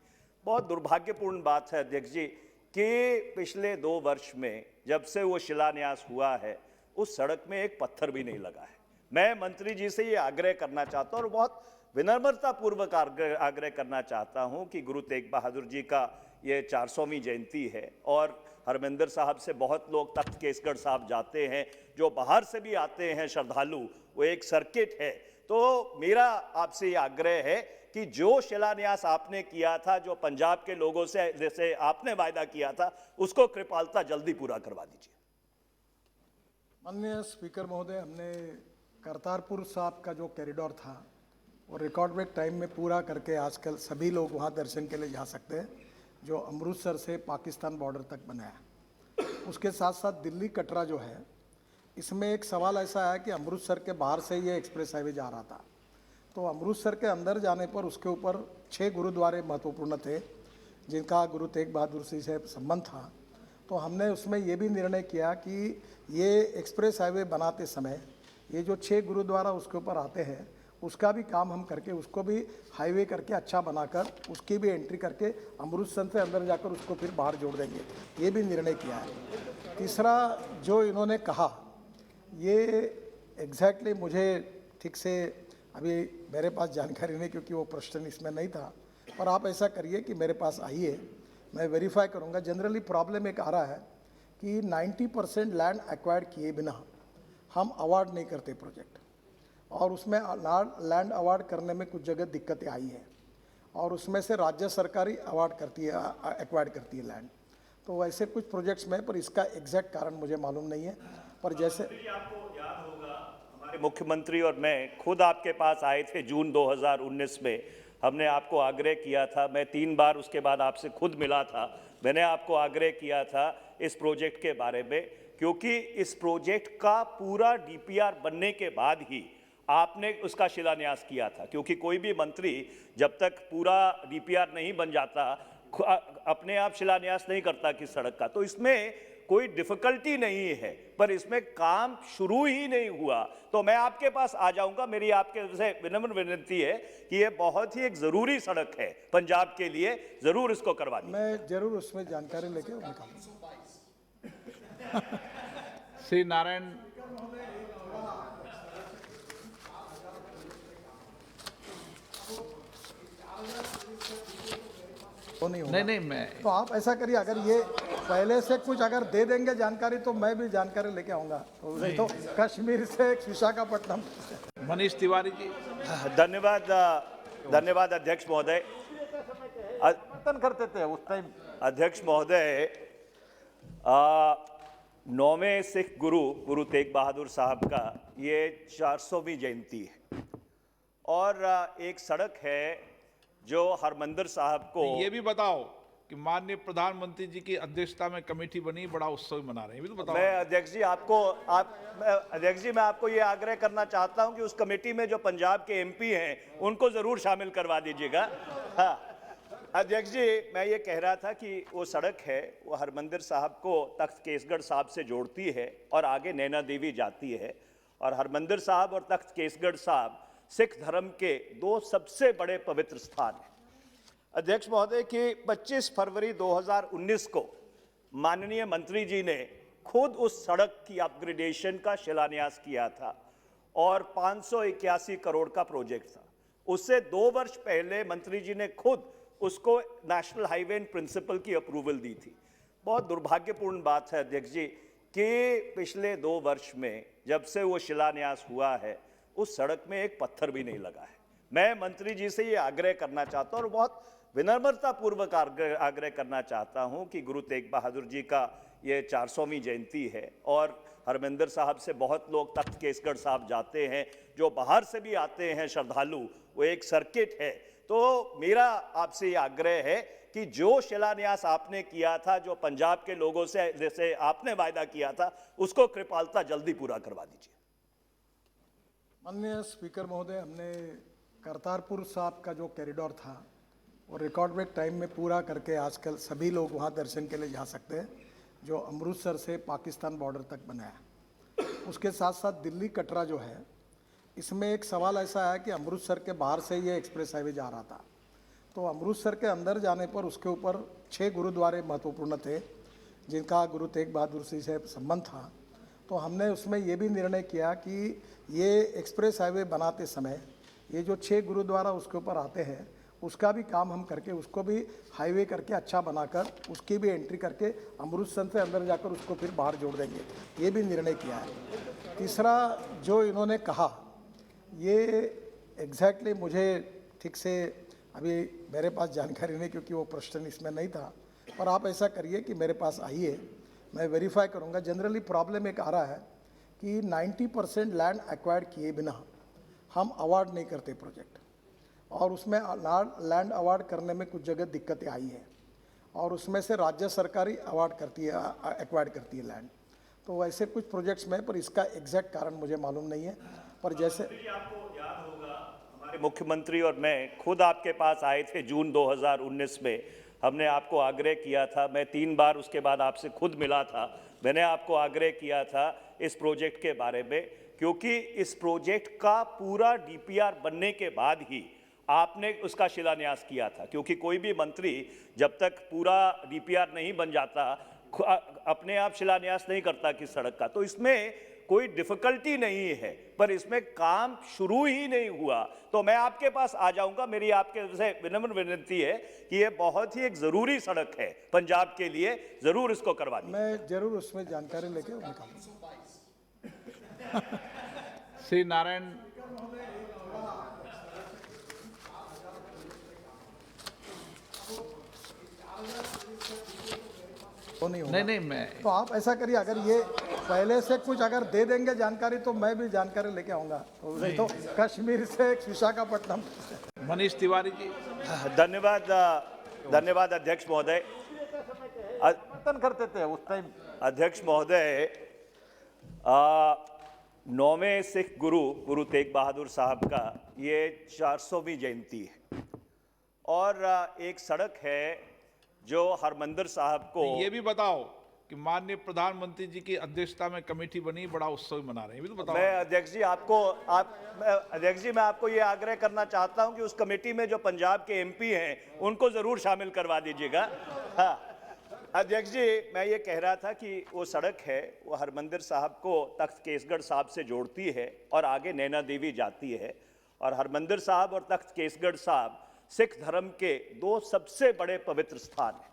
बहुत दुर्भाग्यपूर्ण बात है अध्यक्ष जी कि पिछले 2 वर्ष में जब से वो शिलान्यास हुआ है उस सड़क में एक पत्थर भी नहीं लगा है। मैं मंत्री जी से ये आग्रह करना चाहता हूँ और बहुत विनम्रता पूर्वक आग्रह करना चाहता हूँ कि गुरु तेग बहादुर जी का ये 400वीं जयंती है और हरमिंदर साहब से बहुत लोग तख्त केसगढ़ साहब जाते हैं, जो बाहर से भी आते हैं श्रद्धालु, वो एक सर्किट है। तो मेरा आपसे ये आग्रह है कि जो शिलान्यास आपने किया था, जो पंजाब के लोगों से जैसे आपने वायदा किया था, उसको कृपालता जल्दी पूरा करवा दीजिए। माननीय स्पीकर महोदय, हमने करतारपुर साहब का जो कॉरिडोर था वो रिकॉर्ड ब्रेक टाइम में पूरा करके आजकल सभी लोग वहाँ दर्शन के लिए जा सकते हैं, जो अमृतसर से पाकिस्तान बॉर्डर तक बनाया। उसके साथ साथ दिल्ली कटरा जो है, इसमें एक सवाल ऐसा है कि अमृतसर के बाहर से ये एक्सप्रेस हाईवे जा रहा था, तो अमृतसर के अंदर जाने पर उसके ऊपर 6 गुरुद्वारे महत्वपूर्ण थे जिनका गुरु तेग बहादुर जी से संबंध था। तो हमने उसमें ये भी निर्णय किया कि ये एक्सप्रेस हाईवे बनाते समय ये जो 6 गुरुद्वारा उसके ऊपर आते हैं उसका भी काम हम करके उसको भी हाईवे करके अच्छा बनाकर उसकी भी एंट्री करके अमृतसर से अंदर जाकर उसको फिर बाहर जोड़ देंगे, ये भी निर्णय किया है। तीसरा जो इन्होंने कहा, ये एग्जैक्टली मुझे ठीक से अभी मेरे पास जानकारी नहीं, क्योंकि वो प्रश्न इसमें नहीं था, पर आप ऐसा करिए कि मेरे पास आइए, मैं वेरीफाई करूंगा। जनरली प्रॉब्लम एक आ रहा है कि 90% लैंड एक्वायर्ड किए बिना हम अवार्ड नहीं करते प्रोजेक्ट, और उसमें लैंड अवार्ड करने में कुछ जगह दिक्कतें आई हैं, और उसमें से राज्य सरकार ही अवार्ड करती है, एक्वायर्ड करती है लैंड। तो वैसे कुछ प्रोजेक्ट्स में, पर इसका एग्जैक्ट कारण मुझे मालूम नहीं है। पर जैसे आपको याद होगा, हमारे मुख्यमंत्री और मैं खुद आपके पास आए थे जून 2019 में। हमने आपको आग्रह किया था, मैं 3 बार उसके बाद आपसे खुद मिला था, मैंने आपको आग्रह किया था इस प्रोजेक्ट के बारे में, क्योंकि इस प्रोजेक्ट का पूरा डीपीआर बनने के बाद ही आपने उसका शिलान्यास किया था। क्योंकि कोई भी मंत्री जब तक पूरा डीपीआर नहीं बन जाता अपने आप शिलान्यास नहीं करता किस सड़क का। तो इसमें कोई डिफिकल्टी नहीं है, पर इसमें काम शुरू ही नहीं हुआ। तो मैं आपके पास आ जाऊंगा, मेरी आपके से विनम्र विनती है कि ये बहुत ही एक ज़रूरी सड़क है पंजाब के लिए, ज़रूर इसको करवा दीजिए। मैं जरूर उसमें जानकारी लेके निकालूंगा। श्री नारायण, वो नहीं होगा। नहीं मैं तो आप ऐसा करिए, अगर ये पहले से कुछ अगर दे देंगे जानकारी तो मैं भी जानकारी लेके आऊंगा। तो नहीं तो कश्मीर से विशाखापट्टनम। मनीष तिवारी जी। धन्यवाद, धन्यवाद अध्यक्ष महोदय। समर्थन करते थे उस टाइम। अध्यक्ष महोदय, 9वें सिख गुरु तेग बहादुर साहब का ये 400वीं जयंती है, और एक सड़क है जो हरमंदिर साहब को, ये भी बताओ कि माननीय प्रधानमंत्री जी की अध्यक्षता में कमेटी बनी, बड़ा उत्सव मना रहे हैं, ये भी तो बताओ। मैं अध्यक्ष जी मैं आपको ये आग्रह करना चाहता हूं कि उस कमेटी में जो पंजाब के एमपी हैं उनको जरूर शामिल करवा दीजिएगा। हाँ अध्यक्ष जी, मैं ये कह रहा था कि वो सड़क है, वो हरमंदिर साहब को तख्त केसगढ़ साहब से जोड़ती है और आगे नैना देवी जाती है। और हरमंदिर साहब और तख्त केसगढ़ साहब सिख धर्म के 2 सबसे बड़े पवित्र स्थान हैं। अध्यक्ष महोदय कि 25 फरवरी 2019 को माननीय मंत्री जी ने खुद उस सड़क की अपग्रेडेशन का शिलान्यास किया था, और 581 करोड़ का प्रोजेक्ट था। उससे 2 वर्ष पहले मंत्री जी ने खुद उसको नेशनल हाईवे इन प्रिंसिपल की अप्रूवल दी थी। बहुत दुर्भाग्यपूर्ण बात है अध्यक्ष जी कि पिछले 2 वर्ष में जब से वो शिलान्यास हुआ है उस सड़क में एक पत्थर भी नहीं लगा है। मैं मंत्री जी से ये आग्रह करना चाहता हूं, और बहुत विनम्रता पूर्वक आग्रह करना चाहता हूं कि गुरु तेग बहादुर जी का ये 400वीं जयंती है, और हरमंदिर साहब से बहुत लोग तख्त केसगढ़ साहब जाते हैं, जो बाहर से भी आते हैं श्रद्धालु, वो एक सर्किट है। तो मेरा आपसे ये आग्रह है कि जो शिलान्यास आपने किया था, जो पंजाब के लोगों से जैसे आपने वायदा किया था, उसको कृपालता जल्दी पूरा करवा दीजिए। माननीय स्पीकर महोदय, हमने करतारपुर साहब का जो कॉरिडोर था वो रिकॉर्ड ब्रेक टाइम में पूरा करके आजकल सभी लोग वहाँ दर्शन के लिए जा सकते हैं, जो अमृतसर से पाकिस्तान बॉर्डर तक बनाया। उसके साथ साथ दिल्ली कटरा जो है, इसमें एक सवाल ऐसा है कि अमृतसर के बाहर से ये एक्सप्रेस हाईवे जा रहा था, तो अमृतसर के अंदर जाने पर उसके ऊपर 6 गुरुद्वारे महत्वपूर्ण थे जिनका गुरु तेग बहादुर जी से संबंध था। तो हमने उसमें ये भी निर्णय किया कि ये एक्सप्रेस हाईवे बनाते समय ये जो 6 गुरुद्वारा उसके ऊपर आते हैं उसका भी काम हम करके उसको भी हाईवे करके अच्छा बनाकर उसकी भी एंट्री करके अमृतसर से अंदर जाकर उसको फिर बाहर जोड़ देंगे, ये भी निर्णय किया है। तीसरा जो इन्होंने कहा, ये एग्जैक्टली मुझे ठीक से अभी मेरे पास जानकारी नहीं, क्योंकि वो प्रश्न इसमें नहीं था, पर आप ऐसा करिए कि मेरे पास आइए, मैं वेरीफाई करूंगा। जनरली प्रॉब्लम एक आ रहा है कि 90% लैंड एक्वायर्ड किए बिना हम अवार्ड नहीं करते प्रोजेक्ट, और उसमें लैंड अवार्ड करने में कुछ जगह दिक्कतें आई हैं, और उसमें से राज्य सरकार ही अवार्ड करती है, एक्वायर्ड करती है लैंड। तो वैसे कुछ प्रोजेक्ट्स में, पर इसका एग्जैक्ट कारण मुझे मालूम नहीं है। पर जैसे आपको याद होगा, हमारे मुख्यमंत्री और मैं खुद आपके पास आए थे जून 2019 में। हमने आपको आग्रह किया था, मैं 3 बार उसके बाद आपसे खुद मिला था, मैंने आपको आग्रह किया था इस प्रोजेक्ट के बारे में, क्योंकि इस प्रोजेक्ट का पूरा डीपीआर बनने के बाद ही आपने उसका शिलान्यास किया था। क्योंकि कोई भी मंत्री जब तक पूरा डीपीआर नहीं बन जाता अपने आप शिलान्यास नहीं करता किस सड़क का। तो इसमें कोई डिफिकल्टी नहीं है, पर इसमें काम शुरू ही नहीं हुआ। तो मैं आपके पास आ जाऊंगा। मेरी आपके से विनम्र विनती है कि ये बहुत ही एक जरूरी सड़क है पंजाब के लिए, जरूर इसको करवा दीजिए। मैं जरूर उसमें जानकारी लेके निकालूंगा। श्री नारायण, वो नहीं होगा। नहीं मैं तो आप ऐसा करिए, अगर ये पहले से कुछ अगर दे देंगे जानकारी तो मैं भी जानकारी लेके आऊंगा। तो नहीं तो कश्मीर से विशाखापट्टनम। मनीष तिवारी जी। धन्यवाद, धन्यवाद अध्यक्ष महोदय। समर्थन करते थे उस टाइम। अध्यक्ष महोदय, 9वें सिख गुरु तेग बहादुर साहब का ये 400वीं जयंती है, और एक सड़क है जो हरमंदिर साहब को। ये भी बताओ कि माननीय प्रधानमंत्री जी की अध्यक्षता में कमेटी बनी, बड़ा उत्सव मना रहे हैं, ये भी तो बताओ। मैं अध्यक्ष जी मैं आपको ये आग्रह करना चाहता हूं कि उस कमेटी में जो पंजाब के एमपी हैं उनको जरूर शामिल करवा दीजिएगा। हाँ अध्यक्ष जी, मैं ये कह रहा था कि वो सड़क है, वो हरमंदिर साहब को तख्त केसगढ़ साहब से जोड़ती है और आगे नैना देवी जाती है। और हरमंदिर साहब और तख्त केसगढ़ साहब सिख धर्म के 2 सबसे बड़े पवित्र स्थान हैं।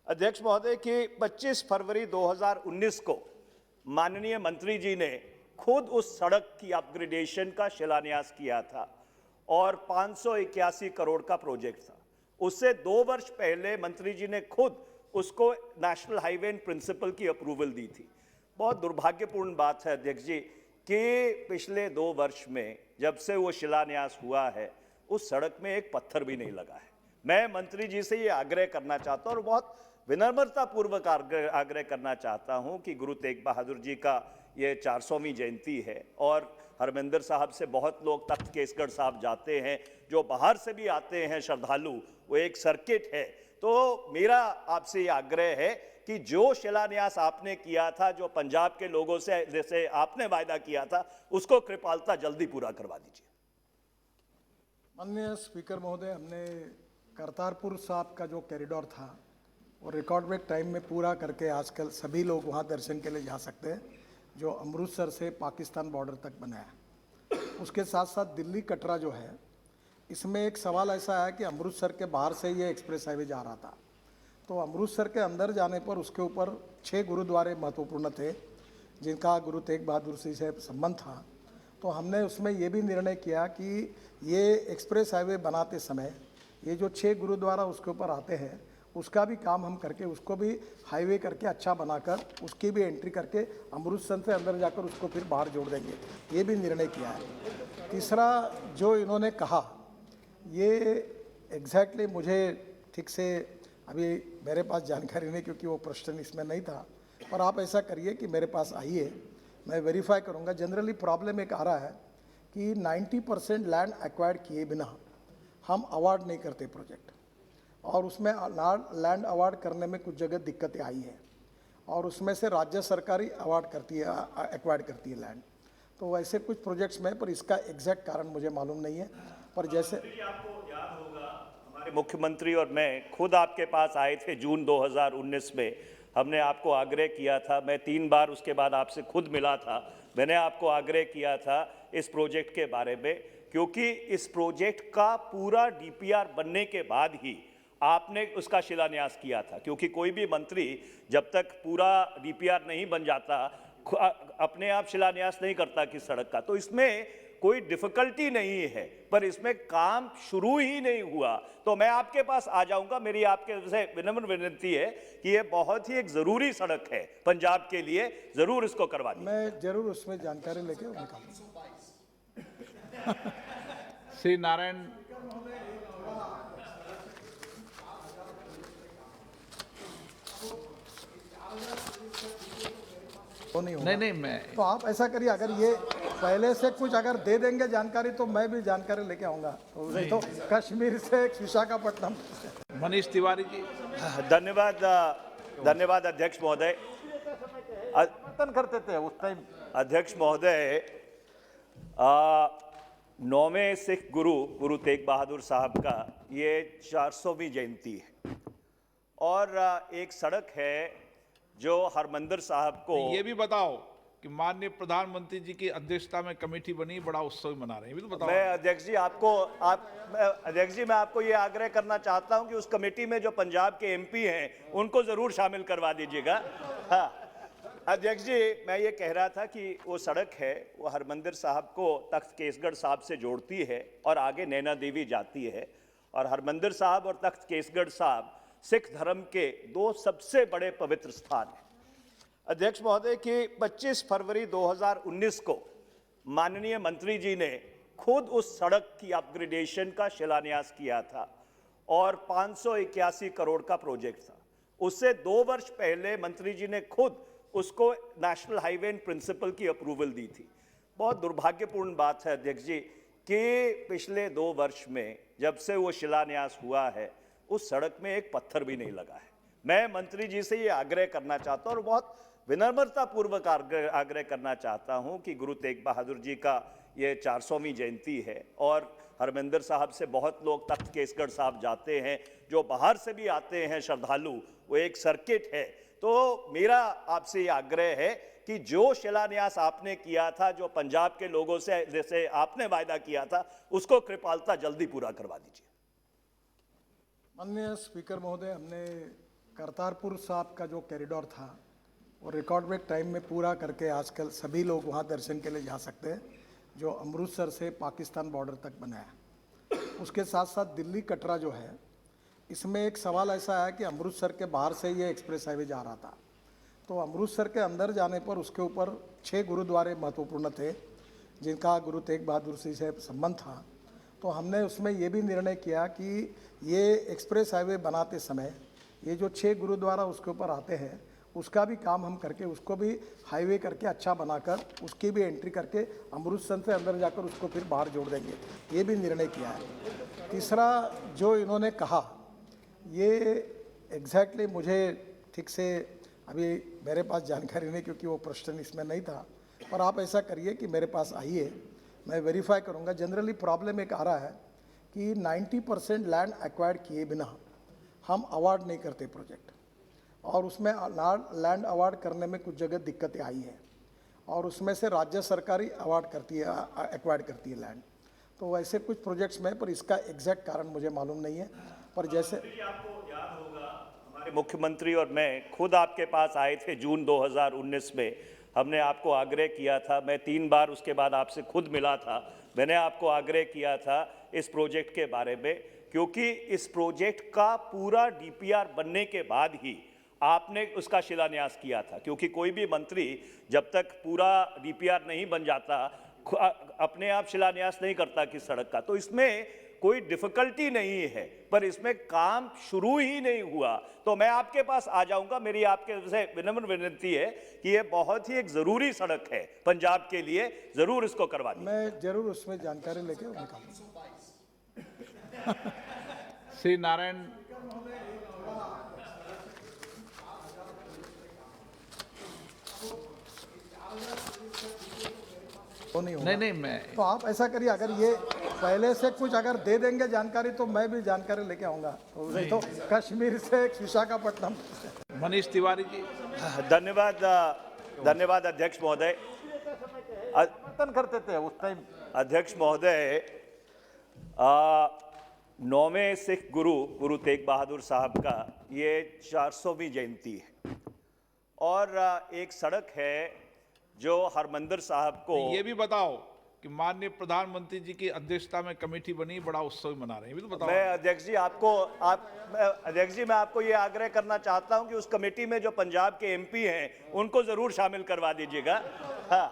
अध्यक्ष महोदय कि 25 फरवरी 2019 को माननीय मंत्री जी ने खुद उस सड़क की अपग्रेडेशन का शिलान्यास किया था, और 581 करोड़ का प्रोजेक्ट था। उससे 2 वर्ष पहले मंत्री जी ने खुद उसको नेशनल हाईवे इन प्रिंसिपल की अप्रूवल दी थी। बहुत दुर्भाग्यपूर्ण बात है अध्यक्ष जी कि पिछले 2 वर्ष में जब से वो शिलान्यास हुआ है उस सड़क में एक पत्थर भी नहीं लगा है। मैं मंत्री जी से ये आग्रह करना चाहता हूं, और बहुत विनम्रता पूर्वक आग्रह करना चाहता हूं कि गुरु तेग बहादुर जी का ये 400वीं जयंती है, और हरमंदिर साहब से बहुत लोग तख्त केसगढ़ साहब जाते हैं, जो बाहर से भी आते हैं श्रद्धालु, वो एक सर्किट है। तो मेरा आपसे ये आग्रह है कि जो शिलान्यास आपने किया था, जो पंजाब के लोगों से जैसे आपने वायदा किया था, उसको कृपालता जल्दी पूरा करवा दीजिए। माननीय स्पीकर महोदय, हमने करतारपुर साहब का जो कॉरिडोर था वो रिकॉर्ड ब्रेक टाइम में पूरा करके आजकल सभी लोग वहाँ दर्शन के लिए जा सकते हैं, जो अमृतसर से पाकिस्तान बॉर्डर तक बनाया। उसके साथ साथ दिल्ली कटरा जो है, इसमें एक सवाल ऐसा है कि अमृतसर के बाहर से ये एक्सप्रेस हाईवे जा रहा था, तो अमृतसर के अंदर जाने पर उसके ऊपर 6 गुरुद्वारे महत्वपूर्ण थे जिनका गुरु तेग बहादुर जी से संबंध था। तो हमने उसमें ये भी निर्णय किया कि ये एक्सप्रेस हाईवे बनाते समय ये जो 6 गुरुद्वारा उसके ऊपर आते हैं उसका भी काम हम करके उसको भी हाईवे करके अच्छा बनाकर उसकी भी एंट्री करके अमृतसर से अंदर जाकर उसको फिर बाहर जोड़ देंगे, ये भी निर्णय किया है। तीसरा जो इन्होंने कहा, ये एग्जैक्टली मुझे ठीक से अभी मेरे पास जानकारी नहीं, क्योंकि वो प्रश्न इसमें नहीं था। पर आप ऐसा करिए कि मेरे पास आइए, मैं वेरीफाई करूंगा। जनरली प्रॉब्लम एक आ रहा है कि 90% लैंड एक्वायर्ड किए बिना हम अवार्ड नहीं करते प्रोजेक्ट, और उसमें लैंड अवार्ड करने में कुछ जगह दिक्कतें आई हैं, और उसमें से राज्य सरकार ही अवार्ड करती है, एक्वायर्ड करती है लैंड। तो वैसे कुछ प्रोजेक्ट्स में, पर इसका एग्जैक्ट कारण मुझे मालूम नहीं है। पर जैसे आपको याद होगा, हमारे मुख्यमंत्री और मैं खुद आपके पास आए थे जून 2019 में। हमने आपको आग्रह किया था, मैं 3 बार उसके बाद आपसे खुद मिला था, मैंने आपको आग्रह किया था इस प्रोजेक्ट के बारे में, क्योंकि इस प्रोजेक्ट का पूरा डीपीआर बनने के बाद ही आपने उसका शिलान्यास किया था। क्योंकि कोई भी मंत्री जब तक पूरा डीपीआर नहीं बन जाता अपने आप शिलान्यास नहीं करता किस सड़क का। तो इसमें कोई डिफिकल्टी नहीं है, पर इसमें काम शुरू ही नहीं हुआ। तो मैं आपके पास आ जाऊंगा। मेरी आपके से विनम्र विनती है कि ये बहुत ही एक जरूरी सड़क है पंजाब के लिए, जरूर इसको करवा दीजिए। मैं जरूर उसमें जानकारी लेके निकालूंगा। श्री नारायण वो नहीं होगा। नहीं नहीं मैं तो आप ऐसा करिए, अगर ये पहले से कुछ अगर दे देंगे जानकारी तो मैं भी जानकारी लेके आऊंगा। तो कश्मीर से विशाखापट्टनम। मनीष तिवारी जी। धन्यवाद, धन्यवाद अध्यक्ष महोदय। समर्थन करते थे उस टाइम। अध्यक्ष महोदय, 9वें सिख गुरु गुरु तेग बहादुर साहब का ये 400वीं जयंती है और एक सड़क है जो हरमंदिर साहब को ये भी बताओ कि माननीय प्रधानमंत्री जी की अध्यक्षता में कमेटी बनी, बड़ा उत्सव मना रहे हैं, ये भी तो बताओ। मैं अध्यक्ष जी अध्यक्ष जी मैं आपको ये आग्रह करना चाहता हूं कि उस कमेटी में जो पंजाब के एमपी हैं उनको जरूर शामिल करवा दीजिएगा। हाँ अध्यक्ष जी, मैं ये कह रहा था कि वो सड़क है वो हरमंदिर साहब को तख्त केसगढ़ साहब से जोड़ती है और आगे नैना देवी जाती है। और हरमंदिर साहब और तख्त केसगढ़ साहब सिख धर्म के दो सबसे बड़े पवित्र स्थान हैं। अध्यक्ष महोदय की 25 फरवरी 2019 को माननीय मंत्री जी ने खुद उस सड़क की अपग्रेडेशन का शिलान्यास किया था और 581 करोड़ का प्रोजेक्ट था। उससे 2 वर्ष पहले मंत्री जी ने खुद उसको नेशनल हाईवे इन प्रिंसिपल की अप्रूवल दी थी। बहुत दुर्भाग्यपूर्ण बात है अध्यक्ष जी कि पिछले 2 वर्ष में जब से वो शिलान्यास हुआ है उस सड़क में एक पत्थर भी नहीं लगा है। मैं मंत्री जी से ये आग्रह करना चाहता हूं और बहुत विनम्रता पूर्वक आग्रह करना चाहता हूं कि गुरु तेग बहादुर जी का ये 400वीं जयंती है और हरमंदिर साहब से बहुत लोग तख्त केसगढ़ साहब जाते हैं, जो बाहर से भी आते हैं श्रद्धालु, वो एक सर्किट है। तो मेरा आपसे ये आग्रह है कि जो शिलान्यास आपने किया था, जो पंजाब के लोगों से जैसे आपने वायदा किया था, उसको कृपालता जल्दी पूरा करवा दीजिए। माननीय स्पीकर महोदय, हमने करतारपुर साहब का जो कॉरिडोर था वो रिकॉर्ड ब्रेक टाइम में पूरा करके आजकल सभी लोग वहाँ दर्शन के लिए जा सकते हैं, जो अमृतसर से पाकिस्तान बॉर्डर तक बनाया। उसके साथ साथ दिल्ली कटरा जो है, इसमें एक सवाल ऐसा है कि अमृतसर के बाहर से ये एक्सप्रेस हाईवे जा रहा था, तो अमृतसर के अंदर जाने पर उसके ऊपर 6 गुरुद्वारे महत्वपूर्ण थे जिनका गुरु तेग बहादुर जी से संबंध था। तो हमने उसमें ये भी निर्णय किया कि ये एक्सप्रेस हाईवे बनाते समय ये जो 6 गुरुद्वारा उसके ऊपर आते हैं उसका भी काम हम करके उसको भी हाईवे करके अच्छा बनाकर उसकी भी एंट्री करके अमृतसर से अंदर जाकर उसको फिर बाहर जोड़ देंगे, ये भी निर्णय किया है। तीसरा जो इन्होंने कहा ये एग्जैक्टली मुझे ठीक से अभी मेरे पास जानकारी नहीं, क्योंकि वो प्रश्न इसमें नहीं था, पर आप ऐसा करिए कि मेरे पास आइए, मैं वेरीफाई करूंगा। जनरली प्रॉब्लम एक आ रहा है कि 90% लैंड एक्वायर्ड किए बिना हम अवार्ड नहीं करते प्रोजेक्ट, और उसमें लैंड अवार्ड करने में कुछ जगह दिक्कतें आई हैं और उसमें से राज्य सरकारी अवार्ड करती है, एक्वायर्ड करती है लैंड। तो ऐसे कुछ प्रोजेक्ट्स में, पर इसका एग्जैक्ट कारण मुझे मालूम नहीं है। पर जैसे आपको याद होगा हमारे मुख्यमंत्री और मैं खुद आपके पास आए थे जून 2019 में, हमने आपको आग्रह किया था, मैं 3 बार उसके बाद आपसे खुद मिला था, मैंने आपको आग्रह किया था इस प्रोजेक्ट के बारे में, क्योंकि इस प्रोजेक्ट का पूरा डीपीआर बनने के बाद ही आपने उसका शिलान्यास किया था। क्योंकि कोई भी मंत्री जब तक पूरा डीपीआर नहीं बन जाता अपने आप शिलान्यास नहीं करता किस सड़क का। तो इसमें कोई डिफिकल्टी नहीं है, पर इसमें काम शुरू ही नहीं हुआ। तो मैं आपके पास आ जाऊंगा। मेरी आपके से विनम्र विनती है कि ये बहुत ही एक जरूरी सड़क है पंजाब के लिए, जरूर इसको करवा दीजिए। मैं जरूर उसमें जानकारी लेके निकालूंगा। श्री नारायण वो नहीं होगा। नहीं नहीं मैं तो आप ऐसा करिए, अगर ये पहले से कुछ अगर दे देंगे जानकारी तो मैं भी जानकारी लेके आऊंगा। तो कश्मीर से विशाखापट्टनम। मनीष तिवारी जी। धन्यवाद, धन्यवाद अध्यक्ष महोदय। समर्थन करते थे उस टाइम। अध्यक्ष महोदय, 9वें सिख गुरु गुरु तेग बहादुर साहब का ये 400वीं जयंती है और एक सड़क है जो हरमंदिर साहब को ये भी बताओ कि माननीय प्रधानमंत्री जी की अध्यक्षता में कमेटी बनी, बड़ा उत्सव मना रहे हैं, भी तो बताओ। मैं अध्यक्ष जी मैं आपको ये आग्रह करना चाहता हूं कि उस कमेटी में जो पंजाब के एमपी हैं उनको जरूर शामिल करवा दीजिएगा। हाँ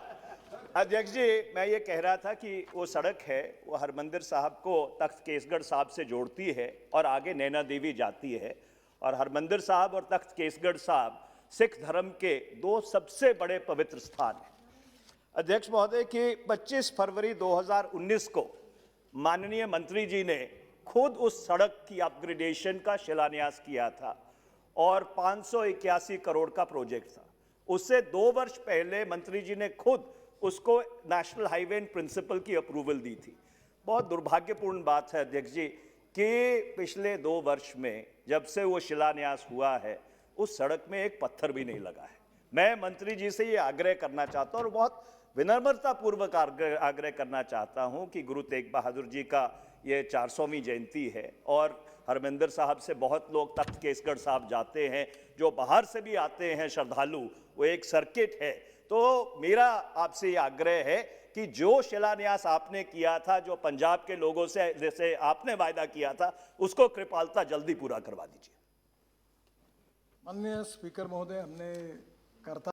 अध्यक्ष जी, मैं ये कह रहा था कि वो सड़क है वो हरमंदिर साहब को तख्त केसगढ़ साहब से जोड़ती है और आगे नैना देवी जाती है। और हरमंदिर साहब और तख्त केसगढ़ साहब सिख धर्म के दो सबसे बड़े पवित्र स्थान हैं। अध्यक्ष महोदय कि 25 फरवरी 2019 को माननीय मंत्री जी ने खुद उस सड़क की अपग्रेडेशन का शिलान्यास किया था और 581 करोड़ का प्रोजेक्ट था। उससे 2 वर्ष पहले मंत्री जी ने खुद उसको नेशनल हाईवे इन प्रिंसिपल की अप्रूवल दी थी। बहुत दुर्भाग्यपूर्ण बात है अध्यक्ष जी कि पिछले 2 वर्ष में जब से वो शिलान्यास हुआ है उस सड़क में एक पत्थर भी नहीं लगा है। मैं मंत्री जी से ये आग्रह करना चाहता हूं और बहुत विनम्रता पूर्वक आग्रह करना चाहता हूं कि गुरु तेग बहादुर जी का ये 400वीं जयंती है और हरमंदिर साहब से बहुत लोग तख्त केसगढ़ साहब जाते हैं, जो बाहर से भी आते हैं श्रद्धालु, वो एक सर्किट है। तो मेरा आपसे ये आग्रह है कि जो शिलान्यास आपने किया था, जो पंजाब के लोगों से जैसे आपने वायदा किया था, उसको कृपालता जल्दी पूरा करवा दीजिए। माननीय स्पीकर महोदय, हमने करतार